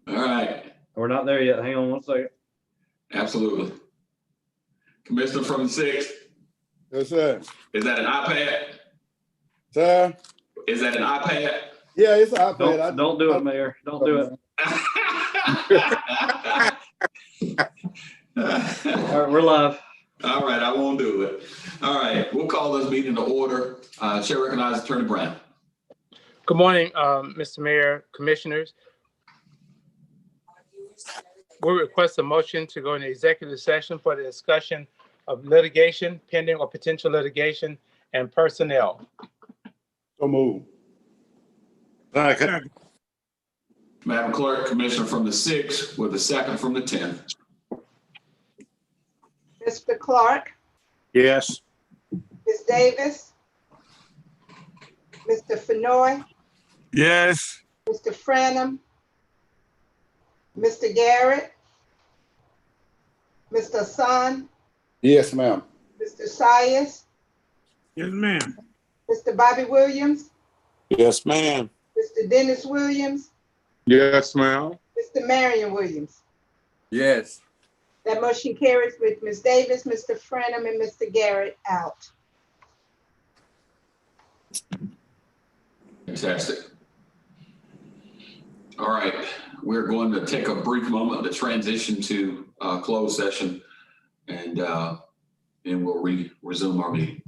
All right. We're not there yet. Hang on one second. Absolutely. Commissioner from the sixth. Yes, sir. Is that an iPad? Sir? Is that an iPad? Yeah, it's an iPad. Don't do it, Mayor. Don't do it. All right, we're live. All right, I won't do it. All right, we'll call this meeting to order. Chair recognizes Attorney Brown. Good morning, Mr. Mayor, Commissioners. We request a motion to go into executive session for the discussion of litigation, pending or potential litigation, and personnel. So move. Second. Madam Clerk, Commissioner from the sixth with a second from the 10th. Mr. Clark, Yes. Ms. Davis, Mr. Fenoy, Yes. Mr. Franum, Mr. Garrett, Mr. Hassan, Yes, ma'am. Mr. Sias, Yes, ma'am. Mr. Bobby Williams, Yes, ma'am. Mr. Dennis Williams, Yes, ma'am. Mr. Marion Williams. Yes. That motion carries with Ms. Davis, Mr. Franum, and Mr. Garrett out. Fantastic. All right, we're going to take a brief moment to transition to closed session, and then we'll resume our meeting.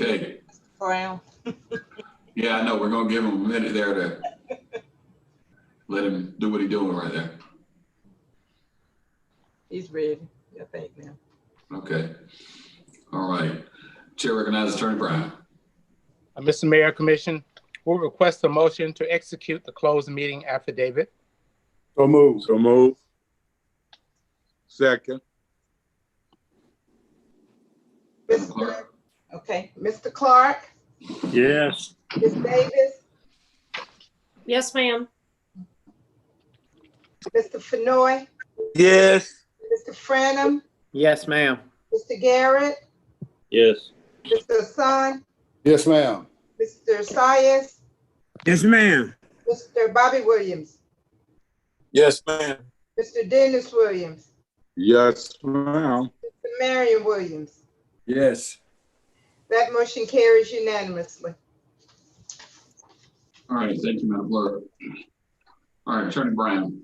Okay, Brown. yeah, I know, we're gonna give him a minute there to let him do what he's doing right there. He's ready. Yeah, thank you. Okay, all right. Chair recognizes Attorney Brown. Mr. Mayor, Commission, we'll request a motion to execute the closed meeting affidavit. So move. So move. Second. Madam Clerk? Okay, Mr. Clark, Yes. Ms. Davis, Yes, ma'am. Mr. Fenoy, Yes. Mr. Franum, Yes, ma'am. Mr. Garrett, Yes. Mr. Hassan, Yes, ma'am. Mr. Sias, Yes, ma'am. Mr. Bobby Williams, Yes, ma'am. Mr. Dennis Williams, Yes, ma'am. Mr. Marion Williams. Yes. That motion carries unanimously. All right, thank you, Madam Clerk. All right, Attorney Brown.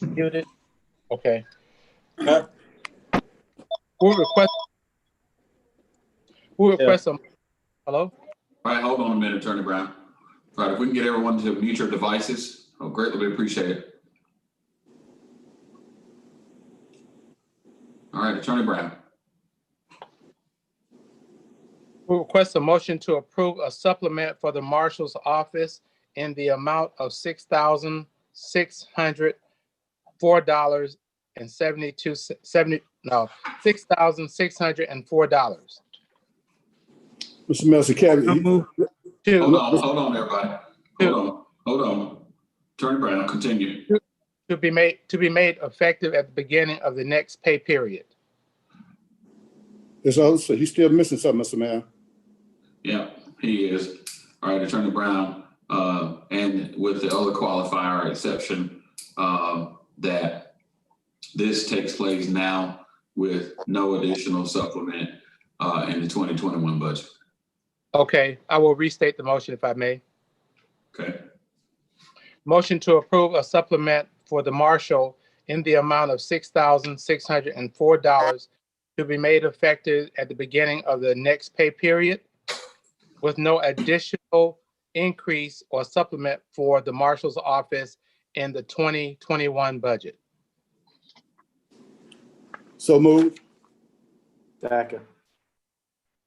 Muted. Okay. We'll request a, hello? All right, hold on a minute, Attorney Brown. All right, if we can get everyone to mute your devices, I'll greatly appreciate it. All right, Attorney Brown. We request a motion to approve a supplement for the marshal's office in the amount of $6,604.04. Mr. Melson, Kevin, Hold on, everybody. Hold on. Attorney Brown, continue. To be made effective at the beginning of the next pay period. he's still missing something, Mr. Mayor. Yeah, he is. All right, Attorney Brown, and with the other qualifier exception, that this takes place now with no additional supplement in the 2021 budget. Okay, I will restate the motion if I may. Okay, Motion to approve a supplement for the marshal in the amount of $6,604 to be made effective at the beginning of the next pay period with no additional increase or supplement for the marshal's office in the 2021 budget. So move. Second.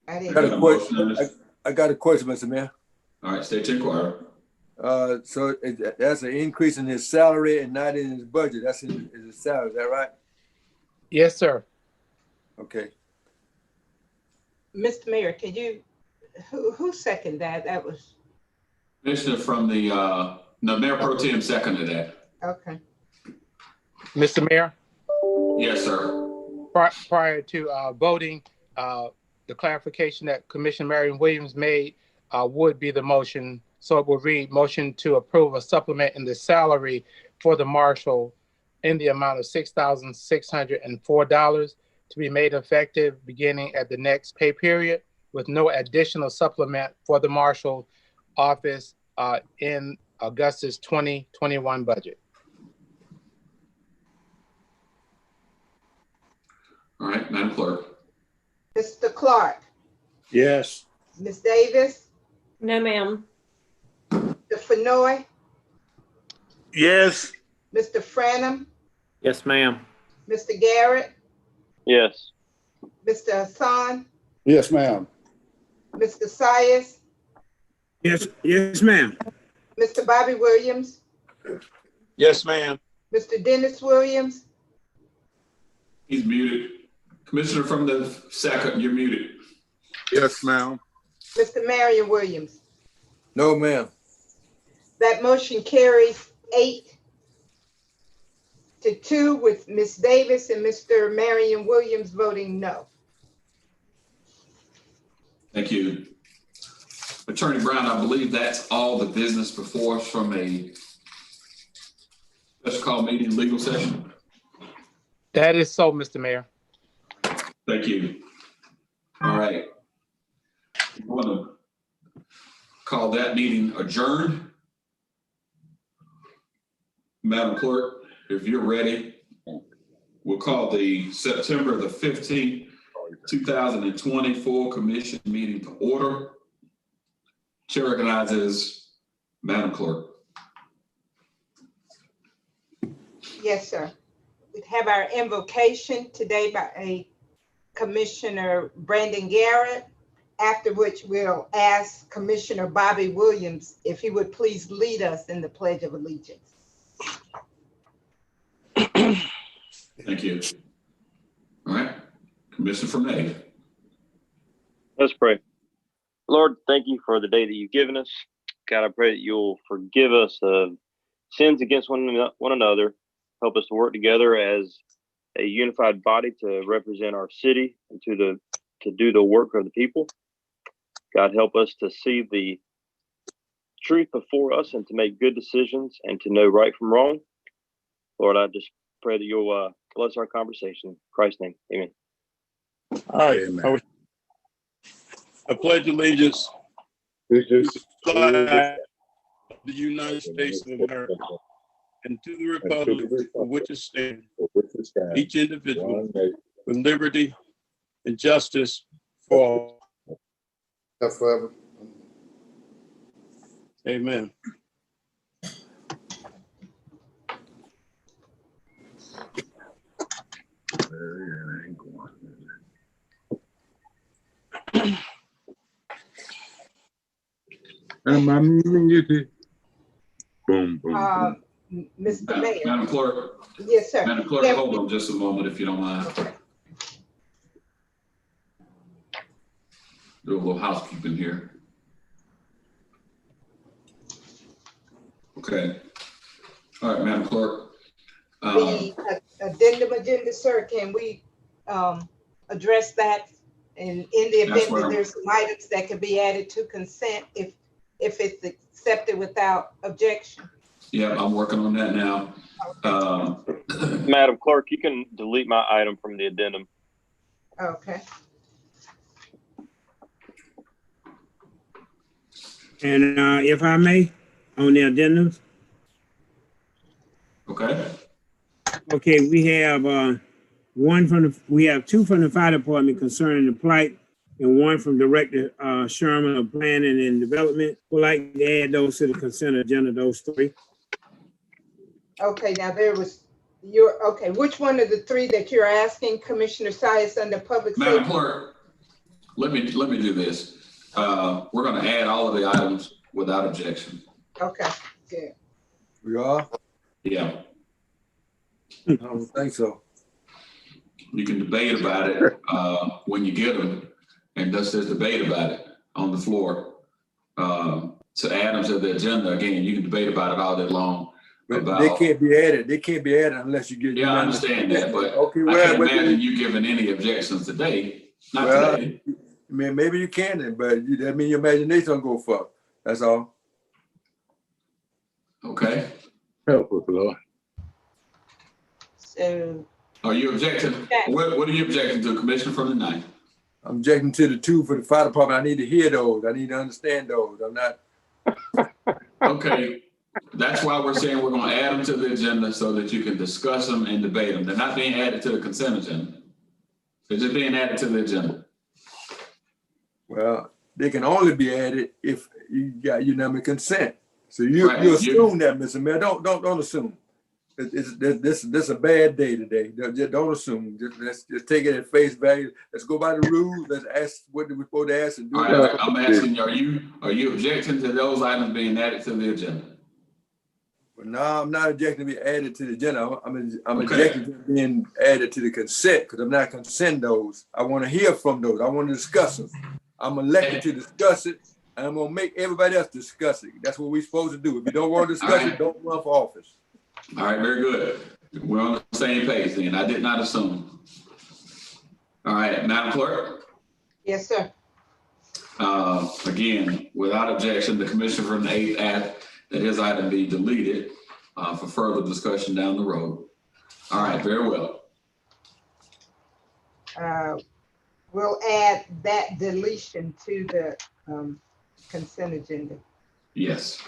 I I got didn't. a question. I got a question, Mr. Mayor. all right, stay to inquire. So that's an increase in his salary and not in his budget. That's in his salary, is that right? Yes, sir. Okay. Mr. Mayor, could you, who seconded that? That was, Commissioner from the, no, Mayor Pro Tem seconded that. okay. Mr. Mayor, Yes, sir. prior to voting, the clarification that Commissioner Marion Williams made would be the motion. So it will read, motion to approve a supplement in the salary for the marshal in the amount of $6,604 to be made effective beginning at the next pay period with no additional supplement for the marshal office in Augusta's 2021 budget. All right, Madam Clerk. Mr. Clark, Yes. Ms. Davis, No, ma'am. Mr. Fenoy, Yes. Mr. Franum, Yes, ma'am. Mr. Garrett, Yes. Mr. Hassan, Yes, ma'am. Mr. Sias, Yes, ma'am. Mr. Bobby Williams, Yes, ma'am. Mr. Dennis Williams, He's muted. Commissioner from the second, you're muted. Yes, ma'am. Mr. Marion Williams. No, ma'am. That motion carries 8-2 with Ms. Davis and Mr. Marion Williams voting no. Thank you. Attorney Brown, I believe that's all the business before us from a special call meeting legal session. That is so, Mr. Mayor. Thank you. All right. I want to call that meeting adjourned. Madam Clerk, if you're ready, we'll call the September the 15th, 2024 commission meeting to order. Chair recognizes Madam Clerk. Yes, sir. We have our invocation today by Commissioner Brandon Garrett, after which we'll ask Commissioner Bobby Williams if he would please lead us in the Pledge of Allegiance. Thank you. All right, Commissioner Fournier. Let's pray. Lord, thank you for the day that you've given us. God, I pray that you'll forgive us of sins against one another. Help us to work together as a unified body to represent our city and to do the work of the people. God, help us to see the truth before us and to make good decisions and to know right from wrong. Lord, I just pray that you'll bless our conversation. In Christ's name, amen. All right. Amen. I pledge allegiance to the flag of the United States of America and to the republic for which it stands, each individual with liberty and justice for all. Forever. Amen. Boom, Mr. Mayor. Madam Clerk. Yes, sir. Madam Clerk, Yeah. hold on just a moment if you don't mind. Okay. Do a little housekeeping here. Okay. All right, Madam Clerk. The addendum agenda, sir, can we address that? And in the That's event where that I'm- there's some items that could be added to consent if it's accepted without objection. Yeah, I'm working on that now. Madam Clerk, you can delete my item from the addendum. Okay. And if I may, on the addendums, Okay, okay, we have we have two from the fire department concerning the plight, and one from Director Sherman of Planning and Development. Would like to add those to the consent agenda, those three. Okay, now okay, which one of the three that you're asking, Commissioner Sias, under public Madam safety? Clerk, let me do this. We're gonna add all of the items without objection. Okay, good. We are? Yeah, I don't think so. you can debate about it when you get them, and thus there's debate about it on the floor. To add them to the agenda, again, you can debate about it all day long. But they can't be added. They can't be added unless you get. Yeah, I understand that, but Okay, I well, can't imagine you giving any objections today. Not Well, today. I mean, maybe you can, then, but that means your imagination don't go fuck. That's all. Okay. Help us, Lord. So, Are you objecting? What are you objecting to, Commissioner from the ninth? I'm objecting to the two for the fire department. I need to hear those. I need to understand those. I'm not. Okay, that's why we're saying we're gonna add them to the agenda so that you can discuss them and debate them. They're not being added to the consent agenda. They're just being added to the agenda. Well, they can only be added if you got unanimous consent. So you Right, you assume that, Mr. Mayor. Don't assume. This is a bad day today. Don't assume. Just take it at face value. Let's go by the rules. Let's ask what we're supposed to ask and do. All right, I'm asking, are you objecting to those items being added to the agenda? But no, I'm not objecting to be added to the agenda. I'm Okay. objecting to being added to the consent because I'm not consenting those. I want to hear from those. I want to discuss them. I'm elected to discuss it, and I'm gonna make everybody else discuss it. That's what we're supposed to do. If you don't want to discuss it, don't run for office. All right, very good. We're on the same page then. I did not assume. All right, Madam Clerk. yes, sir. Again, without objection, the commissioner from the 8th asked that his item be deleted for further discussion down the road. All right, very well. We'll add that deletion to the consent agenda. Yes.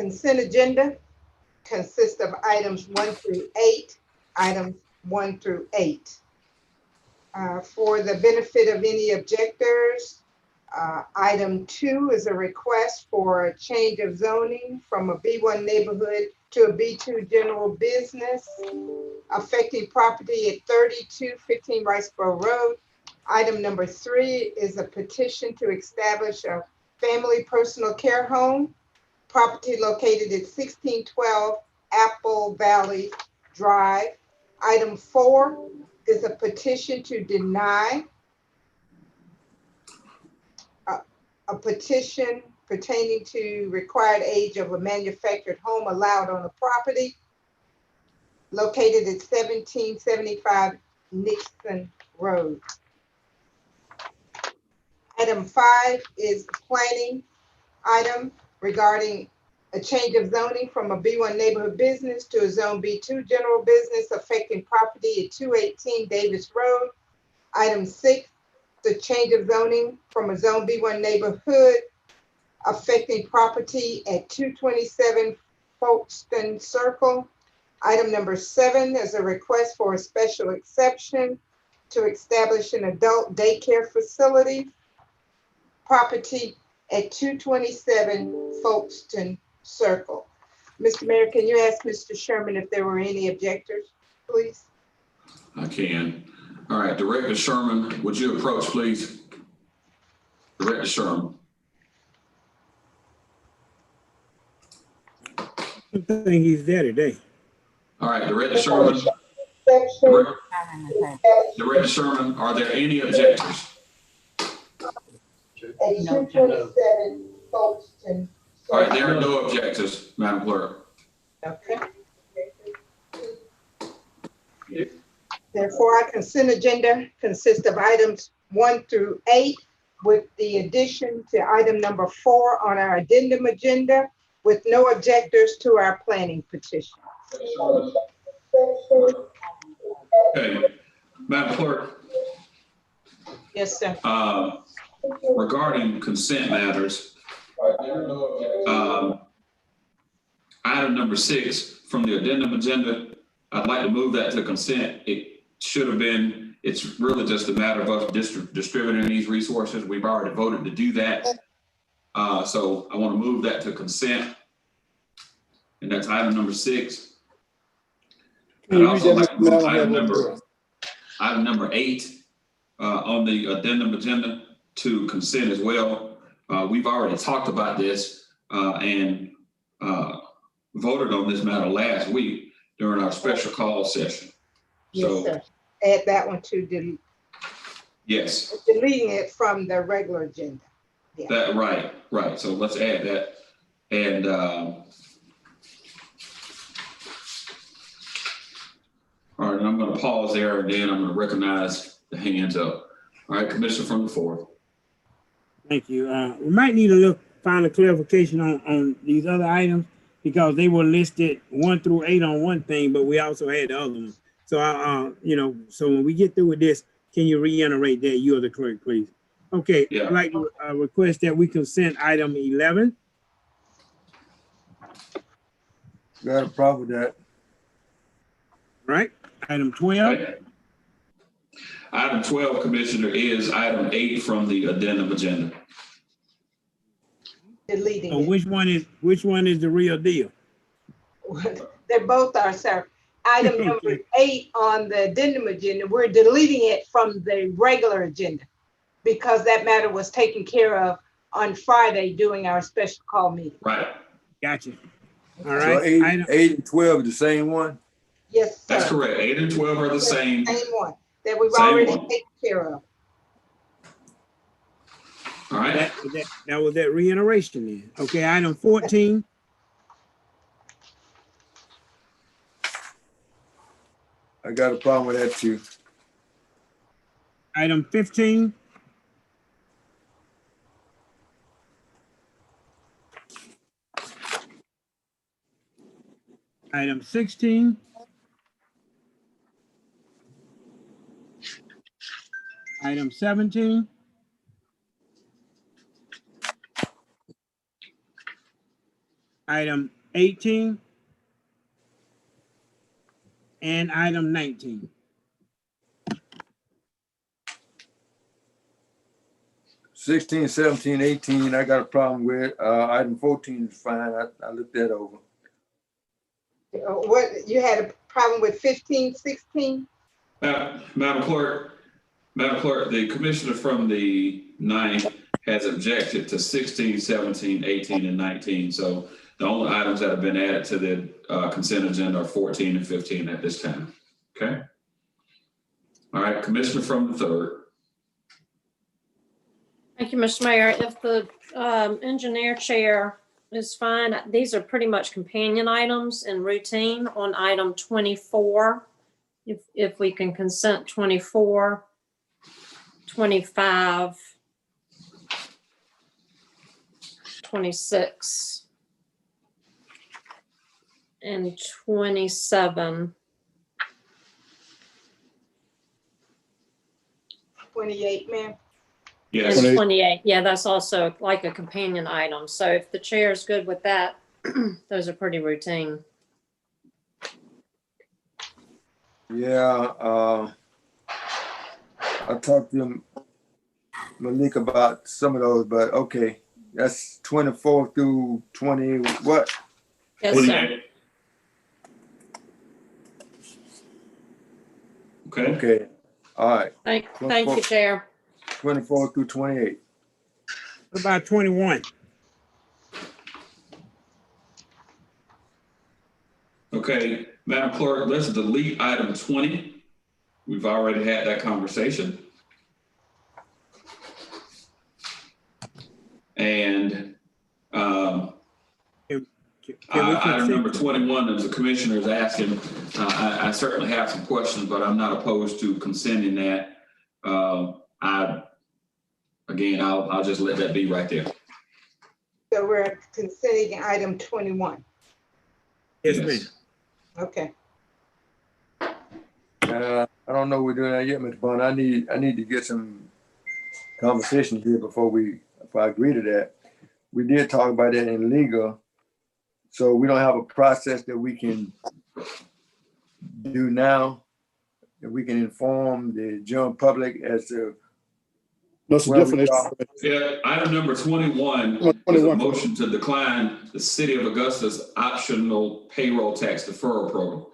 consent agenda consists of items 1 through 8, items 1 through 8. For the benefit of any objectors, item 2 is a request for a change of zoning from a B1 neighborhood to a B2 general business affecting property at 3215 Riceboro Road. Item number 3 is a petition to establish a family personal care home, property located at 1612 Apple Valley Drive. Item 4 is a petition to deny a petition pertaining to required age of a manufactured home allowed on the property located at 1775 Nixon Road. Item 5 is planning item regarding a change of zoning from a B1 neighborhood business to a zone B2 general business affecting property at 218 Davis Road. Item 6, the change of zoning from a zone B1 neighborhood affecting property at 227 Folkestone Circle. Item number 7 is a request for a special exception to establish an adult daycare facility, property at 227 Folkestone Circle. Mr. Mayor, can you ask Mr. Sherman if there were any objectors, please? I can. All right, Director Sherman, would you approach, please? Director Sherman. I don't think he's there today. All right, Director Sherman. Director Sherman, are there any objectors? At 227 Folkestone. All right, there are no objectors, Madam Clerk. Okay. Therefore, our consent agenda consists of items 1 through 8 with the addition to item number 4 on our addendum agenda with no objectors to our planning petition. Okay, Madam Clerk. Yes, sir. Regarding consent matters, item number 6 from the addendum agenda, I'd like to move that to consent. It should have been, it's really just a matter of us distributing these resources. We've already voted to do that. So I want to move that to consent. And that's item number 6. I'd also like to move item number 8 on the addendum agenda to consent as well. We've already talked about this and voted on this matter last week during our special call session. Yes, So, sir. Add that one to delete. yes. Deleting it from the regular agenda. Yeah. That right. So let's add that. And all right, and I'm going to pause there, and then I'm going to recognize the hands up. All right, Commissioner from the floor. Thank you. We might need a final clarification on these other items because they were listed 1 through 8 on one thing, but we also had the other one. So, so when we get through with this, can you reiterate that? You are the clerk, please. Okay, Yeah. I'd like to request that we consent item 11. Got a problem with that. Right? Item 12. Okay. Item 12, Commissioner, is item 8 from the addendum agenda. Deleting So it. which one is the real deal? They both are, sir. Item number 8 on the addendum agenda, we're deleting it from the regular agenda because that matter was taken care of on Friday during our special call meeting. Right. Gotcha. All So right. 8 and 12 is the same one? Yes, sir. That's correct. 8 and 12 are the same. Same one that we've Same already one. taken care of. All right. That was that reiteration then. Okay, item 14. I got a problem with that too. Item 15. Item 16. Item 17. item 18, and item 19. 16, 17, 18, I got a problem with. Item 14 is fine. I looked that over. What, you had a problem with 15, 16? Madam Clerk, the commissioner from the 9th has objected to 16, 17, 18, and 19. So the only items that have been added to the consent agenda are 14 and 15 at this time. Okay. All right, Commissioner from the 3rd. Thank you, Mr. Mayor. If the engineer chair is fine, these are pretty much companion items and routine on item 24. If we can consent 24, 25, 26, and 27. 28, ma'am. Yes. And 28, yeah, that's also like a companion item. So if the chair is good with that, those are pretty routine. Yeah, I talked to Malik about some of those, but okay. That's 24 through 20, what? Yes, sir. Okay. Okay, all right, Thank you, Chair. 24 through 28. What about 21? Okay, Madam Clerk, let's delete item 20. We've already had that conversation. And item number 21, as the commissioner is asking, I certainly have some questions, but I'm not opposed to consenting that. I'll just let that be right there. So we're consenting item 21. Yes, ma'am. Okay. I don't know we're doing that yet, Mr. Bond. I need to get some conversation here before I agree to that. We did talk about that in legal. So we don't have a process that we can do now, that we can inform the general public as to. No, it's a Well, different issue. Yeah, item number 21 is a motion to decline the City of Augusta's optional payroll tax deferral program.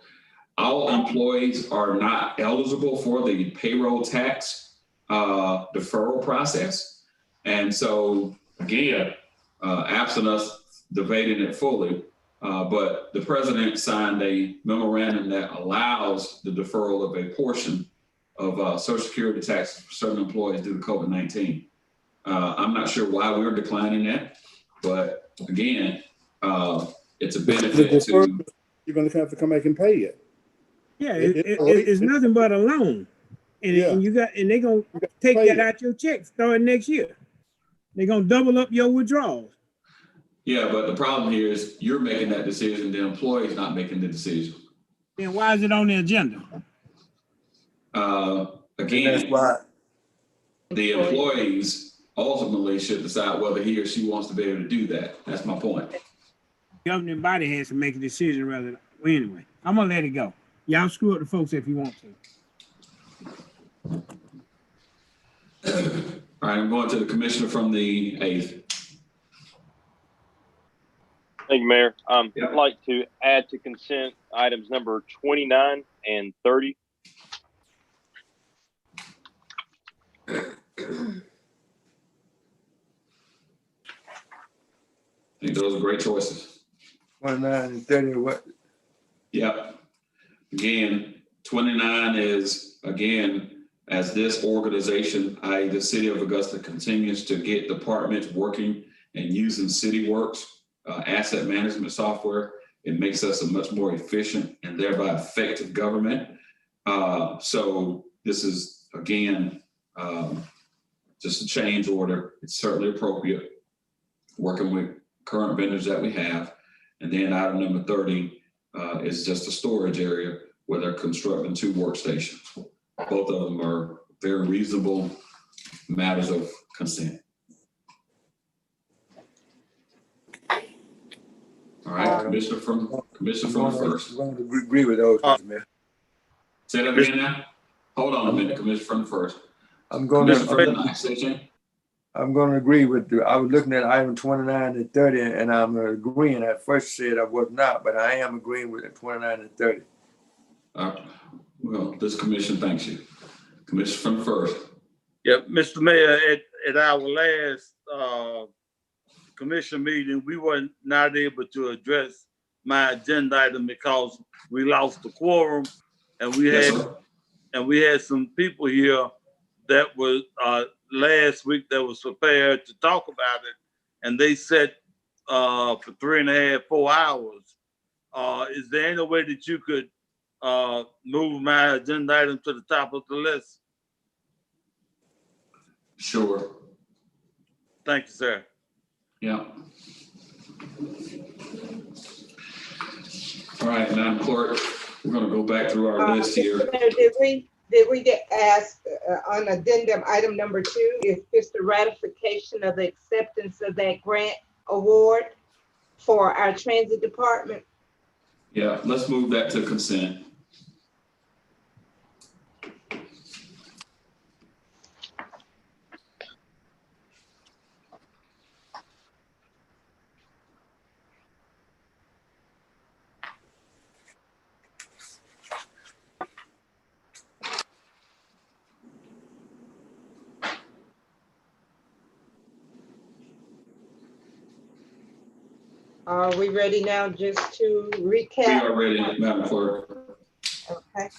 All employees are not eligible for the payroll tax deferral process. And so again, absent us debating it fully, but the president signed a memorandum that allows the deferral of a portion of Social Security taxes for certain employees due to COVID-19. I'm not sure why we're declining that, but again, it's a benefit to. You're going to have to come back and pay it. Yeah, it's nothing but a loan. And, Yeah. and they're going to take that out your check starting next year. They're going to double up your withdrawals. Yeah, but the problem here is you're making that decision, the employee's not making the decision. Then why is it on the agenda? Again, That's why. the employees ultimately should decide whether he or she wants to be able to do that. That's my point. The governing body has to make a decision rather than, well, anyway, I'm going to let it go. Y'all screw up the folks if you want to. All right, I'm going to the commissioner from the 8th. Thank you, Mayor. Yeah. I'd like to add to consent items number 29 and 30. I think those are great choices. 29 and 30, what? Yep. Again, 29 is, again, as this organization, i.e. the City of Augusta, continues to get departments working and using CityWorks asset management software, it makes us a much more efficient and thereby effective government. So this is, again, just a change order. It's certainly appropriate, working with current vendors that we have. And then item number 30 is just a storage area where they're constructing 2 workstations. Both of them are very reasonable matters of consent. All All right, Commissioner from the first. I'm going to agree with those, Mr. Mayor. Say that again now. Hold on a minute, Commissioner from the first. I'm going Commissioner from the to, ninth, say Jane. I'm going to agree with you. I was looking at item 29 and 30, and I'm agreeing. I first said I was not, but I am agreeing with 29 and 30. Well, this commission thanks you. Commissioner from the first. Yep, Mr. Mayor, at our last commission meeting, we were not able to address my agenda item because we lost the quorum, and we Yes, had sir. some people here that was last week that was prepared to talk about it, and they sat for 3.5, 4 hours. Is there any way that you could move my agenda item to the top of the list? Sure. Thank you, sir. Yeah. All right, Madam Clerk, we're gonna go back through our list here. Mr. Mayor, did we get asked on addendum item number 2, is this the ratification of the acceptance of that grant award for our transit department? Yeah, let's move that to consent. Are we ready now just to We recap? are ready, Madam Clerk. Okay.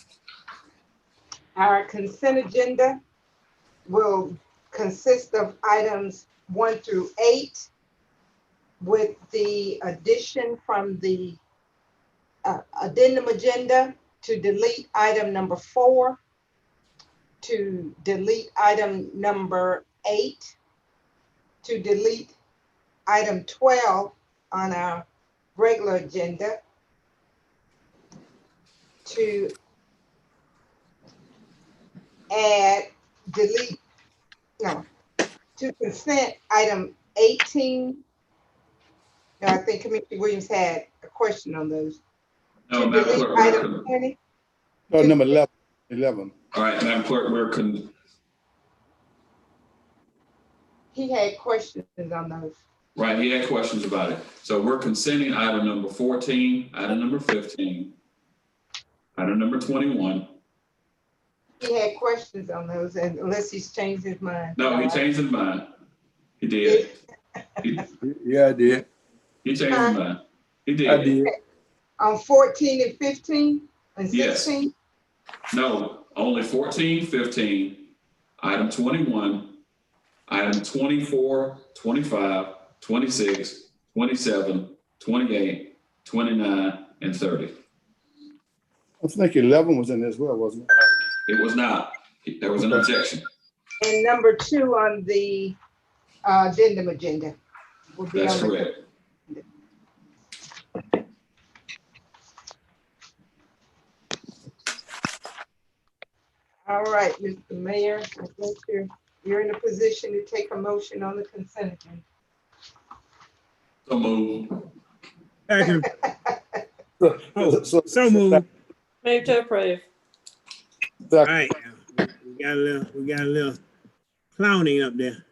Our consent agenda will consist of items 1 through 8 with the addition from the addendum agenda to delete item number 4, to delete item number 8, to delete item 12 on our regular agenda, to to consent item 18. No, I think Commissioner Williams had a question on those. No, To Madam delete Clerk, item 20. No, number 11. all right, Madam Clerk, He had questions on those. right, he had questions about it. So we're consenting item number 14, item number 15, item number 21. He had questions on those, and unless he's changed his mind. No, he changed his mind. He did. Yeah, I did. He changed his mind. He I did. did. On 14 and 15 and Yes. 16? No, only 14, 15, item 21, item 24, 25, 26, 27, 28, 29, and 30. I think 11 was in there as well, wasn't it? It was not. There was an objection. And number 2 on the addendum agenda. Will be That's on the- correct. All right, Mr. Mayor, I think you're in a position to take a motion on the consent agenda. So move. Second. Oh, So- so moved. Move to approve. All right. We got a little clowning up there.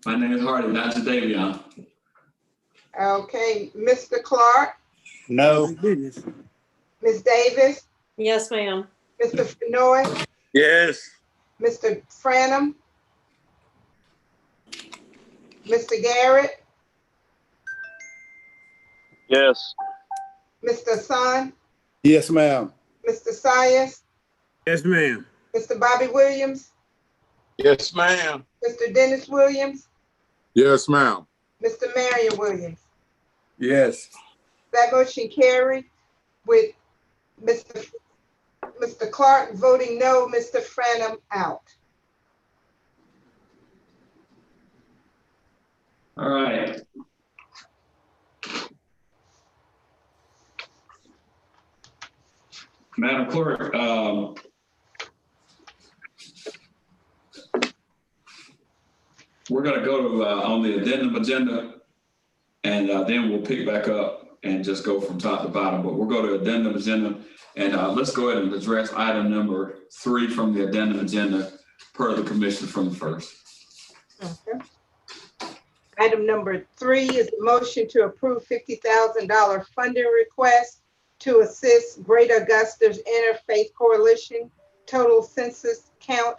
My name is Hardy, not Jadavion. Okay, Mr. Clark, No. My goodness. Ms. Davis, Yes, ma'am. Mr. Fenoy, Yes. Mr. Franum, Mr. Garrett, Yes. Mr. Hassan, Yes, ma'am. Mr. Sias, Yes, ma'am. Mr. Bobby Williams, Yes, ma'am. Mr. Dennis Williams, Yes, ma'am. Mr. Marion Williams. Yes. That motion carried with Mr. Clark voting no, Mr. Franum out. All right. Madam Clerk, we're gonna go to, on the addendum agenda, And then we'll pick back up and just go from top to bottom. But we'll go to addendum agenda. And let's go ahead and address item number 3 from the addendum agenda per the commission from the first. Okay. Item number 3 is a motion to approve $50,000 funding request to assist Greater Augusta's Interfaith Coalition Total Census Count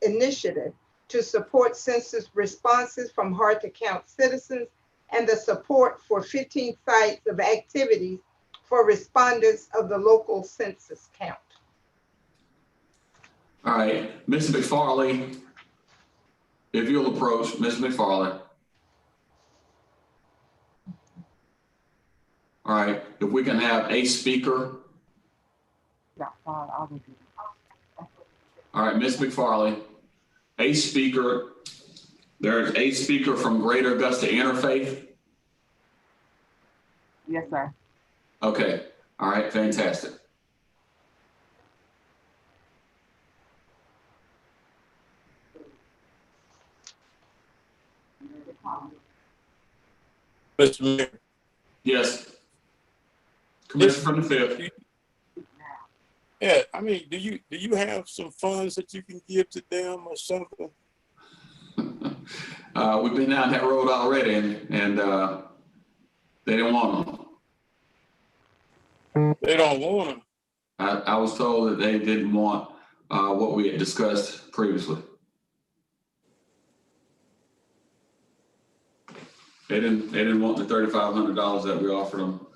Initiative to support census responses from hard to count citizens and the support for 15 sites of activities for respondents of the local census count. All right, Ms. McFarley, if you'll approach, Ms. McFarley. All right, if we can have a speaker. All right, Ms. McFarley, a speaker. There's a speaker from Greater Augusta Interfaith. Yes, sir. Okay, all right, fantastic. Mr. Mayor. Yes. Commissioner from the fifth. Yeah, I mean, do you have some funds that you can give to them or something? We've been down that road already and they didn't want them. They don't want them. I was told that they didn't want what we had discussed previously. They didn't want the $3,500 that we offered them.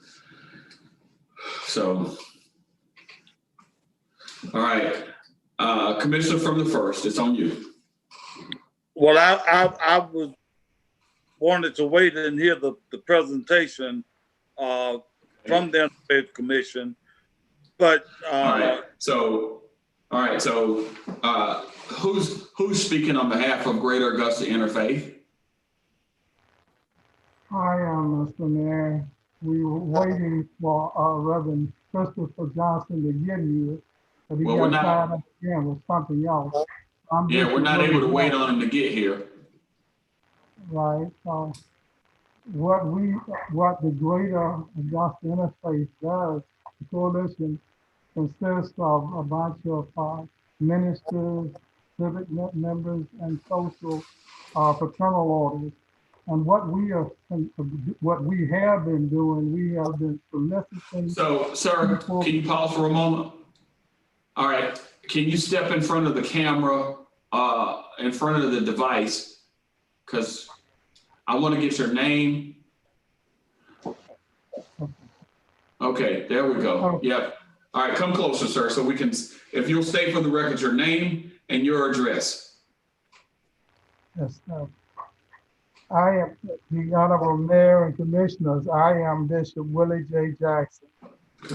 So, all right, Commissioner from the first, it's on you. Well, I wanted to wait and hear the presentation from the Interfaith Commission, but all right. So who's speaking on behalf of Greater Augusta Interfaith? I am, Mr. Mayor. We were waiting for Reverend Christopher Johnson to get here, but he got tied up again with something else. We're not able to wait on him to get here. Right. So what the Greater Augusta Interfaith does, the coalition consists of a bunch of ministers, civic members, and social fraternal orders. And what we have been doing, we have been soliciting. So, sir, can you pause for a moment? All right, can you step in front of the camera, in front of the device? Because I want to get your name. Okay, there we go. Yep. All right, come closer, sir, so we can, if you'll state for the record your name and your address. Yes, I am the Honorable Mayor and Commissioners. I am Bishop Willie J. Jackson.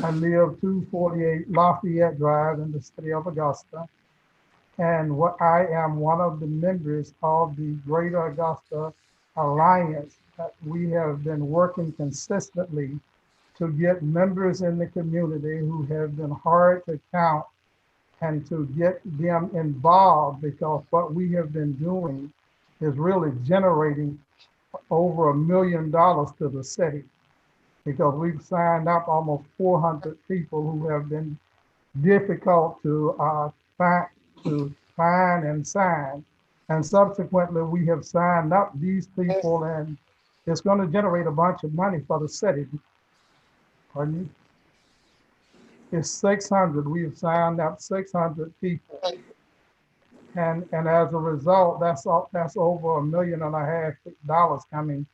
I live 248 Lafayette Drive in the city of Augusta. And I am one of the members of the Greater Augusta Alliance that we have been working consistently to get members in the community who have been hard to count and to get them involved, because what we have been doing is really generating over $1 million to the city, because we've signed up almost 400 people who have been difficult to find and sign. And subsequently, we have signed up these people, and it's going to generate a bunch of money for the city. Pardon me? It's 600. We have signed up 600 people. And as a result, that's over $1.5 million coming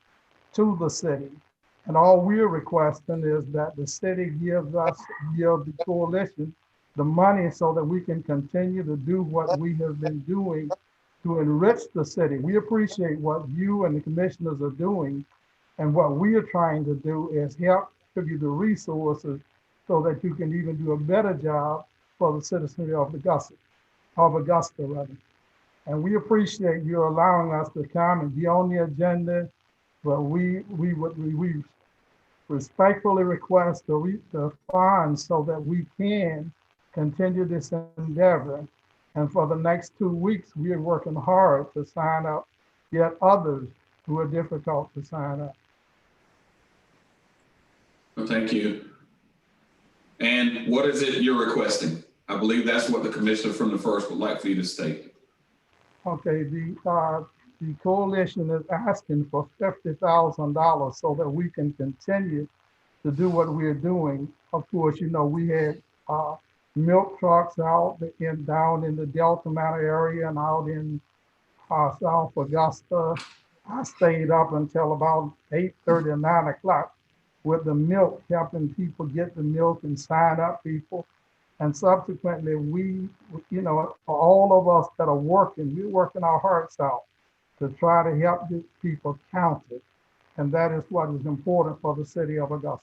to the city. And all we're requesting is that the city give the coalition the money so that we can continue to do what we have been doing to enrich the city. We appreciate what you and the commissioners are doing. And what we are trying to do is help give you the resources so that you can even do a better job for the citizenry of Augusta. And we appreciate you allowing us to come and be on the agenda, but we respectfully request the funds so that we can continue this endeavor. And for the next 2 weeks, we are working hard to sign up yet others who are difficult to sign up. Well, thank you. And what is it you're requesting? I believe that's what the commissioner from the first would like for you to state. Okay, the coalition is asking for $50,000 so that we can continue to do what we're doing. Of course, you know, we had milk trucks out down in the Delta Manor area and out in South Augusta. I stayed up until about 8:30 or 9 o'clock with the milk, helping people get the milk and sign up people. And subsequently, we, you know, all of us that are working, we're working our hearts out to try to help get people counted. And that is what is important for the city of Augusta.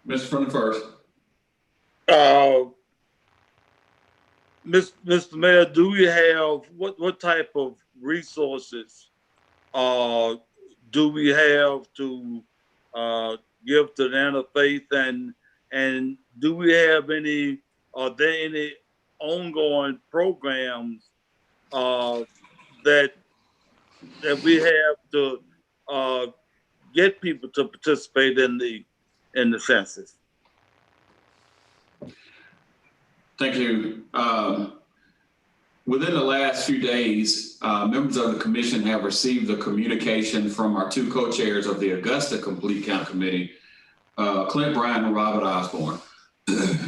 Mr. from the first. Mr. Mayor, do we have, what type of resources do we have to give to the interfaith, and do we have any, are there any ongoing programs that we have to get people to participate in the census? Thank you. Within the last few days, members of the commission have received the communication from our two co-chairs of the Augusta Complete Count Committee, Clint Bryan and Robert Osborne,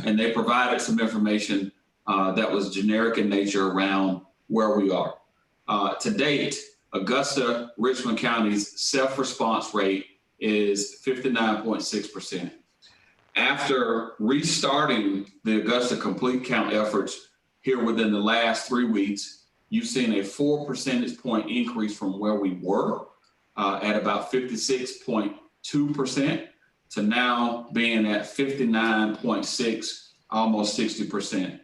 and they provided some information that was generic in nature around where we are. To date, Augusta, Richmond County's self-response rate is 59.6%. After restarting the Augusta Complete Count efforts here within the last 3 weeks, you've seen a 4 percentage point increase from where we were at about 56.2% to now being at 59.6, almost 60%.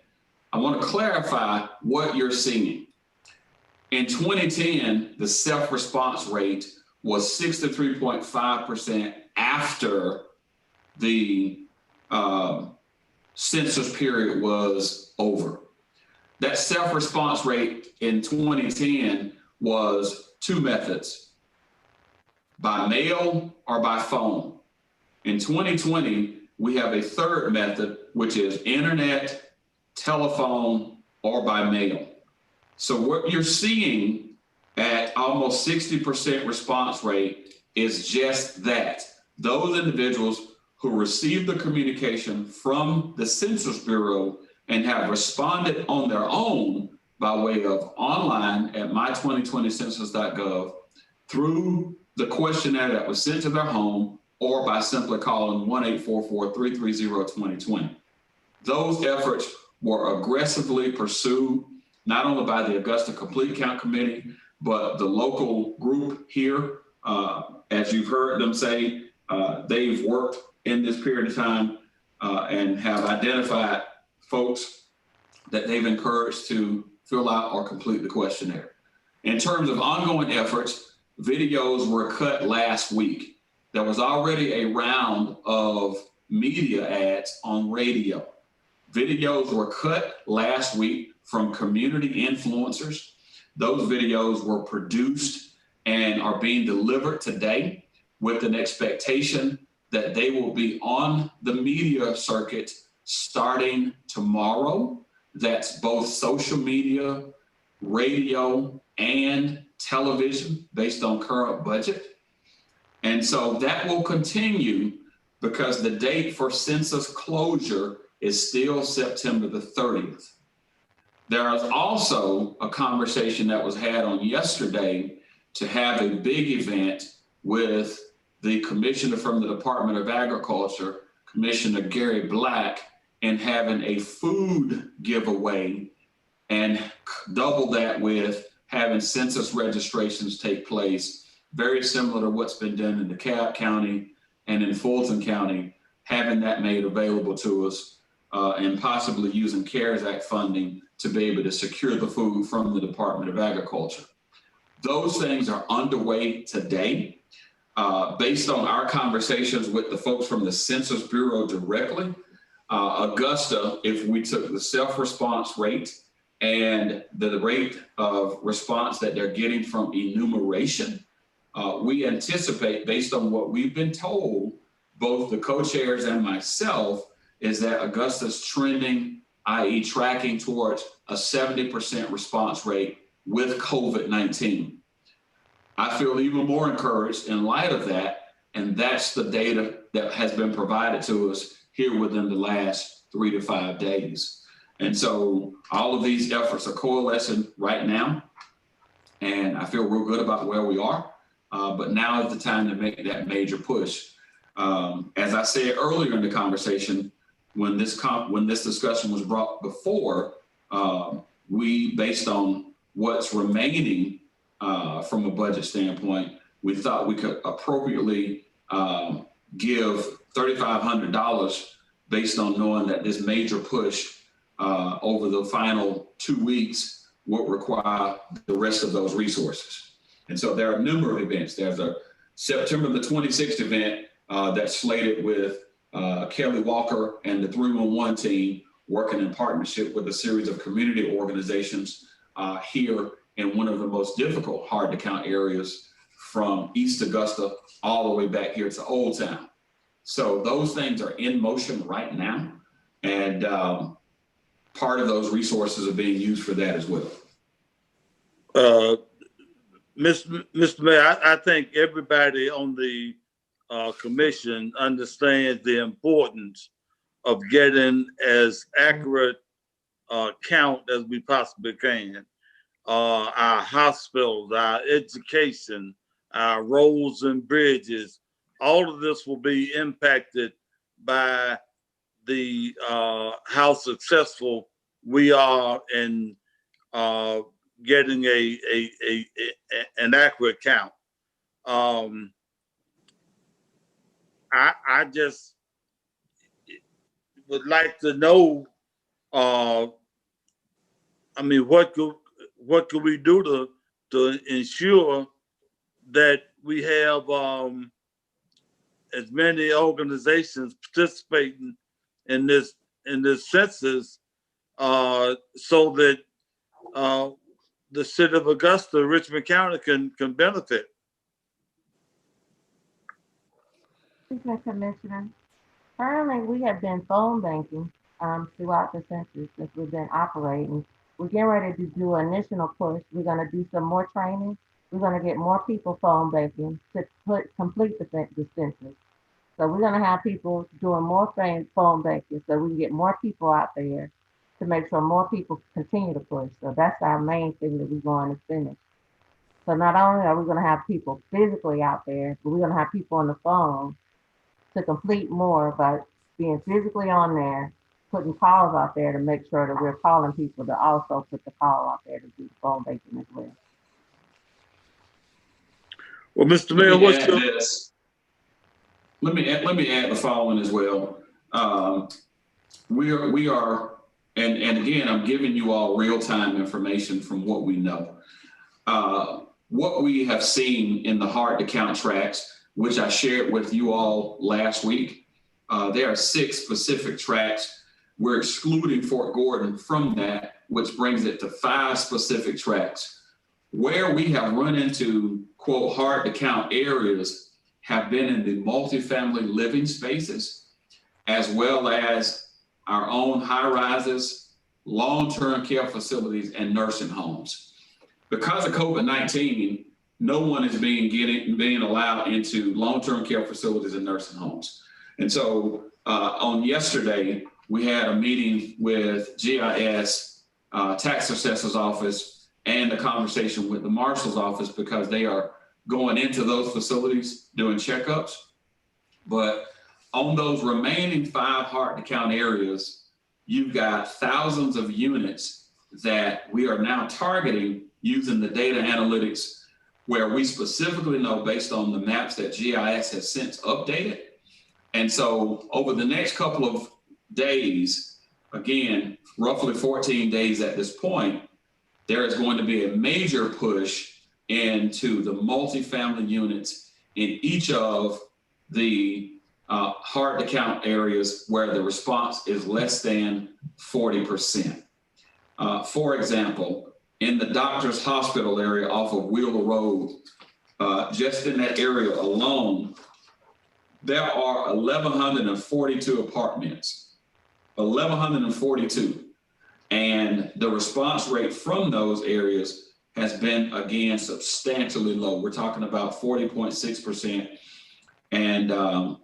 I want to clarify what you're seeing. In 2010, the self-response rate was 63.5% after the census period was over. That self-response rate in 2010 was two methods, by mail or by phone. In 2020, we have a third method, which is internet, telephone, or by mail. So what you're seeing at almost 60% response rate is just that. Those individuals who received the communication from the Census Bureau and have responded on their own by way of online at my2020census.gov through the questionnaire that was sent to their home or by simply calling 1-844-330-2020. Those efforts were aggressively pursued, not only by the Augusta Complete Count Committee, but the local group here. As you've heard them say, they've worked in this period of time and have identified folks that they've encouraged to fill out or complete the questionnaire. In terms of ongoing efforts, videos were cut last week. There was already a round of media ads on radio. Videos were cut last week from community influencers. Those videos were produced and are being delivered today with an expectation that they will be on the media circuit starting tomorrow. That's both social media, radio, and television based on current budget. And so that will continue because the date for census closure is still September the 30th. There is also a conversation that was had on yesterday to have a big event with the commissioner from the Department of Agriculture, Commissioner Gary Black, and having a food giveaway and double that with having census registrations take place, very similar to what's been done in DeKalb County and in Fulton County, having that made available to us and possibly using CARES Act funding to be able to secure the food from the Department of Agriculture. Those things are underway today. Based on our conversations with the folks from the Census Bureau directly, Augusta, if we took the self-response rate and the rate of response that they're getting from enumeration, We anticipate, based on what we've been told, both the co-chairs and myself, is that Augusta's trending, i.e. tracking towards a 70% response rate with COVID-19. I feel even more encouraged in light of that, and that's the data that has been provided to us here within the last 3 to 5 days. And so all of these efforts are coalescing right now, and I feel real good about where we are, but now is the time to make that major push. As I said earlier in the conversation, when this discussion was brought before, we, based on what's remaining from a budget standpoint, we thought we could appropriately give $3,500 based on knowing that this major push over the final 2 weeks would require the rest of those resources. And so there are a number of events. There's a September the 26th event that's slated with Kelly Walker and the 311 team working in partnership with a series of community organizations here in one of the most difficult, hard to count areas from East Augusta all the way back here to Old Town. So those things are in motion right now. And part of those resources are being used for that as well. Mr. Mayor, I think everybody on the commission understands the importance of getting as accurate count as we possibly can. Our hospitals, our education, our roads and bridges, all of this will be impacted by the how successful we are in getting an accurate count. I just would like to know, I mean, what could we do to ensure that we have as many organizations participating in this census, so that the city of Augusta, Richmond County can benefit. Commissioner, currently we have been phone banking throughout the census since we've been operating. We're getting ready to do an initial push. We're going to do some more training. We're going to get more people phone banking to complete the census. So we're going to have people doing more phone banking so we can get more people out there to make sure more people continue to push. So that's our main thing that we're going to finish. So not only are we going to have people physically out there, but we're going to have people on the phone to complete more by being physically on there, putting calls out there to make sure that we're calling people to also put the call out there to do phone banking as well. Well, Mr. Mayor, what's your... Let me add the following as well. We are, and again, I'm giving you all real-time information from what we know. What we have seen in the hard to count tracks, which I shared with you all last week, there are 6 specific tracks. We're excluding Fort Gordon from that, which brings it to 5 specific tracks. Where we have run into, quote, hard to count areas have been in the multifamily living spaces, as well as our own high rises, long-term care facilities, and nursing homes. Because of COVID-19, no one is being allowed into long-term care facilities and nursing homes. And so on yesterday, we had a meeting with GIS, tax assessor's office, and a conversation with the marshal's office because they are going into those facilities doing checkups. But on those remaining 5 hard to count areas, you've got thousands of units that we are now targeting using the data analytics, where we specifically know based on the maps that GIS has since updated. And so over the next couple of days, again, roughly 14 days at this point, there is going to be a major push into the multifamily units in each of the hard to count areas where the response is less than 40%. For example, in the Doctors Hospital area off of Wheeler Road, just in that area alone, there are 1,142 apartments, 1,142. And the response rate from those areas has been, again, substantially low. We're talking about 40.6%. And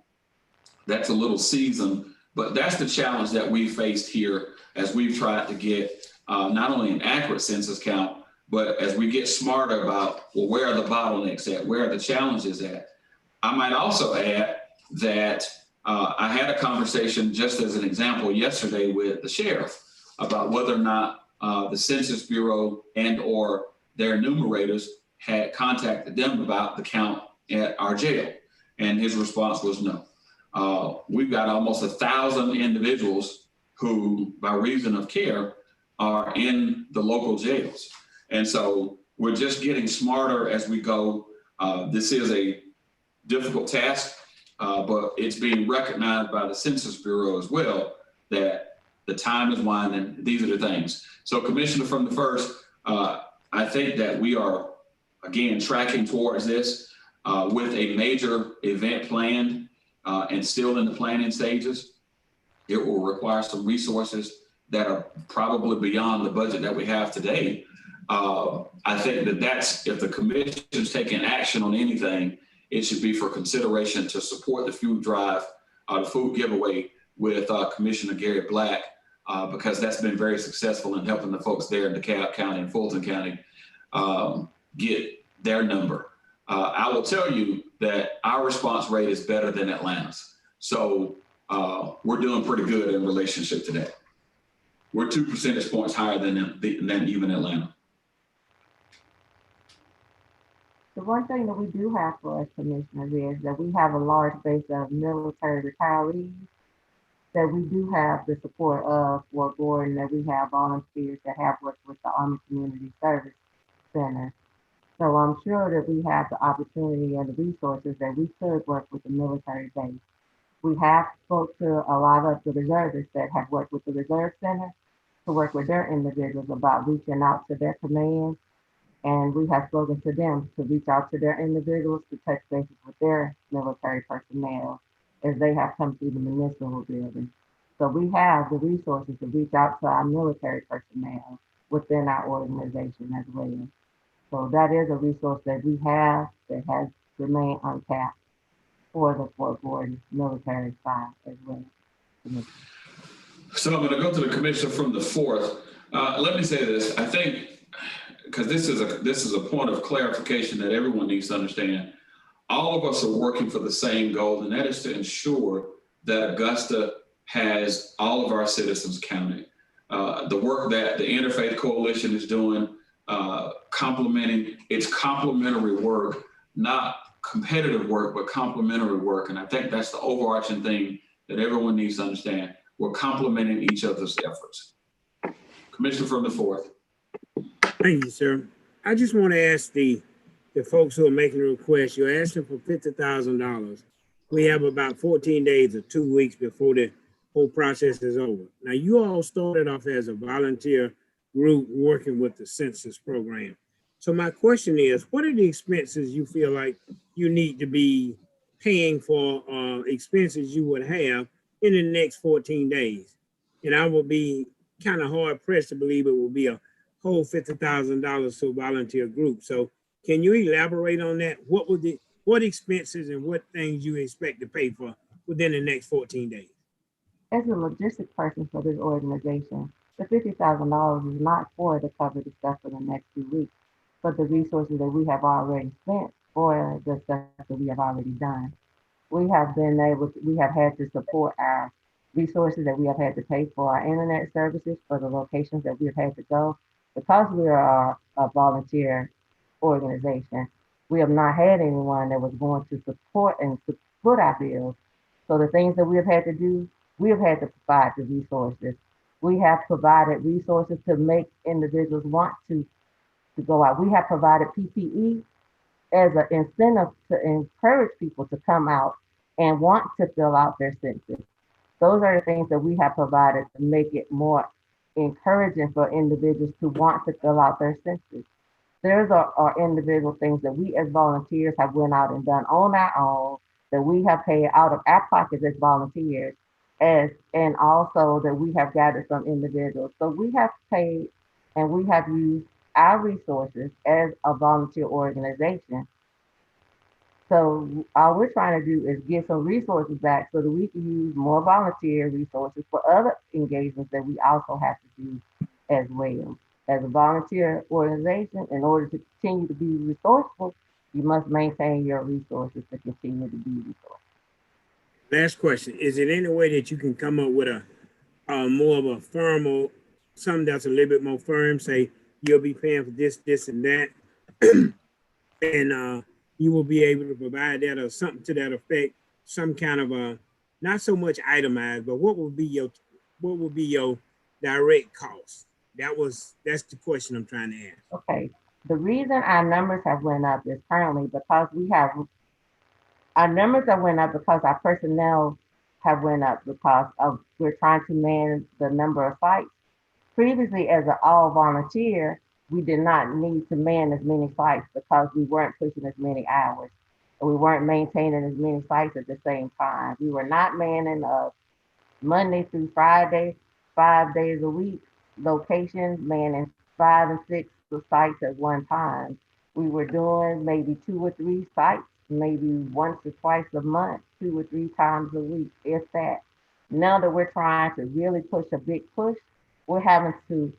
that's a little seasoned, but that's the challenge that we faced here as we've tried to get not only an accurate census count, but as we get smarter about, well, where are the bottlenecks at? Where are the challenges at? I might also add that I had a conversation, just as an example, yesterday with the sheriff about whether or not the Census Bureau and or their enumerators had contacted them about the count at our jail. And his response was no. We've got almost 1,000 individuals who, by reason of care, are in the local jails. And so we're just getting smarter as we go. This is a difficult task, but it's being recognized by the Census Bureau as well that the time is winding. These are the things. So, Commissioner, from the first, I think that we are, again, tracking towards this with a major event planned and still in the planning stages. It will require some resources that are probably beyond the budget that we have today. I think that that's, if the commission is taking action on anything, it should be for consideration to support the food drive, the food giveaway with Commissioner Gary Black, because that's been very successful in helping the folks there in DeKalb County and Fulton County get their number. I will tell you that our response rate is better than Atlanta's. So we're doing pretty good in relationship to that. We're 2 percentage points higher than even Atlanta. The one thing that we do have for us, commissioners, is that we have a large base of military retirees, that we do have the support of Fort Gordon, that we have volunteers that have worked with the Army Community Service Center. So I'm sure that we have the opportunity and the resources that we could work with the military base. We have spoke to a lot of the reservists that have worked with the Reserve Center to work with their individuals about reaching out to their commands. And we have spoken to them to reach out to their individuals to touch bases with their military personnel as they have come through the municipal building. So we have the resources to reach out to our military personnel within our organization as well. So that is a resource that we have that has remained untapped for the Fort Gordon military side as well. So I'm going to go to the commissioner from the 4th. Let me say this. I think, because this is a point of clarification that everyone needs to understand. All of us are working for the same goal, and that is to ensure that Augusta has all of our citizens counted. The work that the Interfaith Coalition is doing, complementing, it's complementary work, not competitive work, but complementary work. And I think that's the overarching thing that everyone needs to understand. We're complementing each other's efforts. Commissioner from the 4th. Thank you, sir. I just want to ask the folks who are making the request, you're asking for $50,000. We have about 14 days or 2 weeks before the whole process is over. Now, you all started off as a volunteer group working with the census program. So my question is, what are the expenses you feel like you need to be paying for expenses you would have in the next 14 days? And I will be kind of hard pressed to believe it will be a whole $50,000 to a volunteer group. So can you elaborate on that? What expenses and what things you expect to pay for within the next 14 days? As a logistic person for this organization, the $50,000 is not for to cover the stuff for the next 2 weeks, but the resources that we have already spent for the stuff that we have already done. We have had to support our resources that we have had to pay for our internet services for the locations that we have had to go. Because we are a volunteer organization, we have not had anyone that was going to support and foot our bills. So the things that we have had to do, we have had to provide the resources. We have provided resources to make individuals want to go out. We have provided PPE as an incentive to encourage people to come out and want to fill out their census. Those are the things that we have provided to make it more encouraging for individuals to want to fill out their census. There's are individual things that we as volunteers have went out and done on our own, that we have paid out of our pockets as volunteers, and also that we have gathered from individuals. So we have paid and we have used our resources as a volunteer organization. So all we're trying to do is get some resources back so that we can use more volunteer resources for other engagements that we also have to do as well. As a volunteer organization, in order to continue to be resourceful, you must maintain your resources to continue to be resourceful. Last question, is there any way that you can come up with a more of a firm or something that's a little bit more firm, say you'll be paying for this, this and that, and you will be able to provide that or something to that effect, some kind of a, not so much itemized, but what will be your direct cost? That's the question I'm trying to ask. Okay, the reason our numbers have went up is currently because our numbers have went up because our personnel have went up because of we're trying to manage the number of sites. Previously, as an all volunteer, we did not need to man as many sites because we weren't pushing as many hours and we weren't maintaining as many sites at the same time. We were not manning Monday through Friday, 5 days a week, locations, manning 5 and 6 sites at one time. We were doing maybe 2 or 3 sites, maybe once or twice a month, 2 or 3 times a week, if that. Now that we're trying to really push a big push, we're having to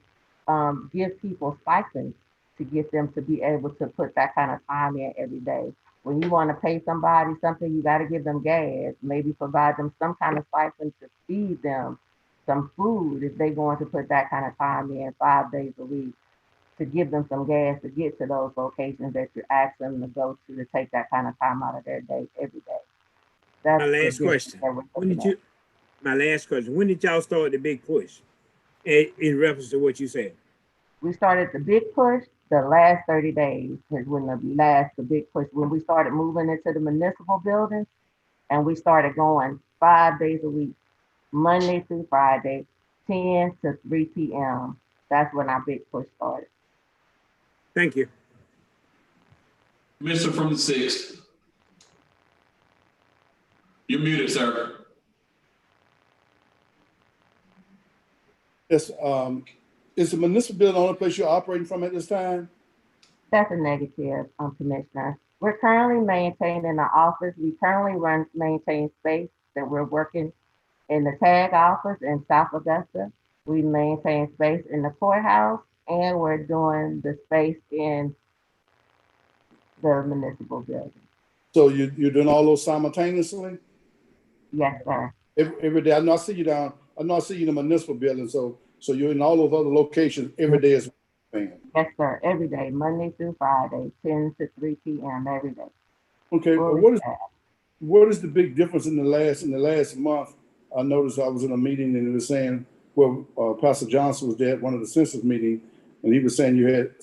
give people stipends to get them to be able to put that kind of time in every day. When you want to pay somebody something, you got to give them gas, maybe provide them some kind of stipend to feed them some food if they're going to put that kind of time in 5 days a week, to give them some gas to get to those locations that you're asking them to go to take that kind of time out of their day every day. That's My last question. My last question. When did y'all start the big push in reference to what you said? We started the big push. The last 30 days is when the big push, when we started moving into the municipal buildings and we started going 5 days a week, Monday through Friday, 10 to 3 p.m. That's when our big push started. Thank you. Mr. from the 6th. You're muted, sir. Yes, is the municipal building the only place you're operating from at this time? That's a negative, Commissioner. We're currently maintaining an office. We currently maintain space that we're working in the tag office in South Augusta. We maintain space in the courthouse, and we're doing the space in the municipal building. So you're doing all those simultaneously? Yes, sir. Every day. I know I see you in the municipal building, so you're in all those other locations every day as well. Yes, sir. Every day, Monday through Friday, 10 to 3 p.m. every day. Okay, what is the big difference in the last month? I noticed I was in a meeting and it was saying, well, Pastor Johnson was there at one of the census meetings, and he was saying you had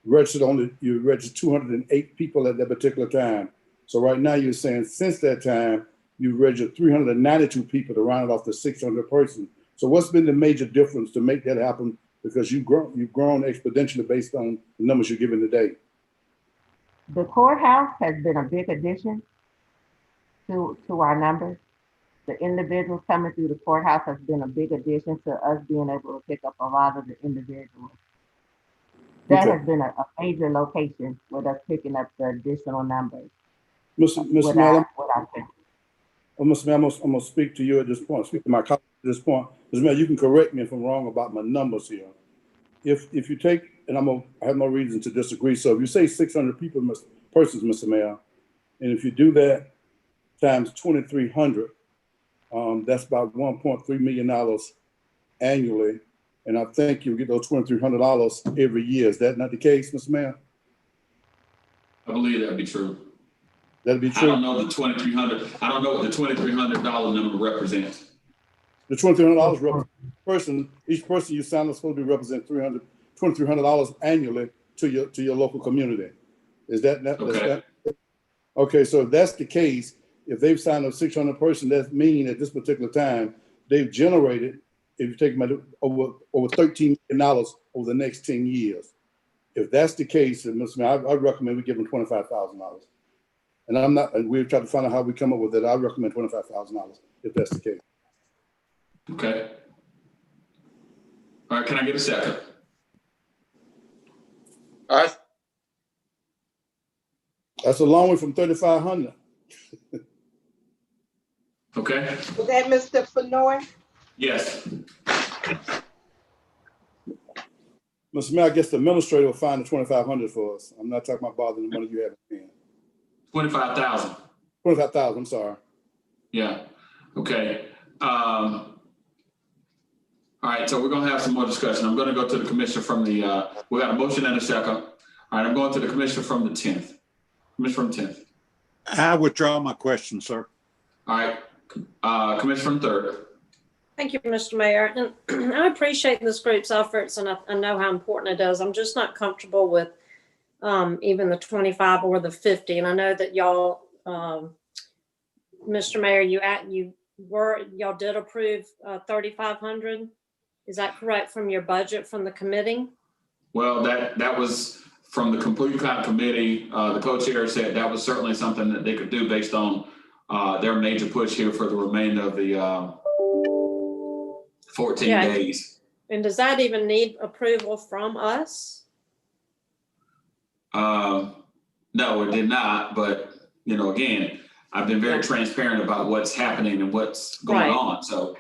registered 208 people at that particular time. So right now you're saying since that time, you registered 392 people to round it off to 600 persons. So what's been the major difference to make that happen? Because you've grown exponentially based on the numbers you're giving today. The courthouse has been a big addition to our numbers. The individuals coming through the courthouse has been a big addition to us being able to pick up a lot of the individuals. That has been a major location with us picking up the additional numbers. Ms. Mel, I'm going to speak to you at this point, speak to my colleague at this point. Ms. Mel, you can correct me if I'm wrong about my numbers here. If you take, and I have no reason to disagree, so if you say 600 persons, Mr. Mayor, and if you do that times 2,300, that's about $1.3 million annually. And I think you'll get those $2,300 every year. Is that not the case, Mr. Mayor? I believe that'd be true. That'd be true. I don't know the 2,300. I don't know what the $2,300 number represents. The $2,300 person, each person you sign is supposed to be represent $2,300 annually to your local community. Is that okay? Okay, so if that's the case, if they've signed up 600 person, that means at this particular time they've generated, if you take them over $13 million over the next 10 years. if that's the case, then Mr. Mayor, I recommend we give them $25,000. And I'm not, and we're trying to find out how we come up with it. I recommend $25,000 if that's the case. Okay. All right, can I get a second? That's a long way from 3,500. Okay, Was that Mr. Fenoy? yes. Mr. Mayor, I guess the administrator will find the 2,500 for us. I'm not talking about bothering the money you have in hand. 25,000. 25,000, I'm sorry. Yeah, okay. All right, so we're gonna have some more discussion. I'm gonna go to the commissioner from the, we got a motion and a second. All right, I'm going to the commissioner from the 10th. Commissioner from 10th. I withdraw my question, sir. All right, commissioner from 3rd. Thank you, Mr. Mayor. And I appreciate this group's efforts and I know how important it is. I'm just not comfortable with even the 25 or the 50. And I know that y'all, Mr. Mayor, y'all did approve 3,500. Is that correct from your budget from the committee? Well, that was from the complete committee. The co-chair said that was certainly something that they could do based on their major push here for the remainder of the 14 days. And does that even need approval from us? No, it did not. But, you know, again, I've been very transparent about what's happening and what's going on. So,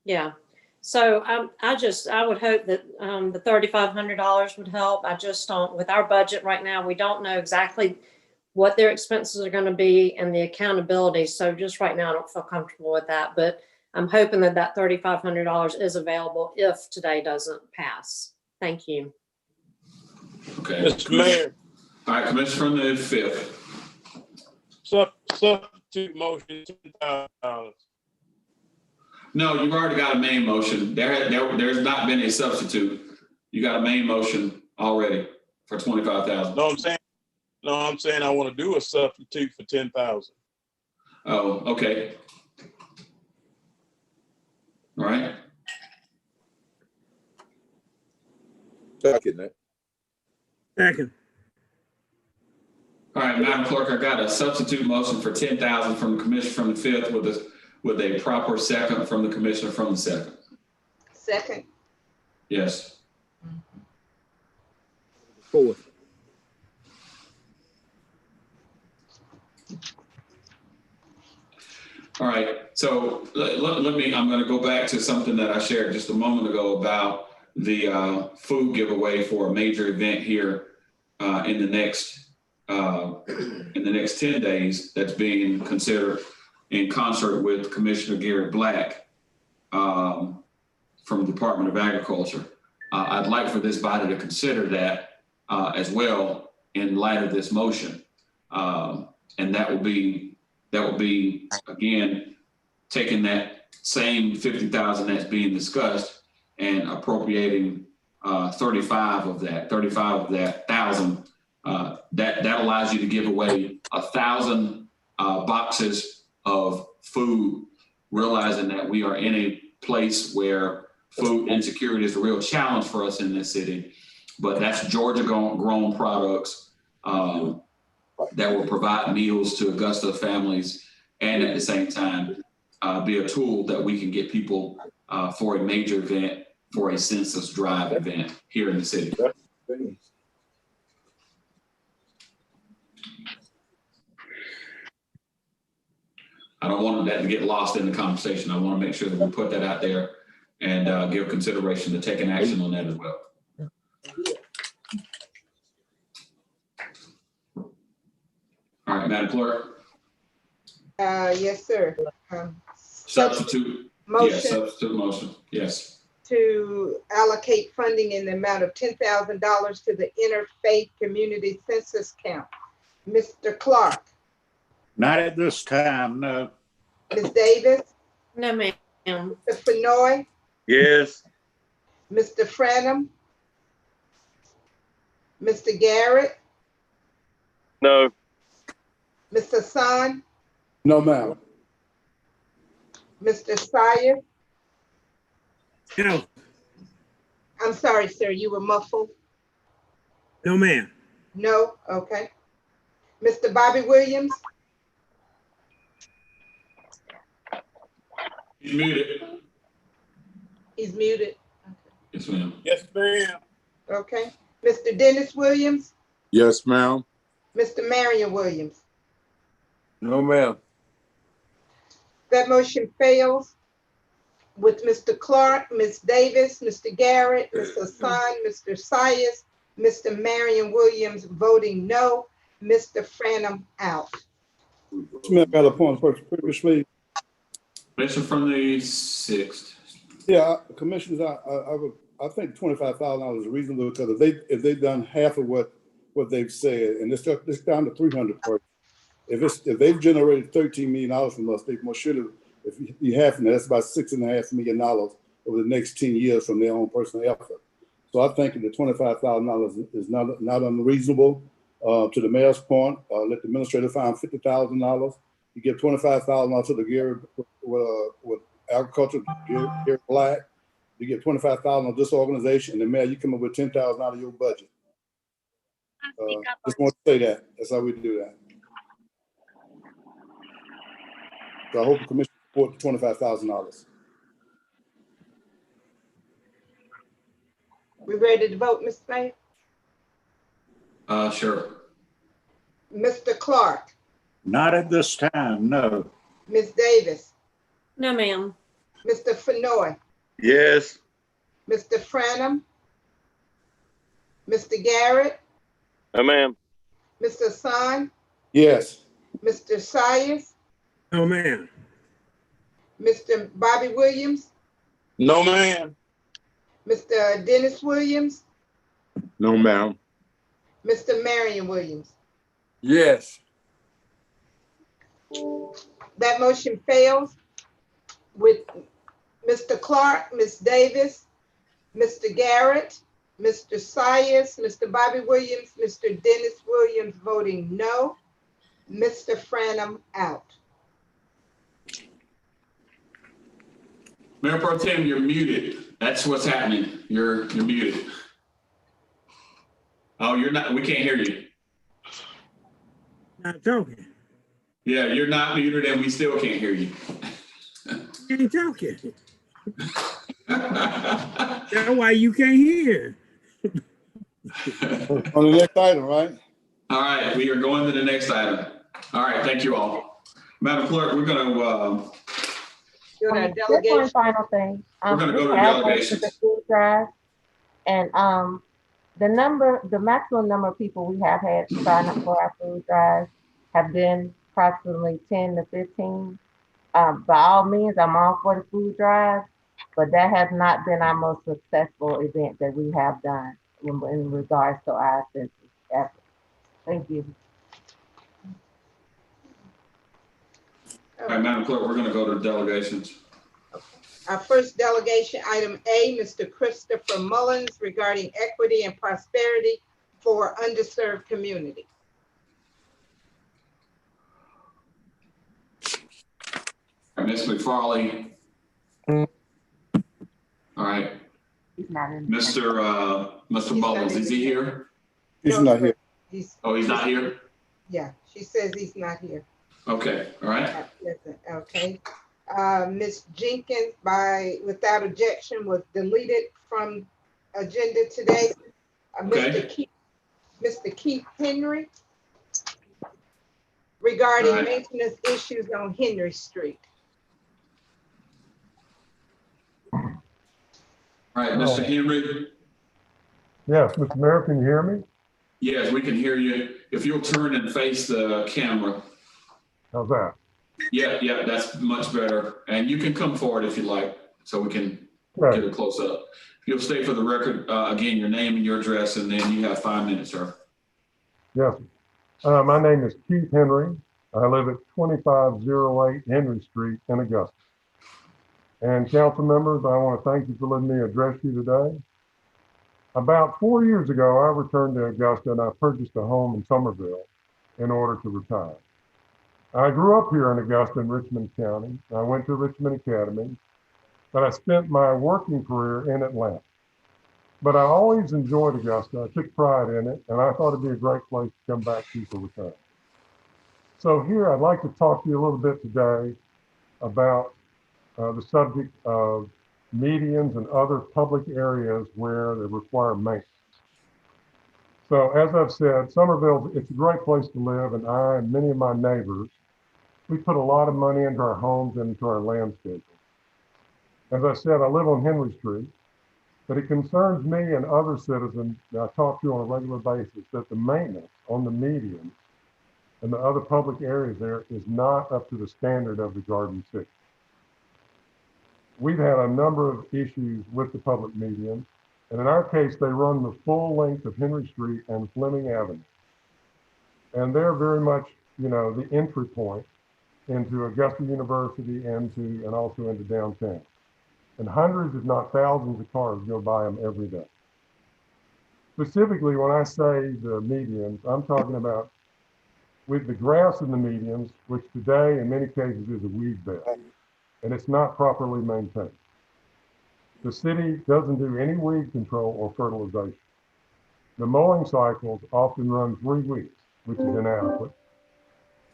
yeah. So I would hope that the $3,500 would help. I just don't, with our budget right now, we don't know exactly what their expenses are going to be and the accountability. So just right now, I don't feel comfortable with that. But I'm hoping that that $3,500 is available if today doesn't pass. Thank you. okay. Mr. Mayor, All right, Commissioner from the 5th. substitute motion $10,000. No, you've already got a main motion. There's not been a substitute. You got a main motion already for 25,000. No, I'm saying I want to do a substitute for 10,000. Oh, okay. All right. Second that. Second. All right, Madam Clerk, I got a substitute motion for 10,000 from the commissioner from the 5th with a proper second from the commissioner from the 2nd. Second. Yes. Fourth. All right, so let me, I'm gonna go back to something that I shared just a moment ago about the food giveaway for a major event here in the next 10 days that's being considered in concert with Commissioner Garrett Black from the Department of Agriculture. I'd like for this body to consider that as well in light of this motion. And that will be, again, taking that same 50,000 that's being discussed and appropriating 35 of that 1,000. That allows you to give away 1,000 boxes of food, realizing that we are in a place where food insecurity is a real challenge for us in this city. But that's Georgia grown products that will provide meals to Augusta families, and at the same time be a tool that we can get people for a major event, for a census drive event here in the city. I don't want that to get lost in the conversation. I want to make sure that we put that out there and give consideration to taking action on that as well. All right, Madam Clerk. Yes, sir. Substitute. Motion. Yes, substitute motion. Yes. To allocate funding in the amount of $10,000 to the Interfaith Community Census Count. Mr. Clark. Not at this time, no. Ms. Davis. No, ma'am. Mr. Fenoy. Yes. Mr. Franum. Mr. Garrett. No. Mr. Hassan. No, ma'am. Mr. Sire. No. I'm sorry, sir, you were muffled. No, ma'am. No, okay. Mr. Bobby Williams? He's muted. He's muted. Yes, ma'am. Yes, ma'am. Okay. Mr. Dennis Williams? Yes, ma'am. Mr. Marion Williams? No, ma'am. That motion fails with Mr. Clark, Ms. Davis, Mr. Garrett, Ms. Hassan, Mr. Sias, Mr. Marion Williams voting no, Mr. Franum out. Smith got a point previously. Commissioner from the 6th. Yeah, commissioners, I think $25,000 is reasonable because if they've done half of what they've said, and it's down to 300 per. If they've generated $13 million from us, they should have. If you have that's about $6.5 million over the next 10 years from their own personal effort. So I think the $25,000 is not unreasonable. To the mayor's point, let the administrator find $50,000. You give $25,000 to the Gary with agriculture, Gary Black. You get $25,000 of this organization, and the mayor, you come up with $10,000 out of your budget. Just want to say that. That's how we do that. So I hope the commission support the $25,000. We ready to vote, Mr. Mayor? Sure. Mr. Clark, Not at this time, no. Ms. Davis, No, ma'am. Mr. Fenoy, Yes. Mr. Franum, Mr. Garrett, No, ma'am. Mr. Hassan, Yes. Mr. Sias, No, ma'am. Mr. Bobby Williams, No, ma'am. Mr. Dennis Williams, No, ma'am. Mr. Marion Williams. Yes. That motion fails with Mr. Clark, Ms. Davis, Mr. Garrett, Mr. Sias, Mr. Bobby Williams, Mr. Dennis Williams voting no, Mr. Franum out. Mayor Pro Tem, you're muted. That's what's happening. You're muted. Oh, you're not, we can't hear you. Not talking. Yeah, you're not muted and we still can't hear you. You ain't talking. That's why you can't hear. On the next item, right? All right, we are going to the next item. All right, thank you all. Madam Clerk, we're going to Go to Just delegation. one final thing. We're gonna go to we have delegations. the food drive, and the maximum number of people we have had sign up for our food drive have been approximately 10 to 15. By all means, I'm all for the food drive, but that has not been our most successful event that we have done in regards to our census efforts. Thank you. all right, Madam Clerk, we're going to go to delegations. Our first delegation, item A, Mr. Christopher Mullins regarding equity and prosperity for underserved community. All right, Ms. McFarley. All right, He's not in. Mr. Mullins, is he here? He's not here. He's, Oh, he's not here? yeah, she says he's not here. Okay, all right. Not present, okay. Ms. Jenkins, without objection, was deleted from agenda today. Okay. Mr. Keith Henry regarding All right. maintenance issues on Henry Street. All right, Mr. Henry. Yes, Mr. Mayor, can you hear me? Yes, we can hear you. If you'll turn and face the camera. How's that? Yeah, that's much better. And you can come forward if you like, so we can Right. get a close up. If you'll stay for the record, again, your name and your address, and then you have 5 minutes, sir. Yes. My name is Keith Henry. I live at 2508 Henry Street in Augusta. And council members, I want to thank you for letting me address you today. About 4 years ago, I returned to Augusta and I purchased a home in Somerville in order to retire. I grew up here in Augusta in Richmond County. I went to Richmond Academy, but I spent my working career in Atlanta. But I always enjoyed Augusta. I took pride in it, and I thought it'd be a great place to come back to for retirement. So here, I'd like to talk to you a little bit today about the subject of medians and other public areas where they require maintenance. So as I've said, Somerville, it's a great place to live, and I and many of my neighbors, we put a lot of money into our homes and into our landscaping. As I said, I live on Henry Street, but it concerns me and other citizens that I talk to on a regular basis that the maintenance on the medians and the other public areas there is not up to the standard of the Garden City. We've had a number of issues with the public medians, and in our case, they run the full length of Henry Street and Fleming Avenue. And they're very much, you know, the entry point into Augusta University and also into downtown. And hundreds, if not thousands of cars go by them every day. Specifically, when I say the medians, I'm talking about with the grass in the medians, which today in many cases is a weed bed, and it's not properly maintained. The city doesn't do any weed control or fertilization. The mowing cycles often run 3 weeks, which is inadequate.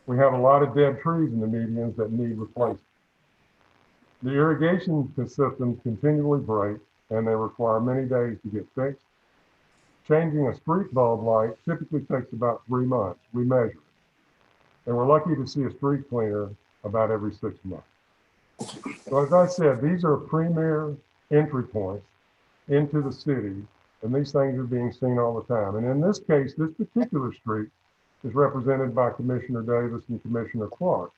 We have a lot of dead trees in the medians that need replacement. The irrigation systems continually break, and they require many days to get fixed. Changing a street bulb light typically takes about 3 months. We measure it. And we're lucky to see a street cleaner about every 6 months. So as I said, these are premier entry points into the city, and these things are being seen all the time. And in this case, this particular street is represented by Commissioner Davis and Commissioner Clark.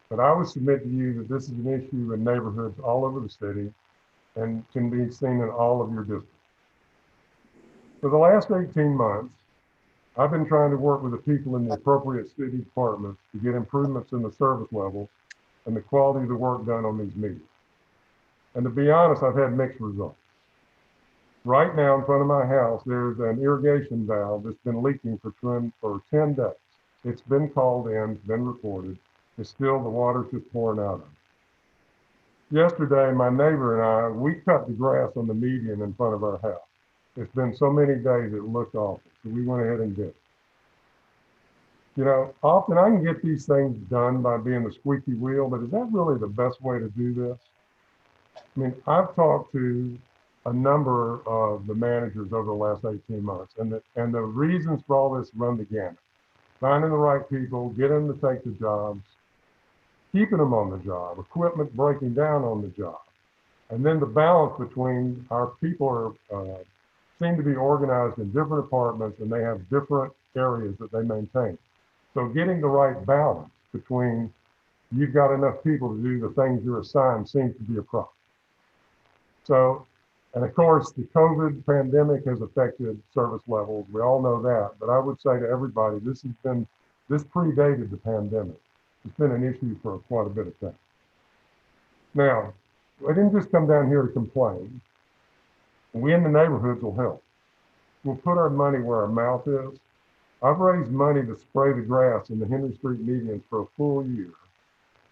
But I would submit to you that this is an issue in neighborhoods all over the city and can be seen in all of your districts. For the last 18 months, I've been trying to work with the people in the appropriate city departments to get improvements in the service levels and the quality of the work done on these meetings. And to be honest, I've had mixed results. Right now in front of my house, there's an irrigation valve that's been leaking for 10 days. It's been called in, it's been reported. It's still, the water's just pouring out of it. Yesterday, my neighbor and I, we cut the grass on the median in front of our house. It's been so many days it looked awful, so we went ahead and did it. You know, often I can get these things done by being the squeaky wheel, but is that really the best way to do this? I mean, I've talked to a number of the managers over the last 18 months, and the reasons for all this run the gamut. Finding the right people, getting them to take the jobs, keeping them on the job, equipment breaking down on the job. And then the balance between our people seem to be organized in different departments, and they have different areas that they maintain. So getting the right balance between you've got enough people to do the things you're assigned seems to be a problem. So, and of course, the COVID pandemic has affected service levels. We all know that, but I would say to everybody, this predated the pandemic. It's been an issue for quite a bit of time. Now, I didn't just come down here to complain. We in the neighborhoods will help. We'll put our money where our mouth is. I've raised money to spray the grass in the Henry Street medians for a full year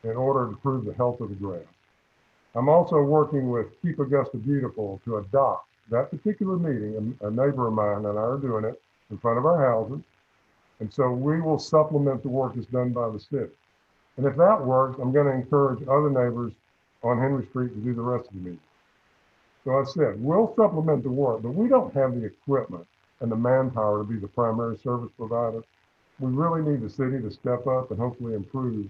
in order to improve the health of the grass. I'm also working with Keep Augusta Beautiful to adopt that particular meeting. A neighbor of mine and I are doing it in front of our houses. And so we will supplement the work that's done by the city. And if that works, I'm going to encourage other neighbors on Henry Street to do the rest of the meeting. So I said, we'll supplement the work, but we don't have the equipment and the manpower to be the primary service provider. We really need the city to step up and hopefully improve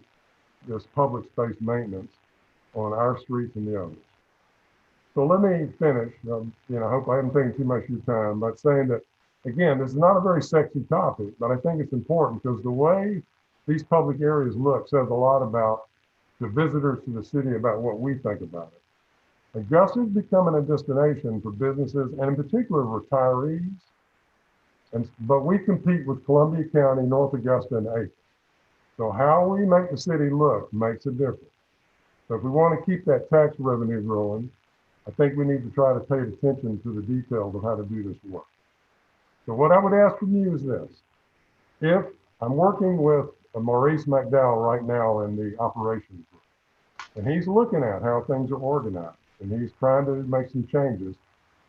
this public space maintenance on our streets and the others. So let me finish. I hope I haven't taken too much of your time, but saying that, again, this is not a very sexy topic, but I think it's important because the way these public areas look says a lot about the visitors to the city about what we think about it. Augusta is becoming a destination for businesses and in particular retirees. But we compete with Columbia County, North Augusta, and Aiken. So how we make the city look makes a difference. So if we want to keep that tax revenue growing, I think we need to try to pay attention to the details of how to do this work. So what I would ask from you is this. If I'm working with Maurice McDowell right now in the operations group, and he's looking at how things are organized, and he's trying to make some changes.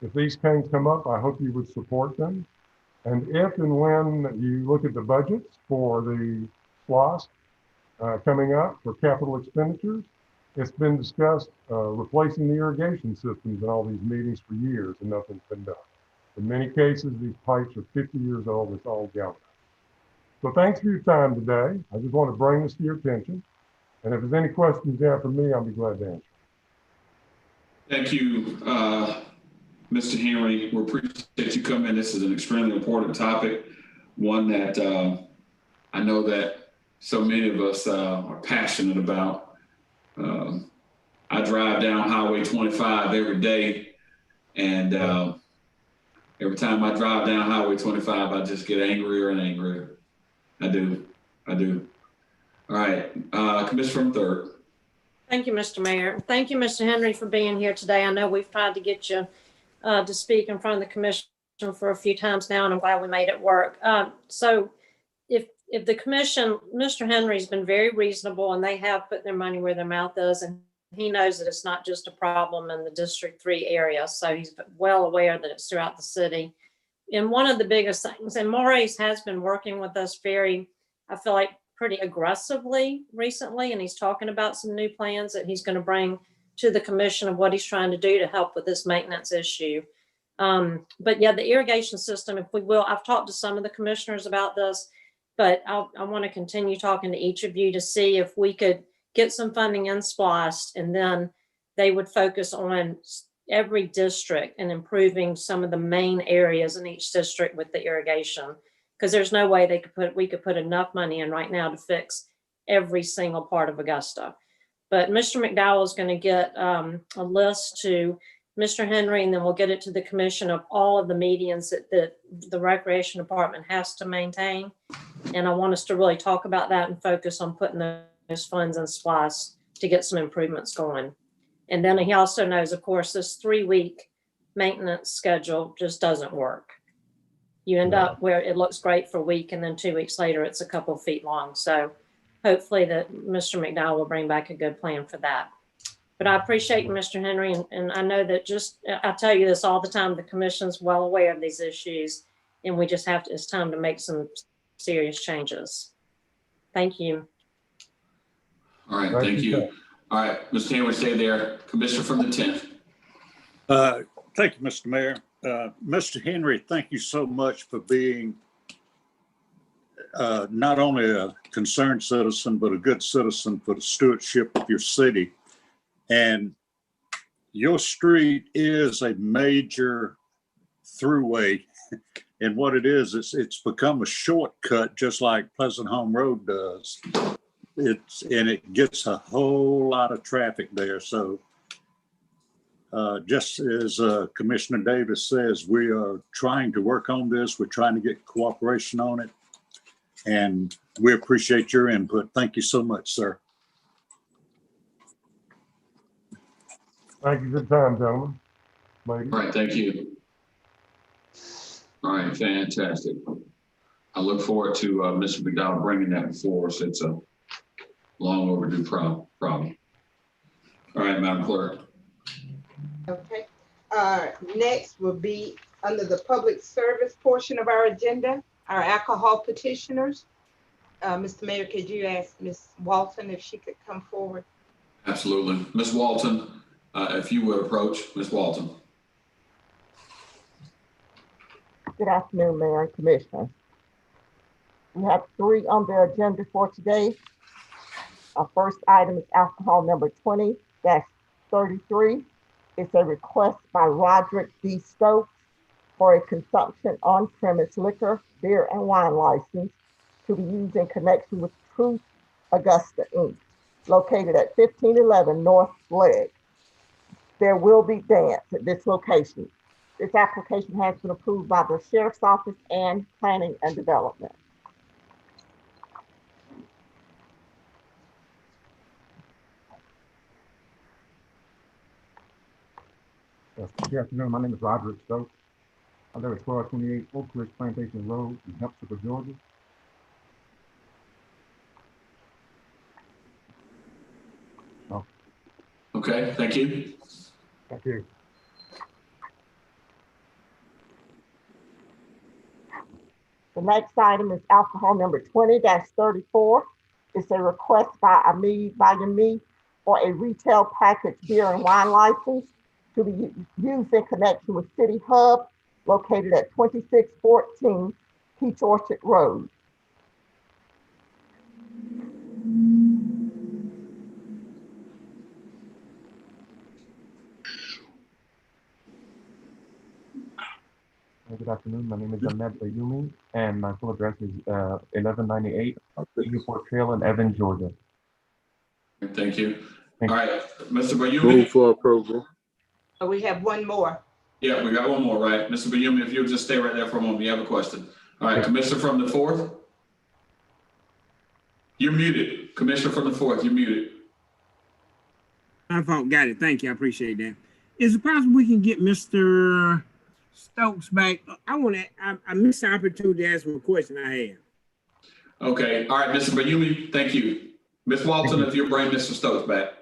If these things come up, I hope you would support them. And if and when you look at the budgets for the SLOSS coming up for capital expenditures, it's been discussed replacing the irrigation systems in all these meetings for years, and nothing's been done. In many cases, these pipes are 50 years old. It's all galvanized. So thanks for your time today. I just want to bring this to your attention. And if there's any questions you have for me, I'll be glad to answer. Thank you, Mr. Henry. We appreciate you coming. This is an extremely important topic, one that I know that so many of us are passionate about. I drive down Highway 25 every day, and every time I drive down Highway 25, I just get angrier and angrier. I do. All right, Commissioner from Third. Thank you, Mr. Mayor. Thank you, Mr. Henry, for being here today. I know we've tried to get you to speak in front of the commission for a few times now, and I'm glad we made it work. So if the commission, Mr. Henry's been very reasonable, and they have put their money where their mouth is, and he knows that it's not just a problem in the District 3 area. So he's well aware that it's throughout the city. And one of the biggest things, and Maurice has been working with us I feel like pretty aggressively recently, and he's talking about some new plans that he's going to bring to the commission of what he's trying to do to help with this maintenance issue. But yeah, the irrigation system, if we will, I've talked to some of the commissioners about this, but I want to continue talking to each of you to see if we could get some funding in SPLOST, and then they would focus on every district and improving some of the main areas in each district with the irrigation. Because there's no way we could put enough money in right now to fix every single part of Augusta. But Mr. McDowell is going to get a list to Mr. Henry, and then we'll get it to the commission of all of the medians that the Recreation Department has to maintain. And I want us to really talk about that and focus on putting those funds in SPLOST to get some improvements going. And then he also knows, of course, this 3-week maintenance schedule just doesn't work. You end up where it looks great for a week, and then 2 weeks later, it's a couple of feet long. So hopefully that Mr. McDowell will bring back a good plan for that. But I appreciate you, Mr. Henry. And I know that I tell you this all the time, the commission's well aware of these issues, and we just it's time to make some serious changes. Thank you. All right, thank you. All right, Mr. Henry, stay there. Commissioner from the 10th. Thank you, Mr. Mayor. Mr. Henry, thank you so much for being not only a concerned citizen, but a good citizen for the stewardship of your city. And your street is a major throughway. And what it is, it's become a shortcut, just like Pleasant Home Road does. And it gets a whole lot of traffic there. So just as Commissioner Davis says, we are trying to work on this. We're trying to get cooperation on it. And we appreciate your input. Thank you so much, sir. Thank you for your time, gentlemen. Ladies. All right, thank you. All right, fantastic. I look forward to Mr. McDowell bringing that before us. It's a long overdue problem. All right, Madam Clerk. Okay. Next will be under the public service portion of our agenda, our alcohol petitioners. Mr. Mayor, could you ask Ms. Walton if she could come forward? Absolutely. Ms. Walton, if you would approach. Ms. Walton. Good afternoon, Mayor and Commissioner. We have 3 on the agenda for today. Our first item is alcohol number 20-33. It's a request by Roderick D. Stokes for a consumption on-premise liquor, beer, and wine license to be used in connection with Truth Augusta, Inc., located at 1511 North Leg. There will be dance at this location. This application has been approved by the Sheriff's Office and Planning and Development. Good afternoon. My name is Roderick Stokes. I live at 1228 Oak Ridge Plantation Road in Hepzibah, Georgia. Okay, thank you. Thank you. The next item is alcohol number 20-34. It's a request by Ami Bayami for a retail package beer and wine license to be used in connection with City Hub located at 2614 Peach Orchard Road. Good afternoon. My name is Ahmed Bayumi, and my full address is 1198 Newport Trail in Evans, Georgia. Thank you. Thank All right, Mr. Move Bayumi. for approval. We have one more. Yeah, we got one more, right? Mr. Bayumi, if you'll just stay right there for a moment, you have a question. All right, Commissioner from the 4th. You're muted. Commissioner from the 4th, you're muted. My fault. Got it. Thank you. I appreciate that. Is it possible we can get Mr. Stokes back? I missed the opportunity to ask him a question I had. Okay, all right, Mr. Bayumi, thank you. Ms. Walton, if you'll bring Mr. Stokes back.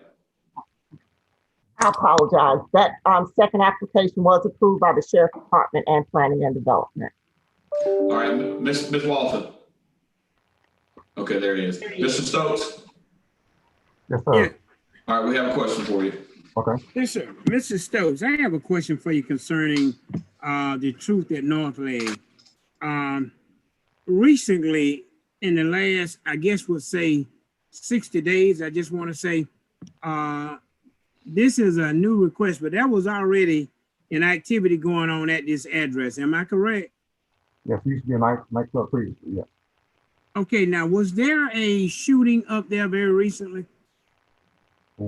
I apologize. That second application was approved by the Sheriff Department and Planning and Development. All right, Ms. Walton. Okay, there he is. Mr. Stokes. Yes, sir. Yeah. All right, we have a question for you. Okay. Yes, sir. Mr. Stokes, I have a question for you concerning the truth at North Leg. Recently, in the last, I guess we'll say 60 days, I just want to say, this is a new request, but there was already an activity going on at this address. Am I correct? Yes, it used to be a nightclub previously, yeah. Okay, now, was there a shooting up there very recently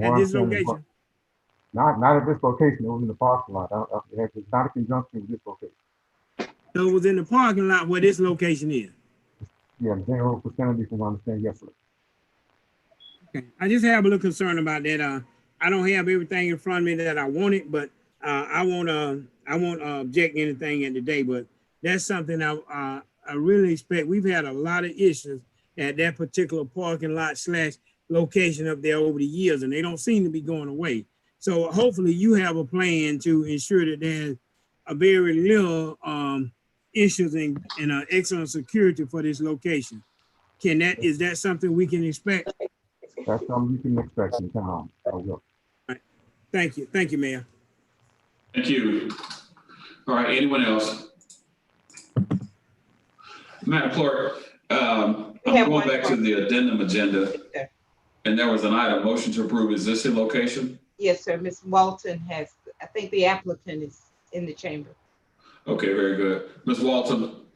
at this location? Not at this location. It was in the parking lot. It's not a conjunction with this location. So it was in the parking lot where this location is? Yeah, the general vicinity, from what I understand, yes, sir. Okay, I just have a little concern about that. I don't have everything in front of me that I wanted, but I won't object anything at the day, but that's something I really expect. We've had a lot of issues at that particular parking lot / location up there over the years, and they don't seem to be going away. So hopefully you have a plan to ensure that there's a very little issues and excellent security for this location. Is that something we can expect? That's something you can expect in town. I will. Thank you. Thank you, Mayor. Thank you. All right, anyone else? Madam Clerk, I'm going back to the addendum agenda, and there was an item, motion to approve existing location. Yes, sir. Ms. Walton has, I think the applicant is in the chamber. Okay, very good. Ms. Walton,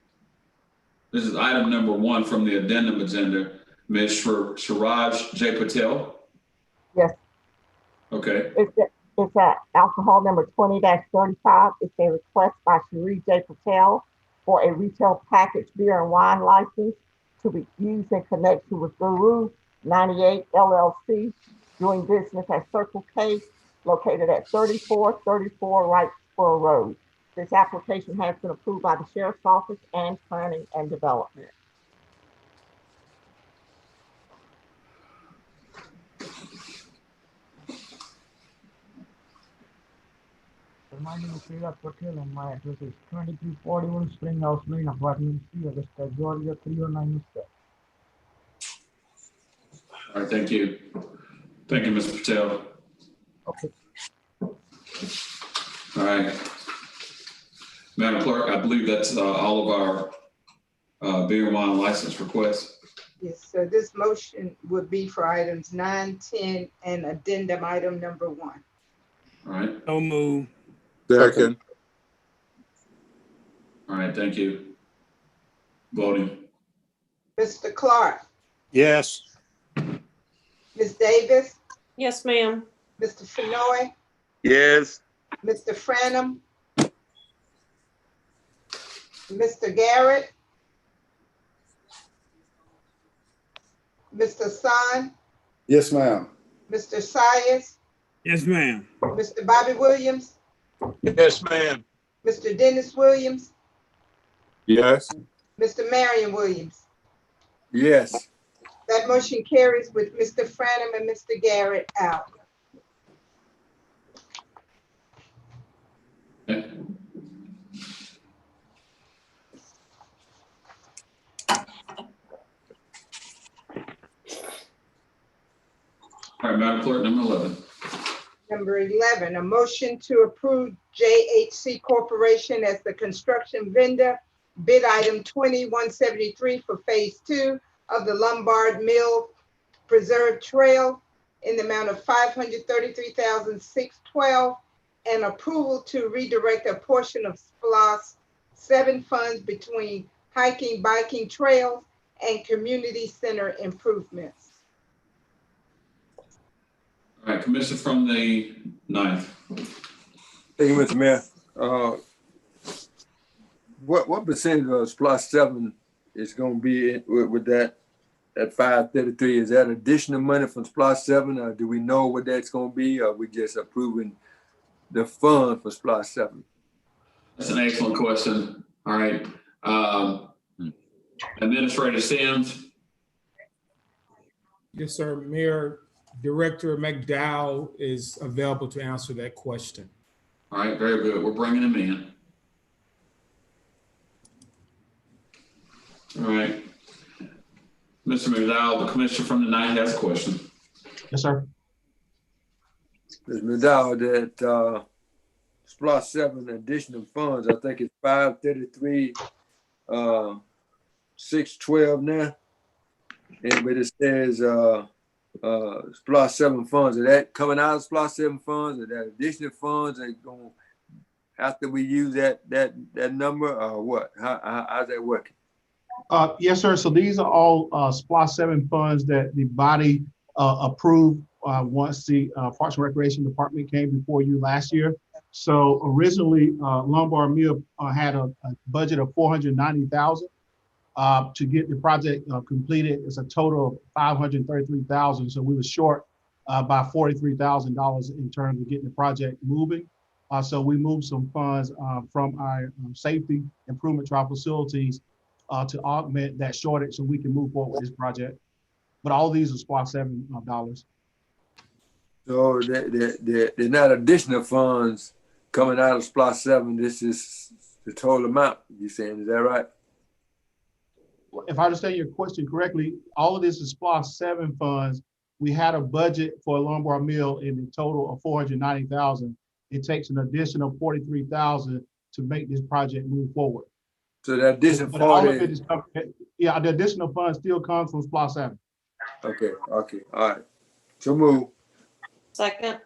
this is item number 1 from the addendum agenda. Ms. Sharaj J. Patel. Yes. Okay. It's alcohol number 20-35. It's a request by Sharaj J. Patel for a retail package beer and wine license to be used in connection with Guru 98 LLC, doing business at Circle K, located at 3434 Wrightsboro Road. This application has been approved by the Sheriff's Office and Planning and Development. My name is Sriraj Patel and my address is 2341 Springhouse Lane, Apartment C, Augusta, Georgia 30907. All right, thank you. Thank you, Mr. Patel. Okay. All right. Madam Clerk, I believe that's all of our beer and wine license requests. Yes, so this motion would be for items 9, 10, and addendum item number 1. All right. So move. Second. All right, thank you. Voting. Mr. Clark, Yes. Ms. Davis, Yes, ma'am. Mr. Fenoy, Yes. Mr. Franum, Mr. Garrett, Mr. Son, Yes, ma'am. Mr. Sias, Yes, ma'am. Mr. Bobby Williams, Yes, ma'am. Mr. Dennis Williams, Yes. Mr. Marion Williams. Yes. That motion carries with Mr. Franum and Mr. Garrett out. All right, Madam Clerk, number 11. Number 11, a motion to approve JHC Corporation as the construction vendor, bid item 2173 for Phase 2 of the Lombard Mill Preserve Trail in the amount of $533,612, and approval to redirect a portion of SPLOST 7 funds between hiking, biking trails and community center improvements. All right, Commissioner from the 9th. Thank you, Mr. Mayor. What percentage of SPLOST 7 is going to be with that at 533? Is that additional money from SPLOST 7, or do we know what that's going to be, or we just approving the fund for SPLOST 7? That's an excellent question. All right. Administrator Sims. Yes, sir. Mayor, Director McDowell is available to answer that question. All right, very good. We're bringing him in. All right. Mr. McDowell, the commissioner from the 9th has a question. Yes, sir. Mr. McDowell, that SPLOST 7 additional funds, I think it's 533, 612 now. But it says SPLOST 7 funds. Is that coming out of SPLOST 7 funds, or that additional funds are going after we use that number, or what? How's that working? Yes, sir. So these are all SPLOST 7 funds that the body approved once the Parks and Recreation Department came before you last year. So originally, Lombard Mill had a budget of $490,000 to get the project completed. It's a total of $533,000. So we were short by $43,000 in terms of getting the project moving. So we moved some funds from our safety improvement to our facilities to augment that shortage so we can move forward with this project. But all of these are SPLOST 7 dollars. So they're not additional funds coming out of SPLOST 7. This is the total amount you're saying. Is that right? If I understand your question correctly, all of this is SPLOST 7 funds. We had a budget for Lombard Mill in the total of $490,000. It takes an additional $43,000 to make this project move forward. So the additional But all of fund it is, yeah, the additional funds still comes from SPLOST 7. Okay, all right. So move. Second.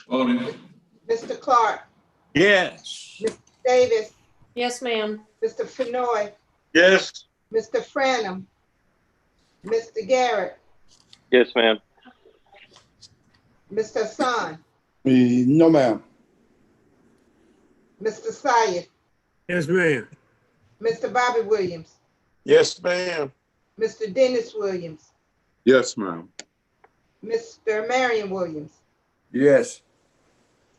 Voting. Mr. Clark, Yes. Ms. Davis, Yes, ma'am. Mr. Fenoy, Yes. Mr. Franum, Mr. Garrett, Yes, ma'am. Mr. Hassan, No, ma'am. Mr. Syed, Yes, ma'am. Mr. Bobby Williams, Yes, ma'am. Mr. Dennis Williams, Yes, ma'am. Mr. Marion Williams. Yes.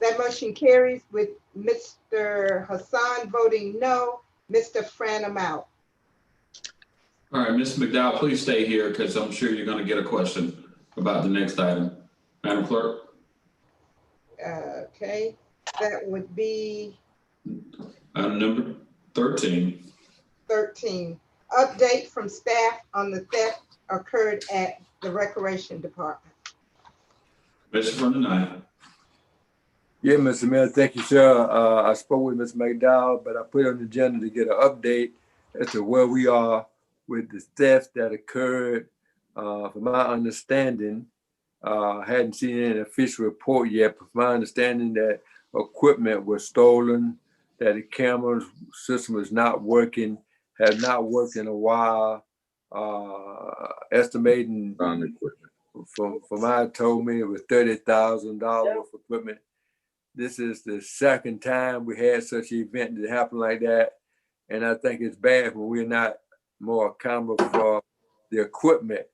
That motion carries with Mr. Hassan voting no, Mr. Franum out. All right, Ms. McDowell, please stay here because I'm sure you're going to get a question about the next item. Madam Clerk. Okay, that would be Item number 13. 13. Update from staff on the theft occurred at the Recreation Department. Commissioner from the 9th. Yeah, Mr. Mayor, thank you, sir. I spoke with Ms. McDowell, but I put on the agenda to get an update as to where we are with the theft that occurred. From my understanding, I hadn't seen any official report yet, but from my understanding that equipment was stolen, that the camera system is not working, has not worked in a while. Estimating from I told me it was $30,000 worth of equipment. This is the second time we had such an event that happened like that. And I think it's bad when we're not more accountable for the equipment.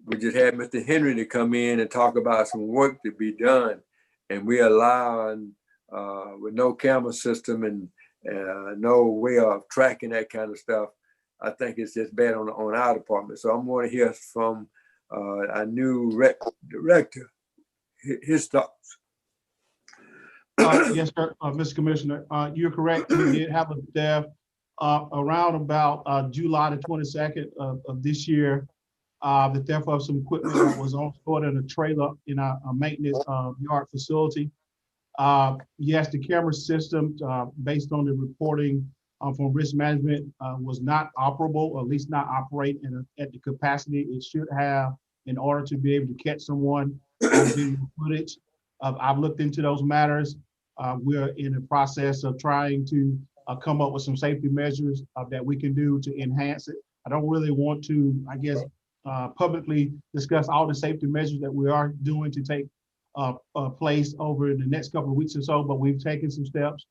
We just had Mr. Henry to come in and talk about some work to be done. And we allowing with no camera system and no way of tracking that kind of stuff. I think it's just bad on our department. So I'm going to hear from our new director, his thoughts. Yes, sir, Mr. Commissioner, you're correct. We did have a theft around about July the 22nd of this year. the theft of some equipment that was stored in a trailer in our maintenance yard facility. Yes, the camera system, based on the reporting from risk management, was not operable, or at least not operate at the capacity it should have in order to be able to catch someone on video footage. I've looked into those matters. We're in the process of trying to come up with some safety measures that we can do to enhance it. I don't really want to, I guess, publicly discuss all the safety measures that we are doing to take place over the next couple of weeks or so, but we've taken some steps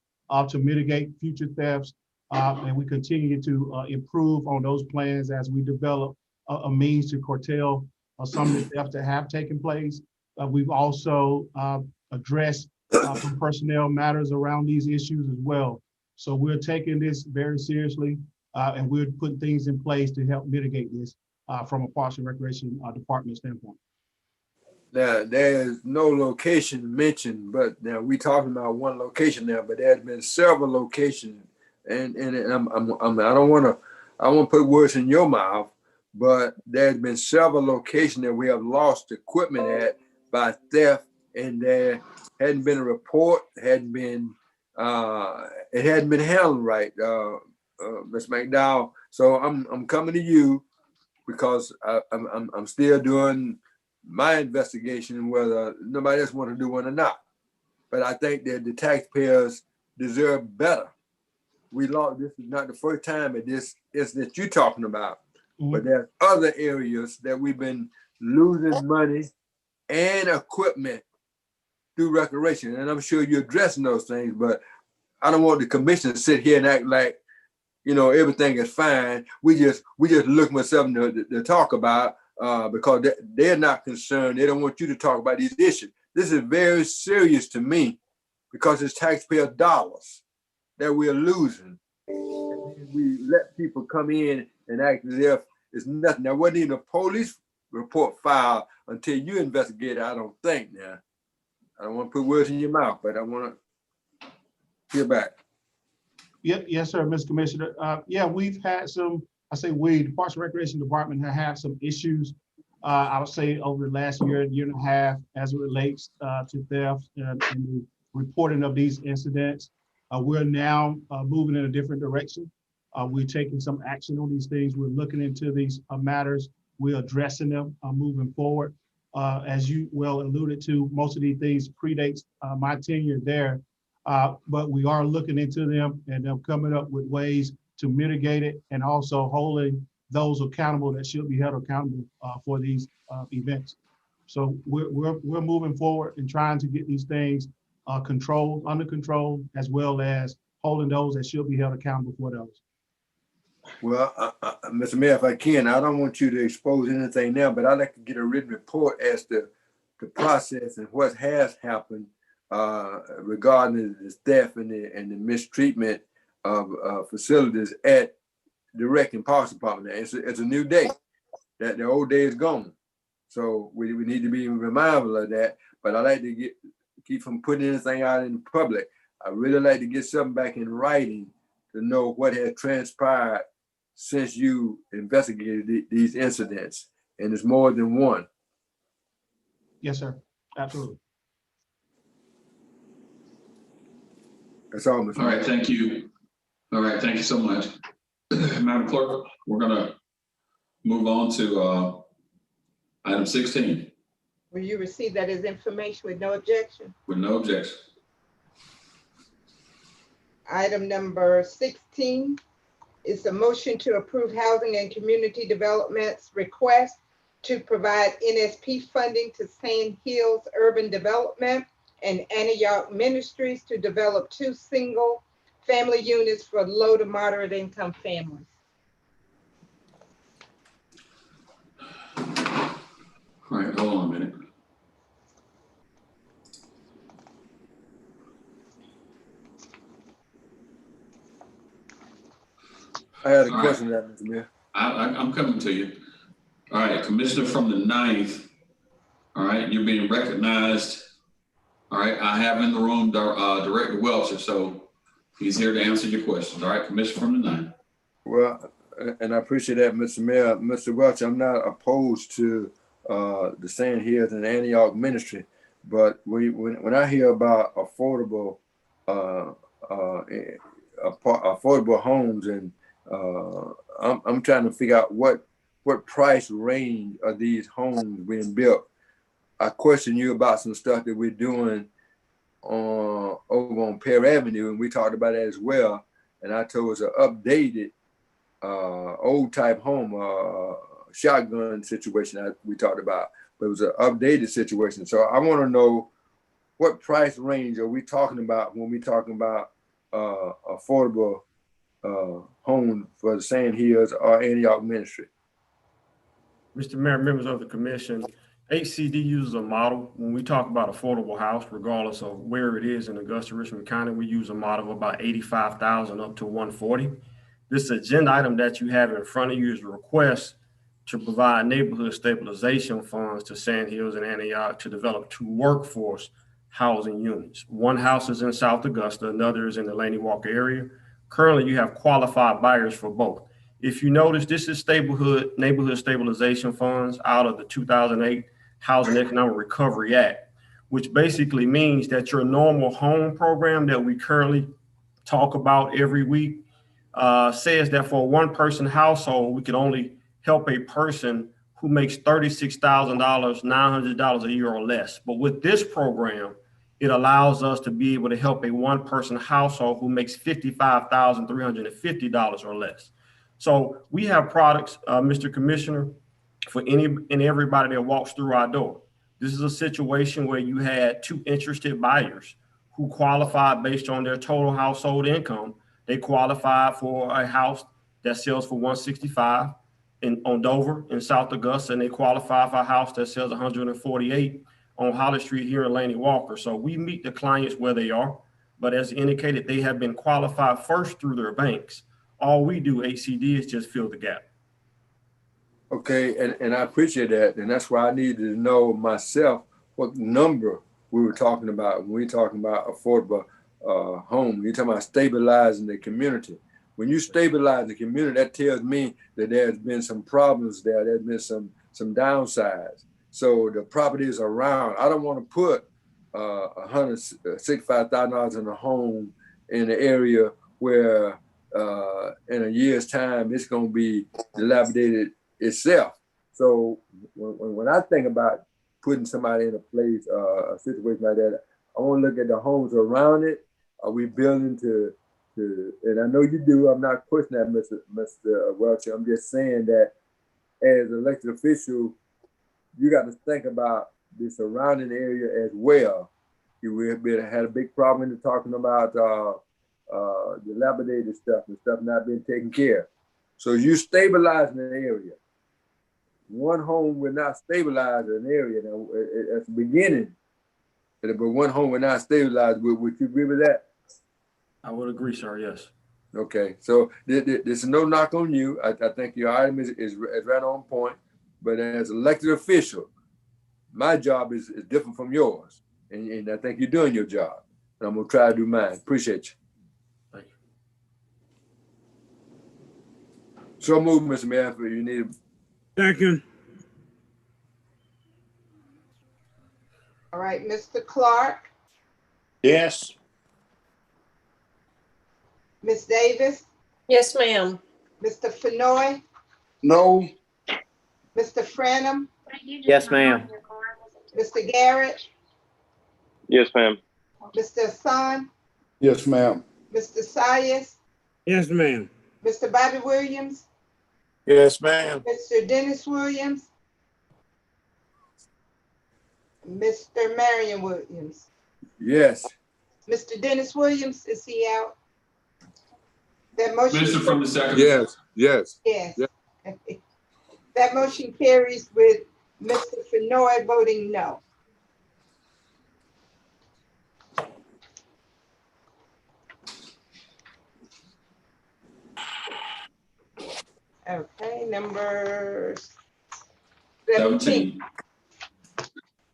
to mitigate future thefts, and we continue to improve on those plans as we develop a means to curtail some of the thefts that have taken place. We've also addressed some personnel matters around these issues as well. So we're taking this very seriously, and we're putting things in place to help mitigate this from a Parks and Recreation Department standpoint. Now, there's no location mentioned, but now we talking about one location now, but there's been several locations, and I don't want to put words in your mouth, but there's been several locations that we have lost equipment at by theft, and there hadn't been a report, it hadn't been handled right, Ms. McDowell. So I'm coming to you because I'm still doing my investigation, whether nobody else want to do one or not. But I think that the taxpayers deserve better. We lost. This is not the first time that this is that you're talking about, but there's other areas that we've been losing money and equipment through recreation, and I'm sure you're addressing those things. But I don't want the commission to sit here and act like, you know, everything is fine. We just looking for something to talk about. Because they're not concerned. They don't want you to talk about these issues. This is very serious to me because it's taxpayer dollars that we're losing. And we let people come in and act as if it's nothing. There wasn't even a police report filed until you investigate it, I don't think. Now, I don't want to put words in your mouth, but I want to hear back. Yes, sir, Mr. Commissioner. Yeah, we've had some, I say we, the Parks and Recreation Department, have had some issues, I would say, over the last year and a half as it relates to theft and the reporting of these incidents. We're now moving in a different direction. We're taking some action on these things. We're looking into these matters. We're addressing them moving forward. As you well alluded to, most of these things predates my tenure there, but we are looking into them and they're coming up with ways to mitigate it, and also holding those accountable that should be held accountable for these events. So we're moving forward and trying to get these things under control, as well as holding those that should be held accountable for those. Well, Mr. Mayor, if I can, I don't want you to expose anything now, but I'd like to get a written report as to the process and what has happened regarding the theft and the mistreatment of facilities at the Rec and Parks Department. It's a new day. That the old day is gone. So we need to be mindful of that. But I like to keep from putting anything out in the public. I really like to get something back in writing to know what has transpired since you investigated these incidents. And it's more than one. Yes, sir. Absolutely. That's all, Mr. All right, thank you. All right, thank you so much. Madam Clerk, we're gonna move on to item 16. Will you receive that as information with no objection? With no objection. Item number 16 is the motion to approve Housing and Community Development's request to provide NSP funding to Sand Hills Urban Development and Antioch Ministries to develop 2 single-family units for low to moderate income families. All right, hold on a minute. I had a question, Mr. Mayor. I'm coming to you. All right, Commissioner from the 9th. All right, you're being recognized. All right, I have in the room Director Welcher, so he's here to answer your questions. All right, Commissioner from the 9th. Well, and I appreciate that, Mr. Mayor. Mr. Welch, I'm not opposed to the Sand Hills and Antioch Ministry, but when I hear about affordable affordable homes, and I'm trying to figure out what price range are these homes being built. I question you about some stuff that we're doing over on Pear Avenue, and we talked about that as well. And I told it's an updated old type home, shotgun situation that we talked about, but it was an updated situation. So I want to know, what price range are we talking about when we're talking about affordable homes for the Sand Hills or Antioch Ministry? Mr. Mayor, members of the commission, HCD uses a model. When we talk about affordable house, regardless of where it is in Augusta, Richmond County, we use a model of about 85,000 up to 140. This agenda item that you have in front of you is a request to provide neighborhood stabilization funds to Sand Hills and Antioch to develop 2 workforce housing units. One house is in South Augusta, another is in the Laney Walker area. Currently, you have qualified buyers for both. If you notice, this is neighborhood stabilization funds out of the 2008 Housing Economic Recovery Act, which basically means that your normal home program that we currently talk about every week says that for a 1-person household, we can only help a person who makes $36,000, $900 a year or less. But with this program, it allows us to be able to help a 1-person household who makes $55,350 or less. So we have products, Mr. Commissioner, for any and everybody that walks through our door. This is a situation where you had 2 interested buyers who qualified based on their total household income. They qualified for a house that sells for $165 on Dover in South Augusta, and they qualify for a house that sells $148 on Holly Street here in Laney Walker. So we meet the clients where they are, but as indicated, they have been qualified first through their banks. All we do, HCD, is just fill the gap. Okay, and I appreciate that, and that's why I needed to know myself what number we were talking about when we talking about affordable home. You're talking about stabilizing the community. When you stabilize the community, that tells me that there's been some problems there. There's been some downsides. So the properties around, I don't want to put $165,000 in a home in an area where in a year's time it's going to be dilapidated itself. So when I think about putting somebody in a place, a situation like that, I want to look at the homes around it. Are we building to and I know you do, I'm not pushing that, Mr. Welch. I'm just saying that as an elected official, you got to think about the surrounding area as well. You will had a big problem in talking about dilapidated stuff and stuff not being taken care of. So you stabilizing an area. One home will not stabilize an area. Now, at the beginning, but one home will not stabilize. Would you agree with that? I would agree, sir, yes. Okay, so there's no knock on you. I think your item is right on point. But as an elected official, my job is different from yours. And I think you're doing your job. And I'm going to try to do mine. Appreciate you. Thank you. So move, Mr. Mayor, if you need it. Second. All right, Mr. Clark, Yes. Ms. Davis, Yes, ma'am. Mr. Fenoy, No. Mr. Franum, Yes, ma'am. Mr. Garrett, Yes, ma'am. Mr. Hassan, Yes, ma'am. Mr. Sayas, Yes, ma'am. Mr. Bobby Williams, Yes, ma'am. Mr. Dennis Williams, Mr. Marion Williams. Yes. Mr. Dennis Williams, is he out? That motion. Minister from the second. Yes, yes. Yes. That motion carries with Mr. Fenoy voting no. Okay, number 17.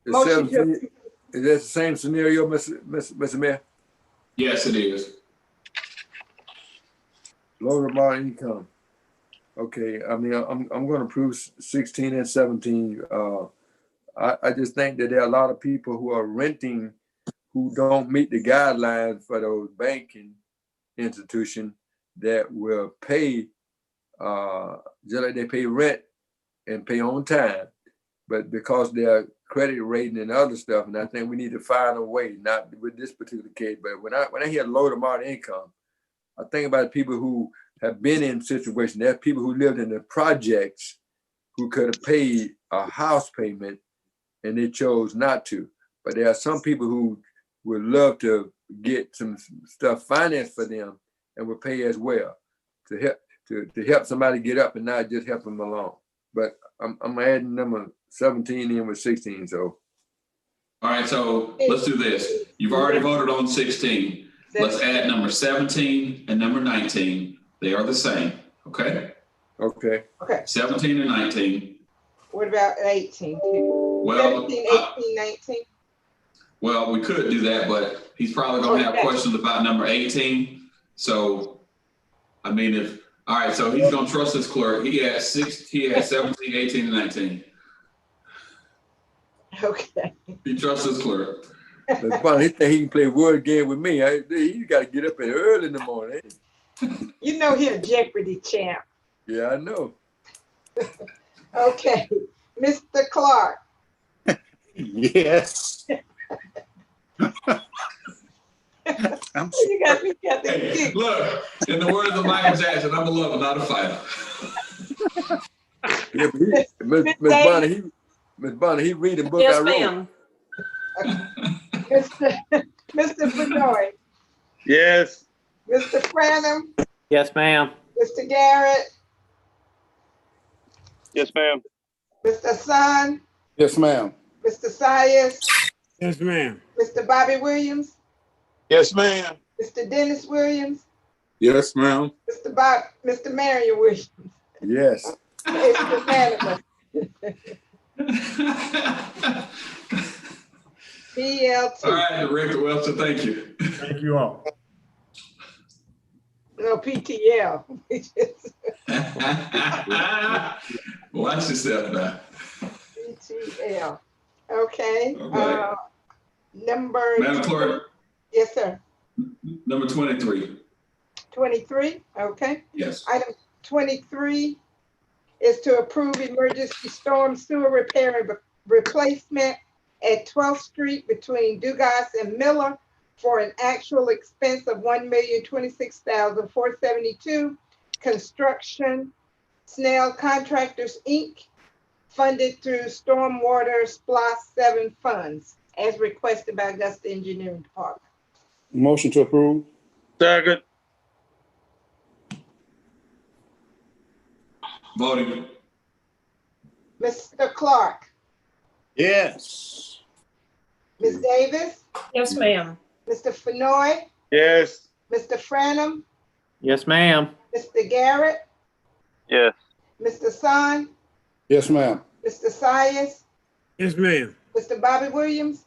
Motion to Is that the same scenario, Mr. Mayor? Yes, it is. Lower bar income. Okay, I mean, I'm gonna approve 16 and 17. I just think that there are a lot of people who are renting who don't meet the guidelines for those banking institution that will pay, just like they pay rent and pay on time, but because their credit rating and other stuff, and I think we need to find a way, not with this particular case, but when I hear low to moderate income, I think about people who have been in situations. There are people who lived in the projects who could have paid a house payment and they chose not to. But there are some people who would love to get some stuff financed for them and would pay as well to help somebody get up and not just help them along. But I'm adding number 17 in with 16. So. All right, so let's do this. You've already voted on 16. Let's add number 17 and number 19. They are the same, okay? Okay. Okay. 17 and 19. What about 18 too? Well, 17, 18, 19? Well, we could do that, but he's probably gonna have questions about number 18. So, I mean, all right, so he's gonna trust his clerk. He has 17, 18, and 19. Okay. He trusts his clerk. It's funny, he think he can play word game with me. He got to get up early in the morning. You know he's a Jeopardy champ. Yeah, I know. Okay, Mr. Clark. Yes. You got this gig. Look, in the words of Michael Jackson, I'm a lover, not a fighter. Yeah, but Miss Bonner, he read the book Yes, I wrote. ma'am. Mr. Benoit. Yes. Mr. Franham. Yes, ma'am. Mr. Garrett. Yes, ma'am. Mr. Son. Yes, ma'am. Mr. Sias. Yes, ma'am. Mr. Bobby Williams. Yes, ma'am. Mr. Dennis Williams. Yes, ma'am. Mr. Marion Williams. Yes. It's unanimous. BLT. All right, Director Webster, thank you. Thank you all. No, PTL. Watch yourself now. PTL. Okay. Okay. Number. Madam Clerk. Yes, sir. Number 23. 23. Okay. Yes. Item 23 is to approve emergency storm sewer repair and replacement at 12th Street between Dugas and Miller for an actual expense of $1,026,472. Construction Snell Contractors, Inc., funded through Stormwater SPLOST 7 funds, as requested by Augusta Engineering Department. Motion to approve. Second. Voting. Mr. Clark. Yes. Ms. Davis. Yes, ma'am. Mr. Fenoy. Yes. Mr. Franham. Yes, ma'am. Mr. Garrett. Yes. Mr. Son. Yes, ma'am. Mr. Sias. Yes, ma'am. Mr. Bobby Williams.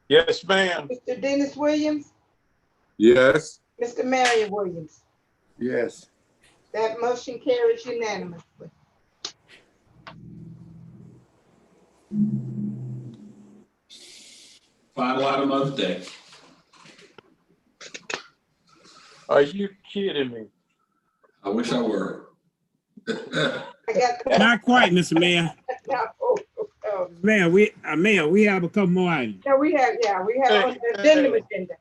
Yes, ma'am. Mr. Dennis Williams. Yes. Mr. Marion Williams. Yes. That motion carries unanimously. Final item of the day. Are you kidding me? I wish I were. Not quite, Mr. Mayor. No, Mayor, we have a couple more items. no, we have on the addendum agenda.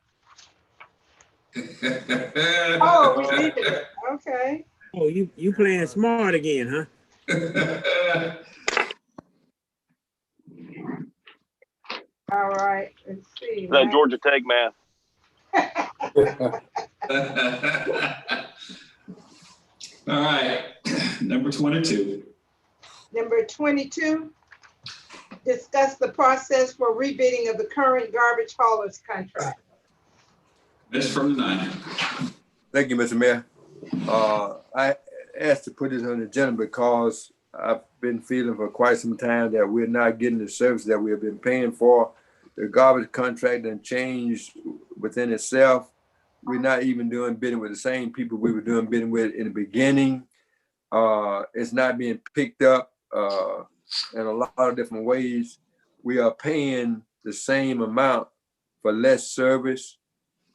Oh, we did it. Okay. Oh, you playing smart again, huh? All right, let's see. That Georgia Tech math. All right, number 22. Number 22, discuss the process for rebidding of the current garbage haulers contract. This from the 9. Thank you, Mr. Mayor. I asked to put this on the agenda because I've been feeling for quite some time that we're not getting the service that we have been paying for. The garbage contract done changed within itself. We're not even doing bidding with the same people we were doing bidding with in the beginning. it's not being picked up in a lot of different ways. We are paying the same amount for less service.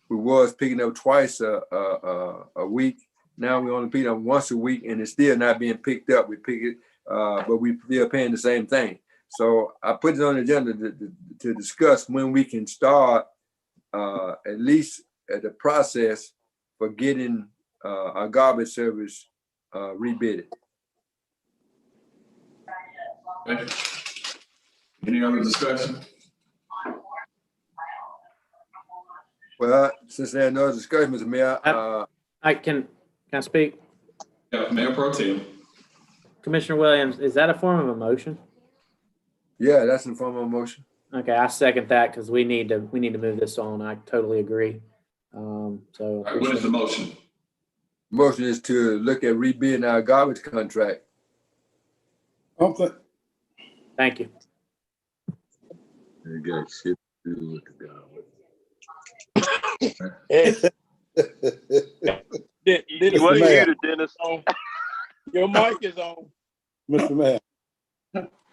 We was picking up twice a week. Now we only pick up once a week, and it's still not being picked up. We pick it, but we still paying the same thing. So I put it on the agenda to discuss when we can start at least at the process for getting our garbage service rebid. Okay. Any other discussion? Well, since there's no discussion, Mr. Mayor, Can I speak? Yeah, Mayor Pro Tem. Commissioner Williams, is that a form of a motion? yeah, that's in the form of a motion. Okay, I second that because we need to move this on. I totally agree. So All right, what is the motion? Motion is to look at rebidding our garbage contract. Okay. Thank you. You got shit to do with the Dennis, Mr. you Mayor. muted, Dennis. Your mic is on. Mr. Mayor.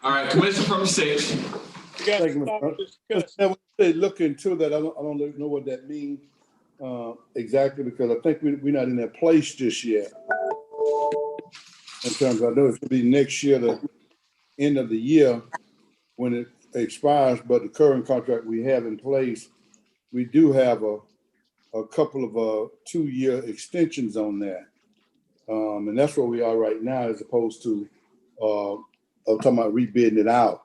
All right, Commissioner from the 6. You got Thank to you, start Mr. discussing. When they look into that, I don't know what that means exactly, because I think we're not in that place just yet. In terms, I know it's gonna be next year, the end of the year when it expires, but the current contract we have in place, we do have a couple of 2-year extensions on that. And that's where we are right now, as opposed to I'm talking about rebidding it out.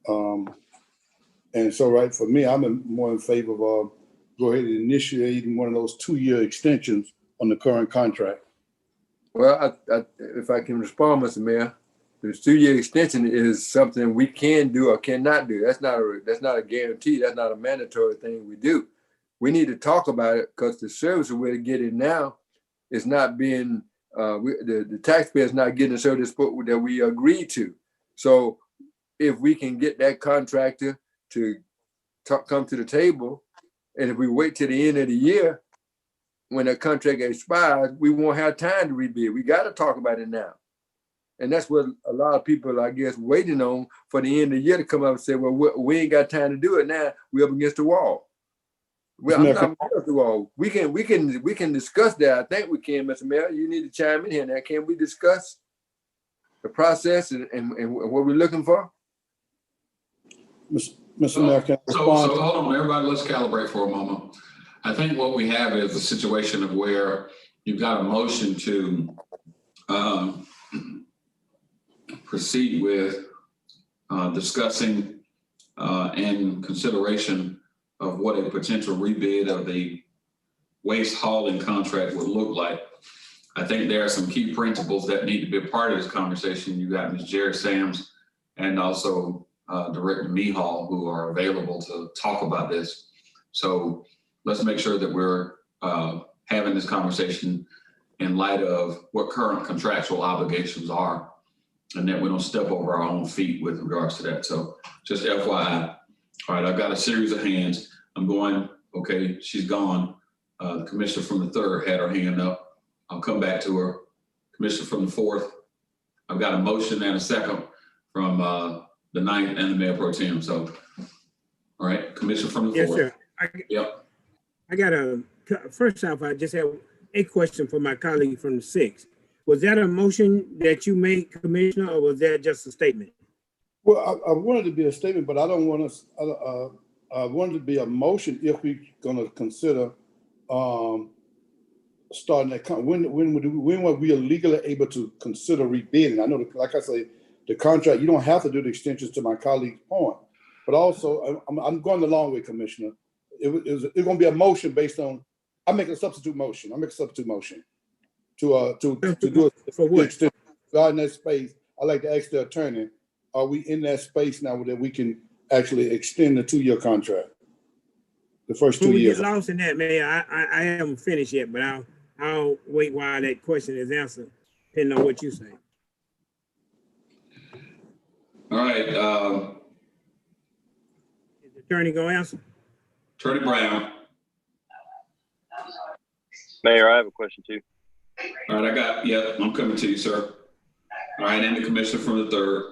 And so, right, for me, I'm more in favor of go ahead and initiating one of those 2-year extensions on the current contract. Well, if I can respond, Mr. Mayor, the 2-year extension is something we can do or cannot do. That's not a guarantee. That's not a mandatory thing we do. We need to talk about it because the service we're getting now is not being, the taxpayer is not getting the service that we agreed to. So if we can get that contractor to come to the table, and if we wait till the end of the year, when the contract expires, we won't have time to rebid. We got to talk about it now. And that's what a lot of people, I guess, waiting on for the end of the year to come up and say, well, we ain't got time to do it now. We're up against the wall. Well, I'm not against the wall. We can discuss that. I think we can, Mr. Mayor. You need to chime in here now. Can we discuss the process and what we're looking for? Mr. Mayor, can I So respond? hold on, everybody, let's calibrate for a moment. I think what we have is a situation of where you've got a motion to proceed with discussing and consideration of what a potential rebid of the waste hauling contract would look like. I think there are some key principles that need to be a part of this conversation. You got Ms. Jerry Sams and also Director Mehall, who are available to talk about this. So let's make sure that we're having this conversation in light of what current contractual obligations are, and that we don't step over our own feet with regards to that. So just FYI. All right, I've got a series of hands. I'm going, okay, she's gone. The commissioner from the 3rd had her hand up. I'll come back to her. Commissioner from the 4th. I've got a motion and a second from the 9th and the Mayor Pro Tem. So, all right, Commissioner from the 4th. Yes, sir. Yep. I got first off, I just have a question for my colleague from the 6th. Was that a motion that you made, Commissioner, or was that just a statement? Well, I wanted to be a statement, but I don't want to, I wanted to be a motion if we're going to consider starting that, when were we legally able to consider rebidding? I know, like I say, the contract, you don't have to do the extensions, to my colleague's point, but also I'm going the long way, Commissioner. It's going to be a motion based on, I make a substitute motion. I make a substitute motion to do a for what? extension. In that space, I'd like to ask the attorney, are we in that space now that we can actually extend the 2-year contract? The first 2 When we years. get lost in that, Mayor, I haven't finished yet, but I'll wait while that question is answered, depending on what you say. All right, Is the attorney gonna answer? Attorney Brown. Mayor, I have a question too. All right, I'm coming to you, sir. All right, and the commissioner from the 3rd.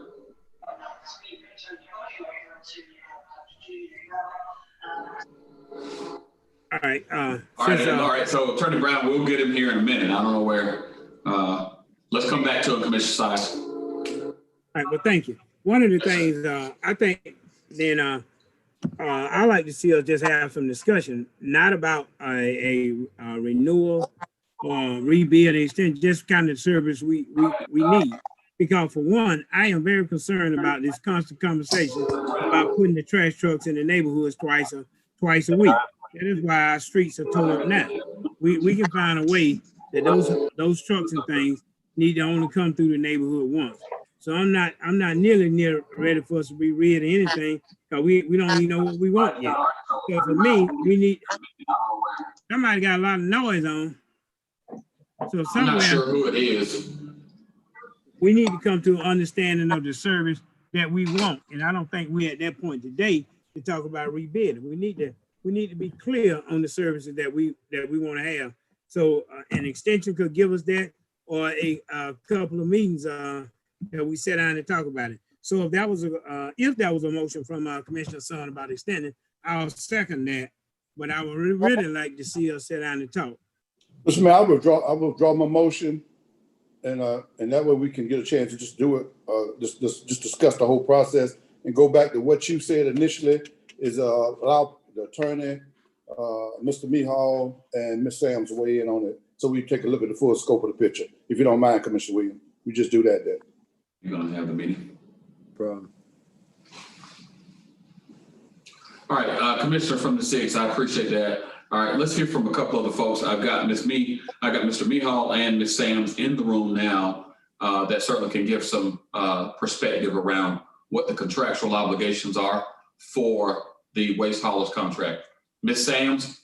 All right. All right, so Attorney Brown, we'll get him here in a minute. I don't know where. Let's come back to him, Commissioner Sykes. All right, well, thank you. One of the things I think then I like to see us just have some discussion, not about a renewal or rebuild extent, just kind of service we need. Because for one, I am very concerned about this constant conversation about putting the trash trucks in the neighborhoods twice a week. That is why our streets are torn up now. We can find a way that those trucks and things need to only come through the neighborhood once. So I'm not nearly near ready for us to be rid of anything because we don't even know what we want yet. So for me, we need somebody got a lot of noise on. So I'm not sure who it is. We need to come to an understanding of the service that we want. And I don't think we're at that point today to talk about rebidding. We need to be clear on the services that we want to have. So an extension could give us that, or a couple of meetings that we sit down and talk about it. So if that was a motion from Commissioner Sun about extending, I'll second that. But I would really like to see us sit down and talk. Mr. Mayor, I withdraw my motion, and that way we can get a chance to just do it, just discuss the whole process and go back to what you said initially is allow the attorney, Mr. Mihal and Ms. Sams to weigh in on it. So we take a look at the full scope of the picture. If you don't mind, Commissioner Williams, we just do that then. You're gonna have the meeting. Problem. All right, Commissioner from the 6th, I appreciate that. All right, let's hear from a couple other folks. I've got Mr. Mihal and Ms. Sams in the room now that certainly can give some perspective around what the contractual obligations are for the waste haulers contract. Ms. Sams,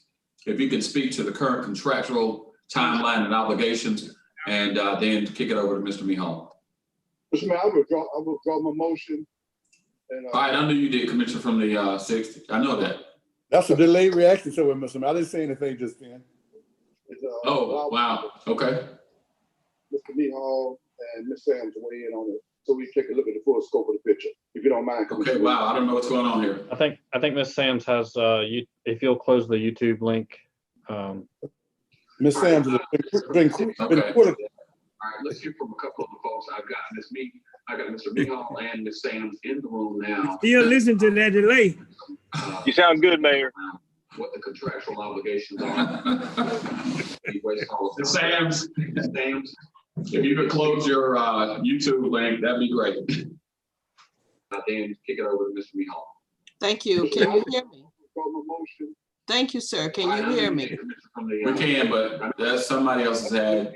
if you can speak to the current contractual timeline and obligations, and then kick it over to Mr. Mihal. Mr. Mayor, I withdraw my motion. And, all right, I knew you did, Commissioner from the 6th. I know that. That's a delayed reaction to it, Mr. Mayor. I didn't say anything just then. Oh, wow. Okay. Mr. Mihal and Ms. Sams weigh in on it. So we take a look at the full scope of the picture, if you don't mind. Okay, wow, I don't know what's going on here. I think Ms. Sams has, if you'll close the YouTube link. Ms. Sams has been Okay. All right, let's hear from a couple of the folks. I got Mr. Mihal and Ms. Sams in the room now. Still listen to that delay. You sound good, Mayor. What the contractual obligations are. Ms. Sams, if you could close your YouTube link, that'd be great. Then kick it over to Mr. Mihal. Thank you. Can you hear me? Thank you, sir. Can you hear me? We can, but somebody else has had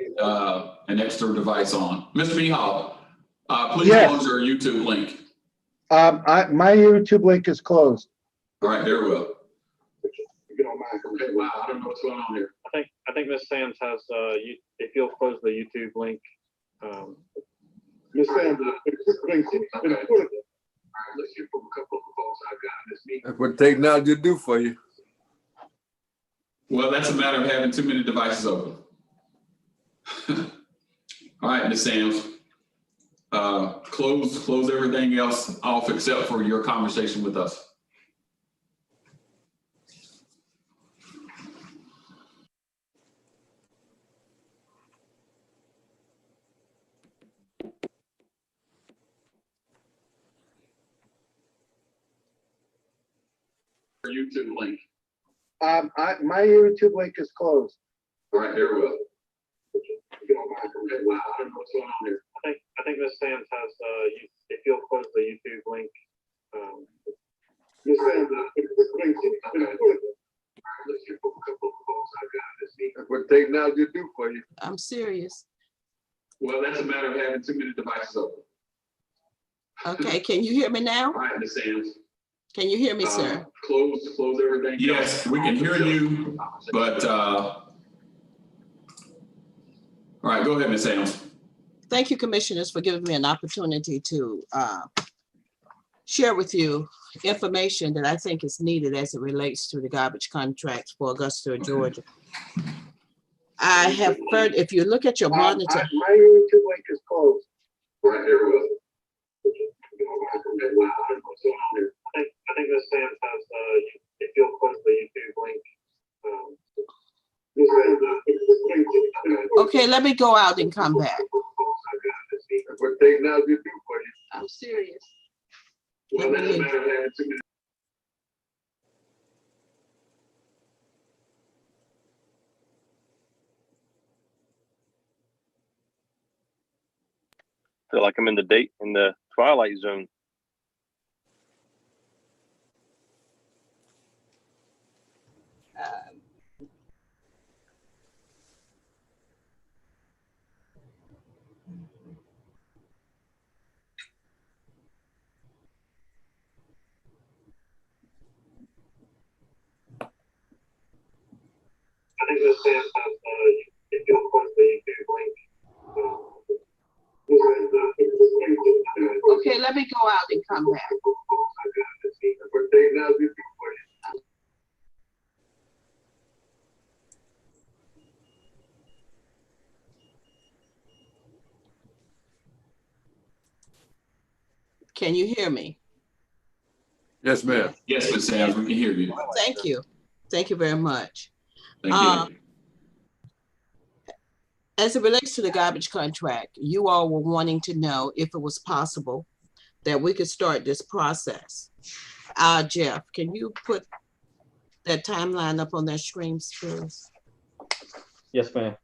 an extra device on. Mr. Mihal, please close your YouTube link. My YouTube link is closed. All right, very well. Okay, wow, I don't know what's going on here. I think Ms. Sams has, if you'll close the YouTube link. Ms. Sams has been Okay. All right, let's hear from a couple of the folks. I've got this meeting. That's what technology do for you. Well, that's a matter of having too many devices open. All right, Ms. Sams, close everything else off except for your conversation with us. YouTube link. My YouTube link is closed. All right, very well. Okay, wow, I don't know what's going on here. I think Ms. Sams has, if you'll close the YouTube link. Ms. Sams has been That's what technology do for you. I'm serious. Well, that's a matter of having too many devices open. Okay, can you hear me now? All right, Ms. Sams. Can you hear me, sir? Close everything. Yes, we can hear you, but all right, go ahead, Ms. Sams. Thank you, commissioners, for giving me an opportunity to share with you information that I think is needed as it relates to the garbage contracts for Augusta, Georgia. I have heard, if you look at your monitor, My YouTube link is closed. I think Ms. Sands has, if you'll close the YouTube link. okay, let me go out and come back. We're taking out YouTube for you. I'm serious. Well, Let that's me- a matter of having 2 minutes. Feel like I'm in the twilight zone. I think Ms. Sands has, if you'll close the YouTube link. Okay, let me go out and come back. We're taking out YouTube for you. Can you hear me? Yes, ma'am. Yes, Ms. Sands, we can hear you. Thank you. Thank you very much. Thank you. As it relates to the garbage contract, you all were wanting to know if it was possible that we could start this process. Jeff, can you put that timeline up on that screen, please? Yes, ma'am.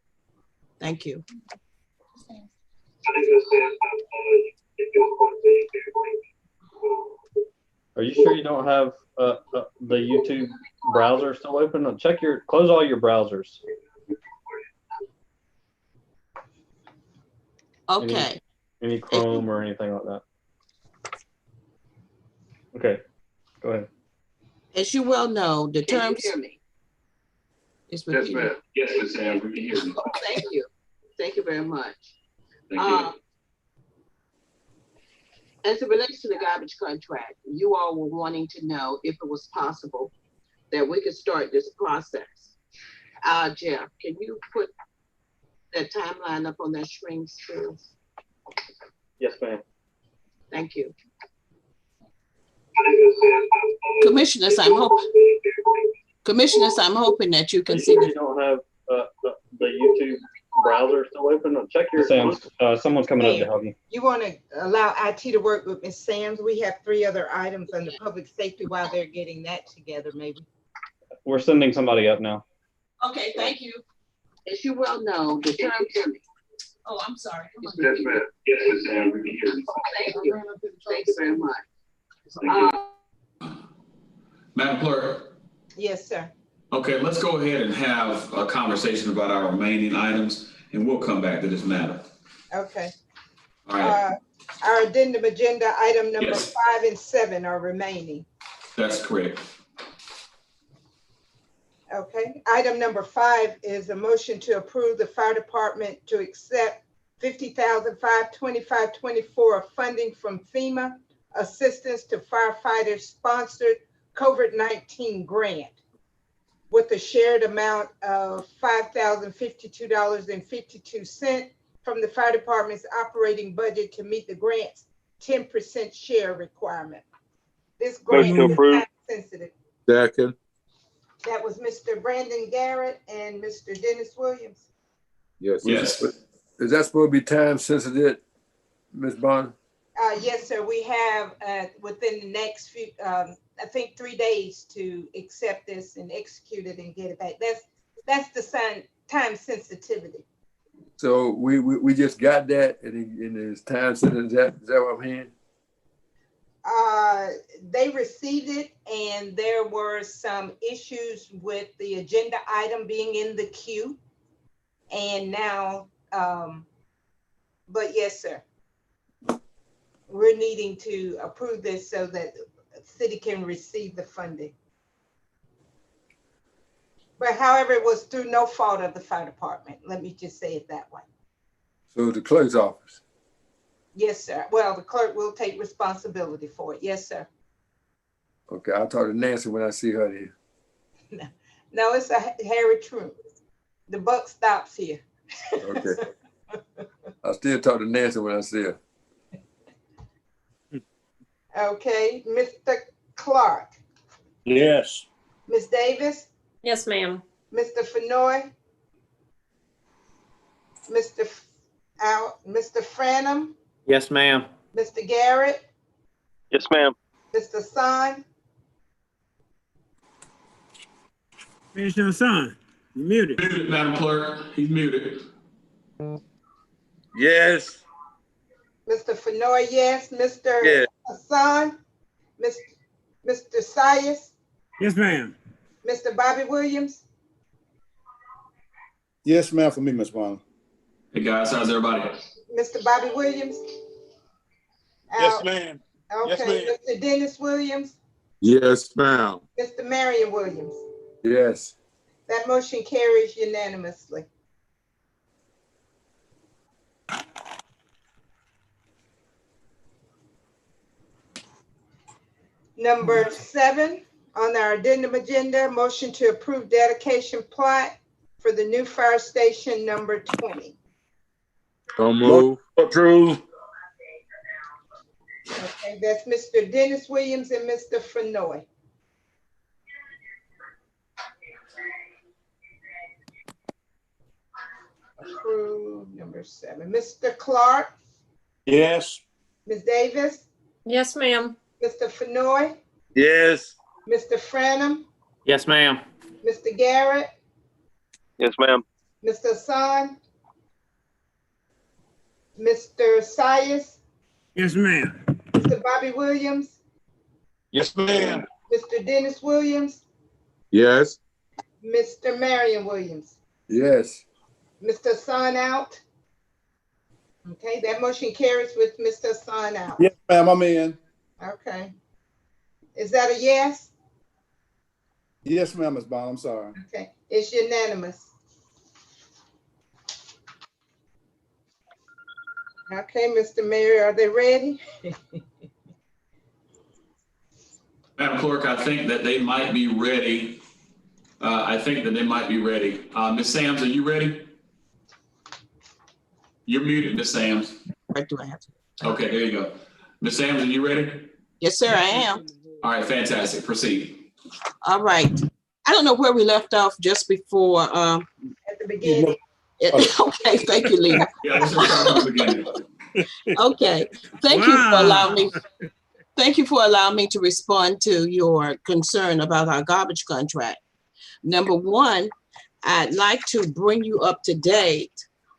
Thank you. I think Ms. Sands has, if you'll close the YouTube link. Are you sure you don't have the YouTube browser still open? Close all your browsers. Okay. Any Chrome or anything like that. Okay, go ahead. As you well know, the Can you terms. hear me? It's Yes, repeated. ma'am. Yes, Ms. Sands, we can hear you. Thank you. Thank you very much. Thank you. As it relates to the garbage contract, you all were wanting to know if it was possible that we could start this process. Jeff, can you put that timeline up on that screen, please? Yes, ma'am. Thank you. I think Ms. Sands has, Commissioners, I'm hoping that you Are can you see sure the you don't have the YouTube browser still open? Check your. Sam's, someone's coming up to help you. You want to allow IT to work with Ms. Sands? We have 3 other items under public safety while they're getting that together, maybe. We're sending somebody up now. Okay, thank you. As you well know, the terms. Oh, I'm sorry. Come on. Yes, ma'am. Yes, Ms. Sands, we can hear you. Thank you. Thank you very much. Thank you. Madam Clerk, Yes, sir. okay, let's go ahead and have a conversation about our remaining items, and we'll come back to this matter. Okay. All right, Our addendum agenda item number Yes. 5 and 7 are remaining. that's correct. Okay. Item number 5 is a motion to approve the fire department to accept $50,525.24 of funding from FEMA Assistance to Firefighters Sponsored COVID-19 Grant with a shared amount of $5,052.52 from the fire department's operating budget to meet the grant's 10% share requirement. This grant Motion to is approve. time sensitive. Second. That was Mr. Brandon Garrett and Mr. Dennis Williams. Yes. Yes. Is that supposed to be time sensitive, Ms. Bond? Yes, sir. We have within the next few, I think 3 days to accept this and execute it and get it back. That's the time sensitivity. So we just got that and it's time sensitive. Is that what I'm hearing? They received it and there were some issues with the agenda item being in the queue. And now, but yes, sir. We're needing to approve this so that the city can receive the funding. But however, it was through no fault of the fire department. Let me just say it that way. So the clerk's office. Yes, sir. Well, the clerk will take responsibility for it. Yes, sir. Okay, I'll talk to Nancy when I see her there. No, it's a Harry True. The buck stops here. Okay. I still talk to Nancy when I see her. Okay, Mr. Clark, Yes. Ms. Davis, Yes, ma'am. Mr. Fenoy, Mr. Franum, Yes, ma'am. Mr. Garrett, Yes, ma'am. Mr. Son, Commissioner Hassan, you muted. Muted, Madam Clerk. He's muted. Yes. Mr. Fenoy, yes, Mr. Yes. Hassan, Mr. Sias, Yes, ma'am. Mr. Bobby Williams, Yes, ma'am, for me, Ms. Bonner. Hey, guys, how's everybody? Mr. Bobby Williams. Yes, Out. ma'am. Yes, Okay, ma'am. Mr. Dennis Williams, Yes, ma'am. Mr. Marion Williams. Yes. That motion carries unanimously. Number 7 on our addendum agenda, motion to approve dedication plat for the new fire station number 20. So move. Approve. Okay, that's Mr. Dennis Williams and Mr. Fenoy. Approve number 7. Mr. Clark, Yes. Ms. Davis, Yes, ma'am. Mr. Fenoy, Yes. Mr. Franum, Yes, ma'am. Mr. Garrett, Yes, ma'am. Mr. Hassan, Mr. Sias, Yes, ma'am. Mr. Bobby Williams, Yes, ma'am. Mr. Dennis Williams, Yes. Mr. Marion Williams, Yes. Mr. Hassan out. Okay, that motion carries with Mr. Hassan out. Yes, ma'am, I'm in. Okay. Is that a yes? Yes, ma'am, Ms. Bonner, I'm sorry. Okay, it's unanimous. Okay, Mr. Mayor, are they ready? Madam Clerk, I think that they might be ready. Ms. Sams, are you ready? You're muted, Ms. Sams. What do I have to? Okay, there you go. Ms. Sams, are you ready? Yes, sir, I am. All right, fantastic. Proceed. All right. I don't know where we left off just before. At the beginning. Okay, thank you, Lena. Yeah, let's just start from the beginning. Okay, thank you for allowing me. Thank you for allowing me to respond to your concern about our garbage contract. Number one, I'd like to bring you up to date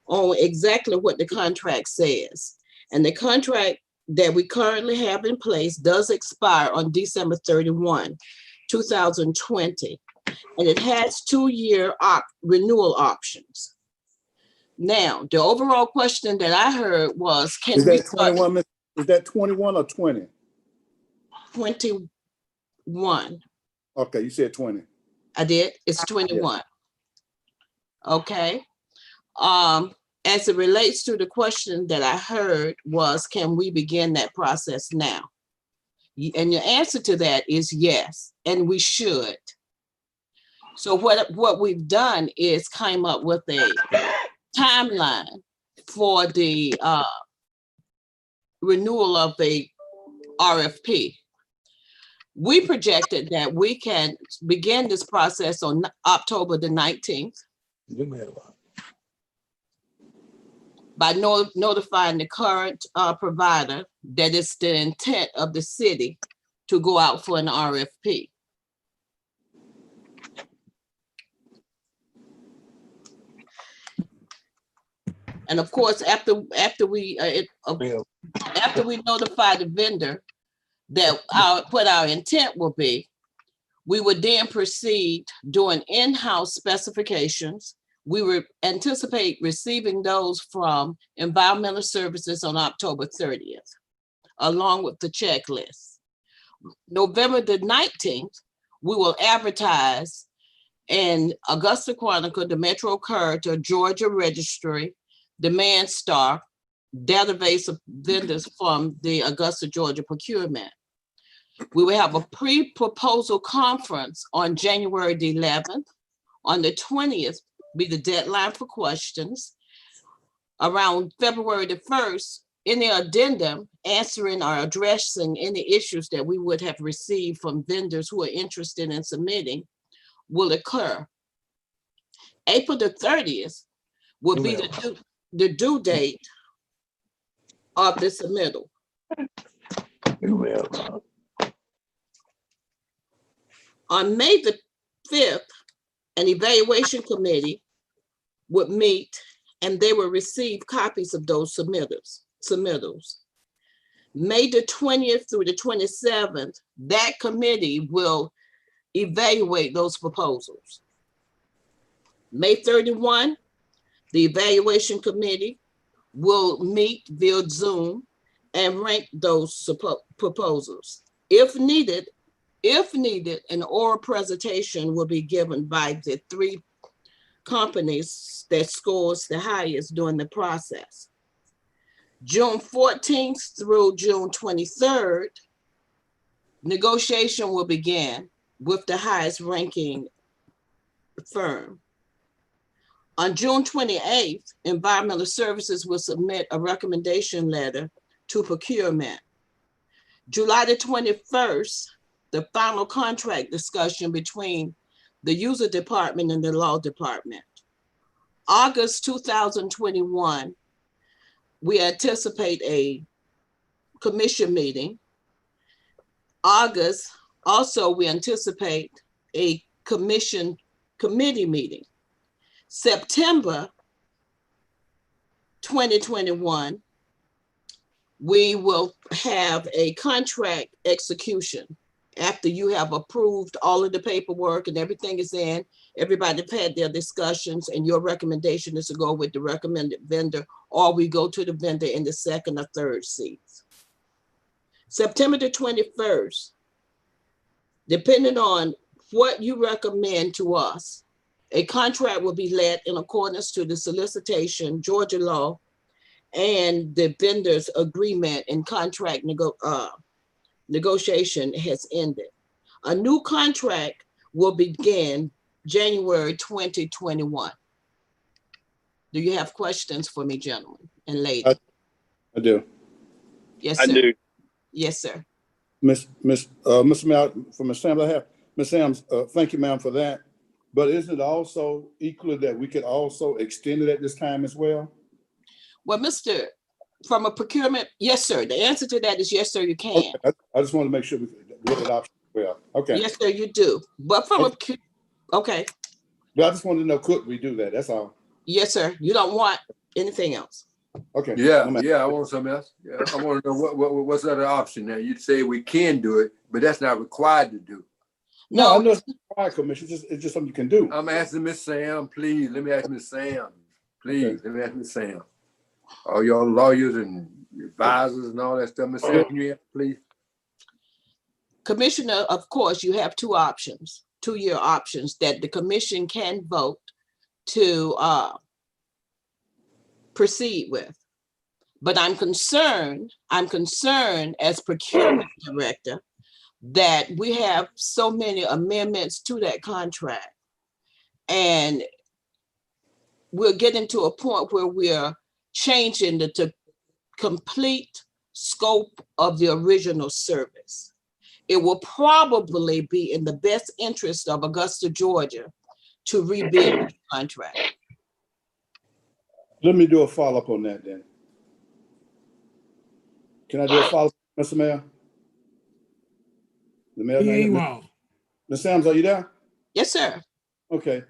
on exactly what the contract says. And the contract that we currently have in place does expire on December 31, 2020. And it has 2-year renewal options. Now, the overall question that I heard was, can Is we that start 21, is that 21 or 20? 21? Okay, you said 20. I did. It's 21. Okay. As it relates to the question that I heard was, can we begin that process now? And your answer to that is yes, and we should. So what we've done is came up with a timeline for the renewal of the RFP. We projected that we can begin this process on October the 19th by notifying the current provider that it's the intent of the city to go out for an RFP. And of course, after we notify the vendor that what our intent will be, we would then proceed doing in-house specifications. We would anticipate receiving those from Environmental Services on October 30th, along with the checklist. November the 19th, we will advertise in Augusta Chronicle, the Metro Charter, Georgia Registry, Demand Star, database of vendors from the Augusta, Georgia procurement. We will have a pre-proposal conference on January the 11th. On the 20th, be the deadline for questions. Around February the 1st, in the addendum, answering or addressing any issues that we would have received from vendors who are interested in submitting will occur. April the 30th will be the due date of the submittal. On May the 5th, an evaluation committee would meet and they will receive copies of those submittals. May the 20th through the 27th, that committee will evaluate those proposals. May 31, the evaluation committee will meet via Zoom and rank those proposals. If needed, an oral presentation will be given by the 3 companies that scores the highest during the process. June 14th through June 23rd, negotiation will begin with the highest ranking firm. On June 28th, Environmental Services will submit a recommendation letter to procurement. July the 21st, the final contract discussion between the user department and the law department. August 2021, we anticipate a commission meeting. August, also we anticipate a committee meeting. September 2021, we will have a contract execution after you have approved all of the paperwork and everything is in, everybody had their discussions and your recommendation is to go with the recommended vendor, or we go to the vendor in the 2nd or 3rd seats. September the 21st, depending on what you recommend to us, a contract will be let in accordance to the solicitation, Georgia law, and the vendor's agreement and contract negotiation has ended. A new contract will begin January 2021. Do you have questions for me, gentlemen and ladies? I do. Yes, sir. I do. Yes, sir. Mr. Mayor, for Ms. Sams, I have, Ms. Sams, thank you, ma'am, for that. But isn't it also equally that we could also extend it at this time as well? Well, from a procurement, yes, sir. The answer to that is yes, sir, you can. Okay. I just want to make sure we get that option as well. Okay. Yes, sir, you do. But from okay. But I just wanted to know, could we do that? That's all. Yes, sir. You don't want anything else. Okay. Yeah, I want something else. Yeah, I want to know what's the other option now. You say we can do it, but that's not required to do. No, I know it's required, Commissioner. It's just something you can do. I'm asking Miss Sam, please. Let me ask Miss Sam. Please, let me ask Miss Sam. All y'all lawyers and advisors and all that stuff, Miss Sam, can you answer, please? Commissioner, of course, you have 2 options, 2-year options that the commission can vote to proceed with. But I'm concerned as procurement director that we have so many amendments to that contract. And we're getting to a point where we're changing the complete scope of the original service. It will probably be in the best interest of Augusta, Georgia to rebuild the contract. Let me do a follow-up on that then. Can I do a follow-up, Mr. Mayor? The mayor. Ms. Sams, are you there? Yes, sir. Okay.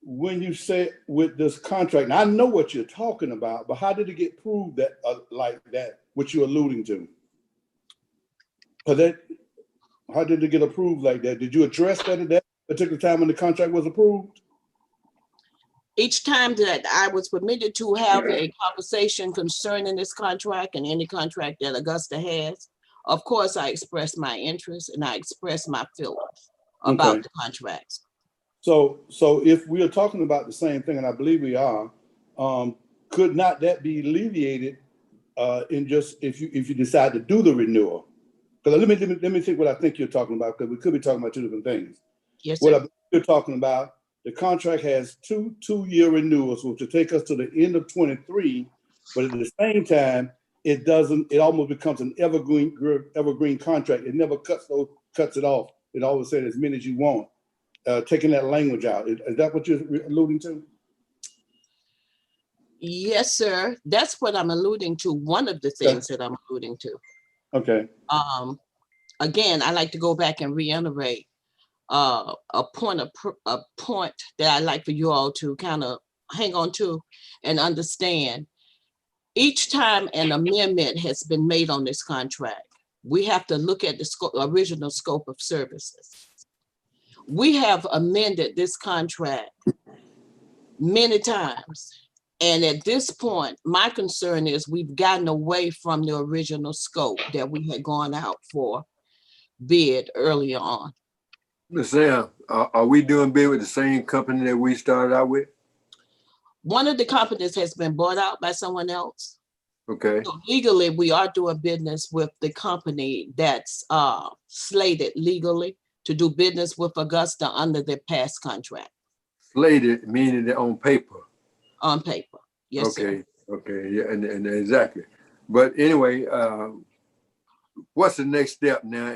When you say with this contract, and I know what you're talking about, but how did it get proved that like that, what you're alluding to? How did it get approved like that? Did you address that at that particular time when the contract was approved? Each time that I was permitted to have a conversation concerning this contract and any contract that Augusta has, of course, I expressed my interest and I expressed my feelings about the contracts. So if we are talking about the same thing, and I believe we are, could not that be alleviated in just if you decide to do the renewal? Because let me think what I think you're talking about, because we could be talking about 2 different things. Yes, what sir. you're talking about The contract has two-year renewals, which will take us to the end of 23. But at the same time, it almost becomes an evergreen contract. It never cuts it off. It always said as many as you want, taking that language out. Is that what you're alluding to? Yes, sir. That's what I'm alluding to. One of the things that I'm alluding to. Okay. Again, I like to go back and reiterate a point that I'd like for you all to kind of hang on to and understand. Each time an amendment has been made on this contract, we have to look at the original scope of services. We have amended this contract many times. And at this point, my concern is we've gotten away from the original scope that we had gone out for bid earlier on. Ms. Sam, are we doing bid with the same company that we started out with? One of the companies has been bought out by someone else. Okay. So legally, we are doing business with the company that's slated legally to do business with Augusta under their past contract. Slated, meaning they're on paper. On paper, yes, okay, sir. Okay, yeah, and exactly. But anyway, what's the next step now,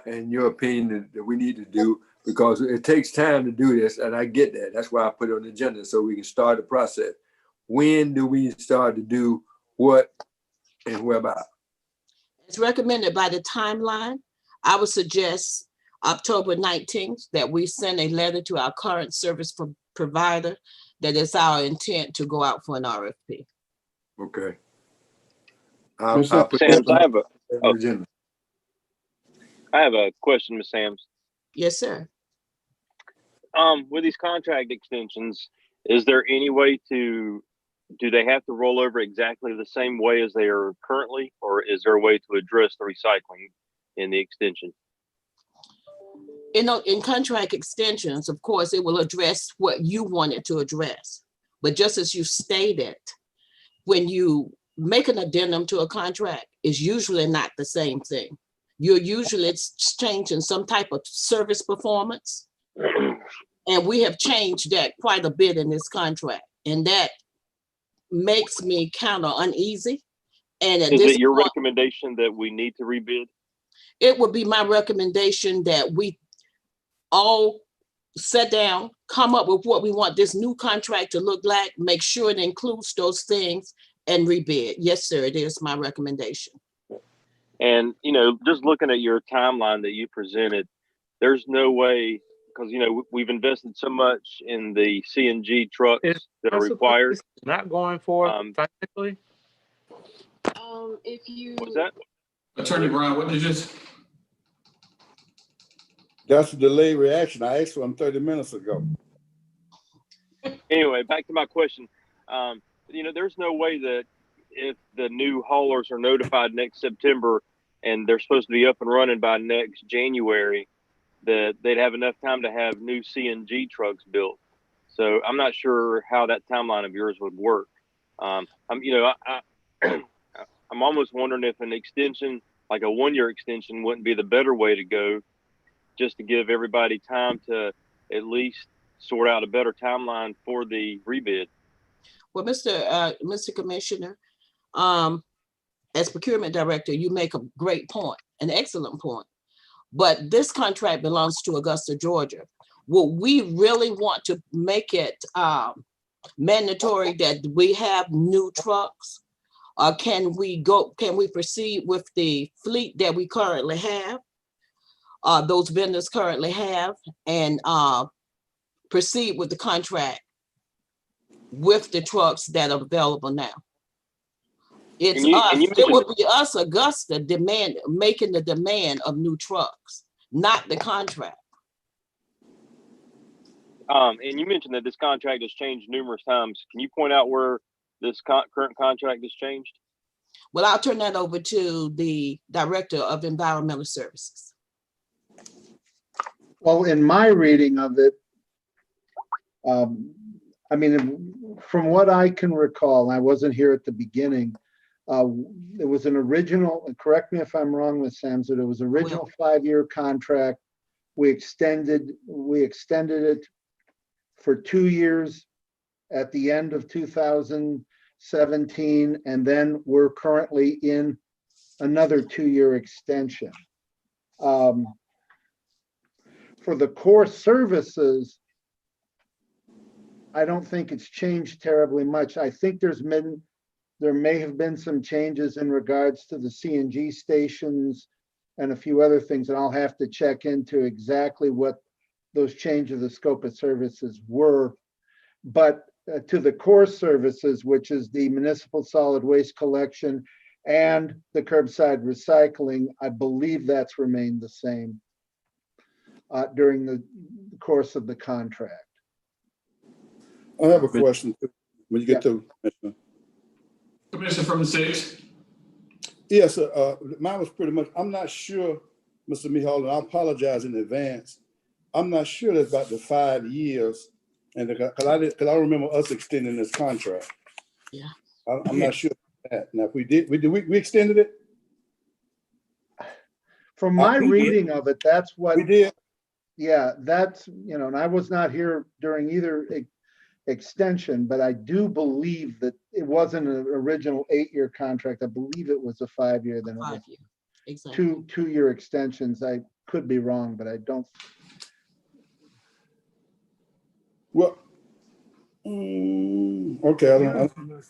in your opinion, that we need to do? Because it takes time to do this, and I get that. That's why I put it on the agenda so we can start the process. When do we start to do what and whereby? It's recommended by the timeline. I would suggest October 19th that we send a letter to our current service provider that it's our intent to go out for an RFP. Okay. Sams, I have a question, Ms. Sams. Yes, sir. With these contract extensions, is there any way do they have to roll over exactly the same way as they are currently, or is there a way to address the recycling in the extension? In contract extensions, of course, it will address what you want it to address. But just as you stated, when you make an addendum to a contract, it's usually not the same thing. You're usually changing some type of service performance. And we have changed that quite a bit in this contract. And that makes me kind of uneasy. And is it your recommendation that we need to rebid? It would be my recommendation that we all sit down, come up with what we want this new contract to look like, make sure it includes those things, and rebid. Yes, sir, it is my recommendation. And, just looking at your timeline that you presented, there's no way, because, we've invested so much in the CNG trucks that are required. Not going for technically. If you. What's that? Attorney Brown, what did you just? That's a delayed reaction. I asked for him 30 minutes ago. Anyway, back to my question. There's no way that if the new haulers are notified next September and they're supposed to be up and running by next January, that they'd have enough time to have new CNG trucks built. So I'm not sure how that timeline of yours would work. I'm almost wondering if an extension, like a 1-year extension, wouldn't be the better way to go, just to give everybody time to at least sort out a better timeline for the rebid. Well, Mr. Commissioner, as procurement director, you make a great point, an excellent point. But this contract belongs to Augusta, Georgia. Would we really want to make it mandatory that we have new trucks? Or can we proceed with the fleet that we currently have? Those vendors currently have, and proceed with the contract with the trucks that are available now. It would be us, Augusta, making the demand of new trucks, not the contract. And you mentioned that this contract has changed numerous times. Can you point out where this current contract has changed? Well, I'll turn that over to the Director of Environmental Services. Well, in my reading of it, from what I can recall, I wasn't here at the beginning, it was an original, correct me if I'm wrong, Ms. Sams, it was original 5-year contract. We extended it for 2 years at the end of 2017, and then we're currently in another 2-year extension. For the core services, I don't think it's changed terribly much. I think there may have been some changes in regards to the CNG stations and a few other things, and I'll have to check into exactly what those changes of the scope of services were. But to the core services, which is the municipal solid waste collection and the curbside recycling, I believe that's remained the same during the course of the contract. I have a question when you get to Commissioner. Commissioner from the 6th. Yes, mine was pretty much, I'm not sure, Mr. Mihal, and I apologize in advance. I'm not sure that's about the 5 years, and because I remember us extending this contract. Yeah. I'm not sure that. Now, if we extended it? From my reading of it, that's what we did. Yeah, that's, and I was not here during either extension, but I do believe that it wasn't an original 8-year contract. I believe it was a 5-year, then it was 5-year, exactly. 2-year extensions. I could be wrong, but I don't. Well, okay, I don't remember.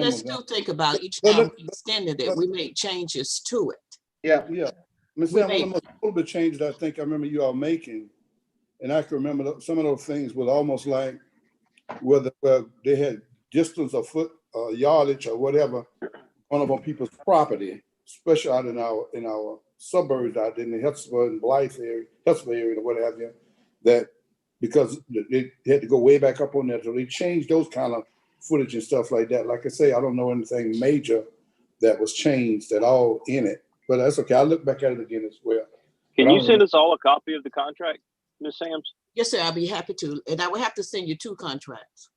Let's still think about each time we extended it, we made changes to it. Yeah. Ms. Sam, a little bit changes I think I remember you all making, and I can remember some of those things was almost like where they had distance of foot, yardage or whatever, one of on people's property, especially out in our suburbs out in the Hesper and Blythe area, or what have you, that because they had to go way back up on that, so they changed those kind of footage and stuff like that. Like I say, I don't know anything major that was changed at all in it, but that's okay. I'll look back at it again as well. Can you send us all a copy of the contract, Ms. Sams? Yes, sir, I'll be happy to. And I will have to send you 2 contracts.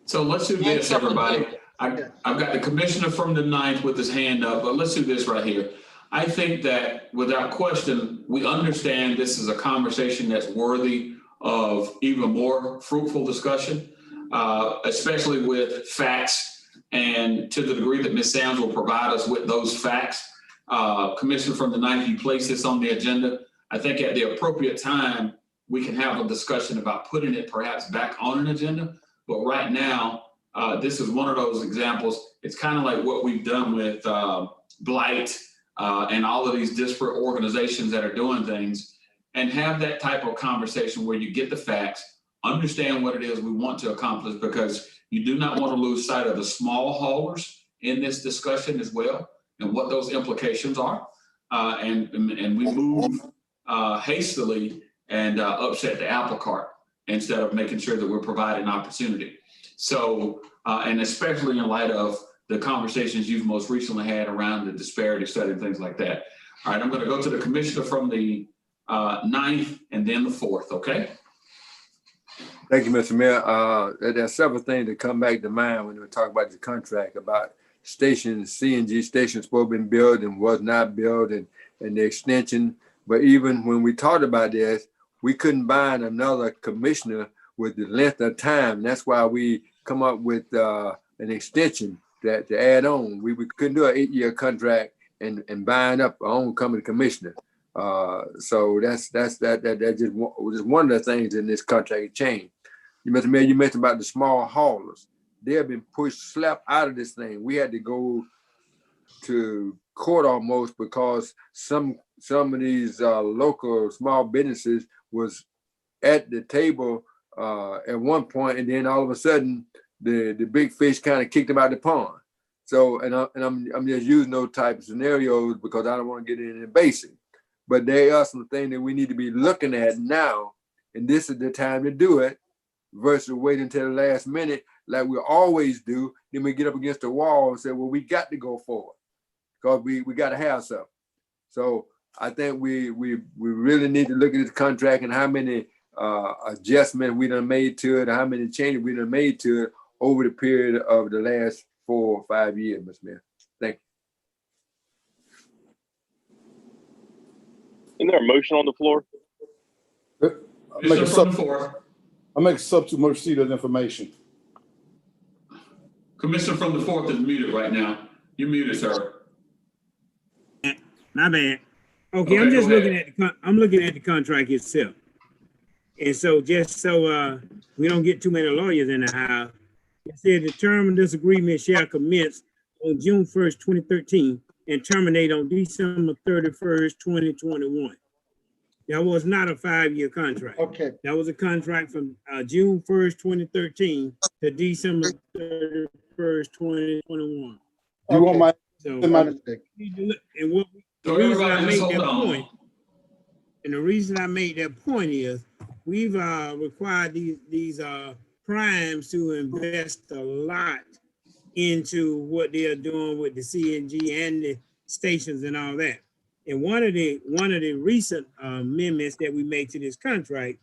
So let's do this, everybody. I've got the commissioner from the 9th with his hand up, but let's do this right here. I think that without question, we understand this is a conversation that's worthy of even more fruitful discussion, especially with facts, and to the degree that Ms. Sams will provide us with those facts. Commissioner from the 9th, you place this on the agenda. I think at the appropriate time, we can have a discussion about putting it perhaps back on an agenda. But right now, this is one of those examples. It's kind of like what we've done with Blight and all of these disparate organizations that are doing things, and have that type of conversation where you get the facts, understand what it is we want to accomplish, because you do not want to lose sight of the small haulers in this discussion as well, and what those implications are. And we move hastily and upset the apple cart instead of making sure that we're providing opportunity. So, and especially in light of the conversations you've most recently had around the disparity study and things like that. All right, I'm going to go to the commissioner from the 9th and then the 4th, okay? Thank you, Mr. Mayor. There's several things that come back to mind when we talk about the contract about stations, CNG stations supposed to be built and was not built, and the extension. But even when we talked about this, we couldn't bind another commissioner with the length of time. That's why we come up with an extension that to add on. We couldn't do an 8-year contract and bind up our own coming commissioner. So that's just one of the things in this contract change. Mr. Mayor, you mentioned about the small haulers. They have been pushed, slapped out of this thing. We had to go to court almost because some of these local small businesses was at the table at one point, and then all of a sudden the big fish kind of kicked them out the pond. So, and I'm just using those type of scenarios because I don't want to get into the basic. But there are some things that we need to be looking at now, and this is the time to do it versus waiting until the last minute like we always do. Then we get up against the wall and say, well, we got to go forward because we got to have something. So I think we really need to look at this contract and how many adjustments we done made to it, how many changes we done made to it over the period of the last 4 or 5 years, Mr. Mayor. Thank you. Isn't there a motion on the floor? make a Commissioner from the fourth. I make a substitute receipt of information. Commissioner from the fourth is muted right now. You're muted, sir. My bad. Okay, Okay, I'm just go looking ahead. at I'm looking at the contract itself. And so just so we don't get too many lawyers in the house, it said the term of this agreement shall commence on June 1st, 2013 and terminate on December 31st, 2021. That was not a 5-year contract. Okay. That was a contract from June 1st, 2013 to December 31st, 2021. You want my, So, My mistake. and what the So reason I everybody made just hold that on. point, and the reason I made that point is we've required these primes to invest a lot into what they are doing with the CNG and the stations and all that. And one of the recent amendments that we made to this contract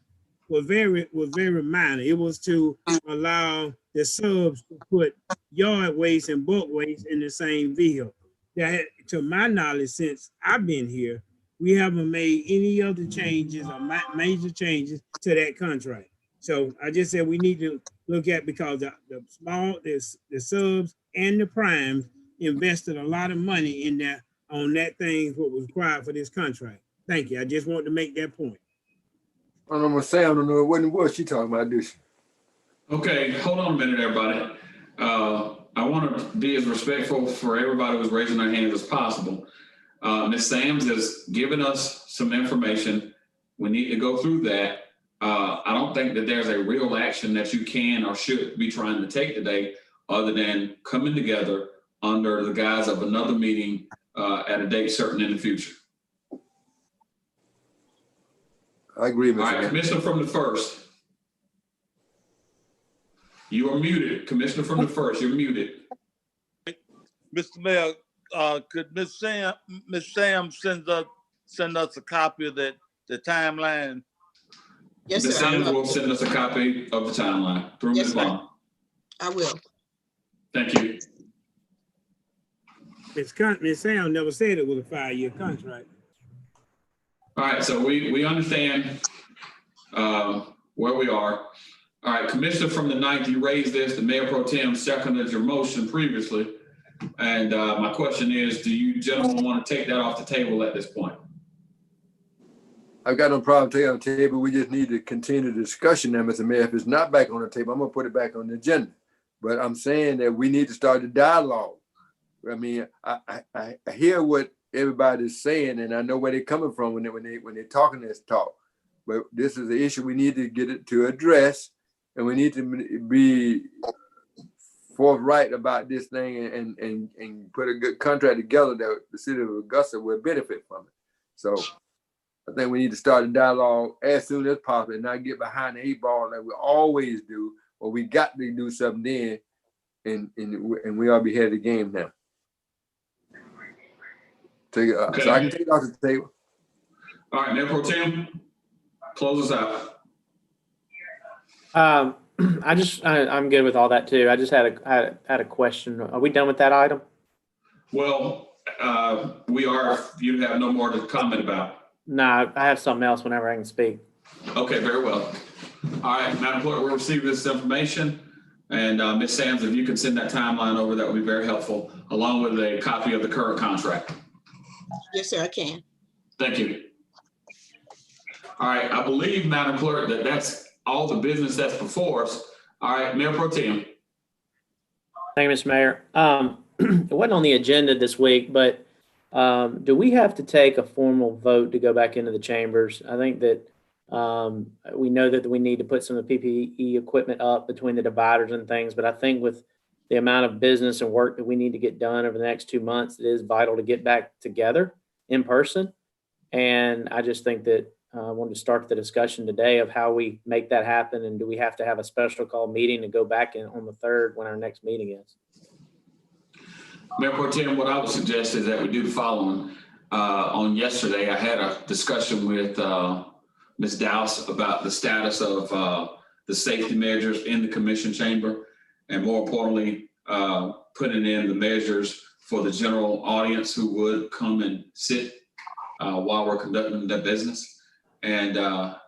was very minor. It was to allow the subs to put yard waste and bulk waste in the same vehicle. That, to my knowledge, since I've been here, we haven't made any other changes or major changes to that contract. So I just said we need to look at, because the subs and the primes invested a lot of money in that, on that thing, what was required for this contract. Thank you. I just wanted to make that point. I don't know what Sam, I don't know what she talking about, do she? Okay, hold on a minute, everybody. I want to be as respectful for everybody who's raising their hands as possible. Ms. Sams has given us some information. We need to go through that. I don't think that there's a real action that you can or should be trying to take today, other than coming together under the guise of another meeting at a date certain in the future. I agree, All right, Commissioner from the first. You are muted. Commissioner from the first, you're muted. Mr. Mayor, could Ms. Sam send us a copy of the timeline? Yes, Ms. sir. Sams will send us a copy of the timeline through Yes, Ms. sir. Vaughn. I will. Thank you. Ms. Sam never said it was a 5-year contract. All right, so we understand where we are. All right, Commissioner from the 9th, you raised this. The Mayor Pro Tem seconded your motion previously. And my question is, do you gentlemen want to take that off the table at this point? I've got no problem taking it on the table. We just need to continue the discussion now, Mr. Mayor. If it's not back on the table, I'm gonna put it back on the agenda. But I'm saying that we need to start the dialogue. I mean, I hear what everybody's saying, and I know where they're coming from when they're talking this talk. But this is the issue we need to get it to address, and we need to be forthright about this thing and put a good contract together that the city of Augusta will benefit from it. So I think we need to start a dialogue as soon as possible and not get behind the 8 ball like we always do, or we got to do something then, and we all be ahead of the game now. Take it, Okay. So I can take it off the table. All right, Mayor Pro Tem, close us out. I'm good with all that too. I just had a question. Are we done with that item? Well, we are, if you have no more to comment about. No, I have something else whenever I can speak. Okay, very well. All right, Madam Clerk, we'll receive this information. And Ms. Sams, if you can send that timeline over, that would be very helpful, along with a copy of the current contract. Yes, sir, I can. Thank you. All right, I believe, Madam Clerk, that that's all the business that's before us. All right, Mayor Pro Tem. Thank you, Mr. Mayor. It wasn't on the agenda this week, but do we have to take a formal vote to go back into the chambers? I think that we know that we need to put some of the PPE equipment up between the dividers and things, but I think with the amount of business and work that we need to get done over the next 2 months, it is vital to get back together in person. And I just think that I wanted to start the discussion today of how we make that happen. And do we have to have a special call meeting to go back in on the 3rd when our next meeting is? Mayor Pro Tem, what I would suggest is that we do the following. On yesterday, I had a discussion with Ms. Dowse about the status of the safety measures in the commission chamber, and more importantly, putting in the measures for the general audience who would come and sit while we're conducting their business. and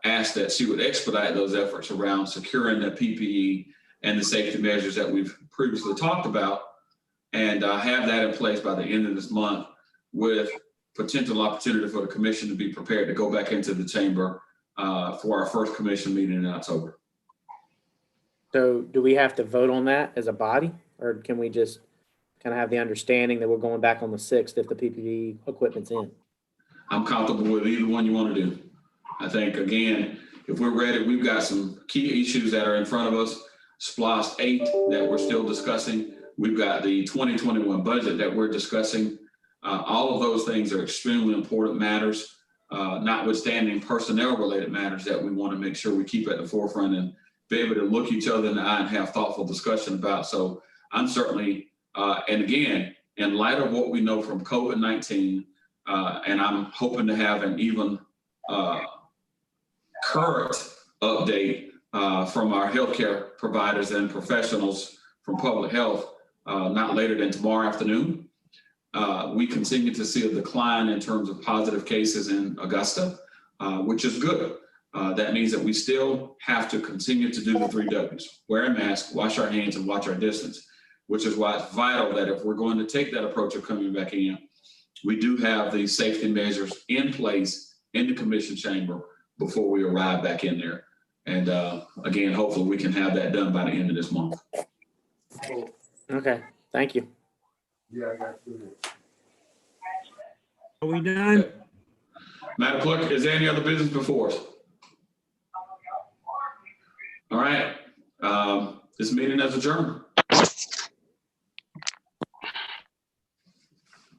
asked that she would expedite those efforts around securing the PPE and the safety measures that we've previously talked about, and have that in place by the end of this month, with potential opportunity for the commission to be prepared to go back into the chamber for our first commission meeting in October. So do we have to vote on that as a body, or can we just kind of have the understanding that we're going back on the 6th if the PPE equipment's in? I'm comfortable with either one you want to do. I think, again, if we're ready, we've got some key issues that are in front of us. SPLOST 8 that we're still discussing. We've got the 2021 budget that we're discussing. All of those things are extremely important matters, notwithstanding personnel related matters that we want to make sure we keep at the forefront and be able to look each other in the eye and have thoughtful discussion about. So I'm certainly, and again, in light of what we know from COVID-19, and I'm hoping to have an even current update from our healthcare providers and professionals from public health, not later than tomorrow afternoon. We continue to see a decline in terms of positive cases in Augusta, which is good. That means that we still have to continue to do the 3 W's: wear a mask, wash our hands, and watch our distance, which is why it's vital that if we're going to take that approach of coming back in, we do have these safety measures in place in the commission chamber before we arrive back in there. And again, hopefully we can have that done by the end of this month. Okay, thank you. Yeah, I got you. Are we done? Madam Clerk, is there any other business before us? All right, this meeting is adjourned.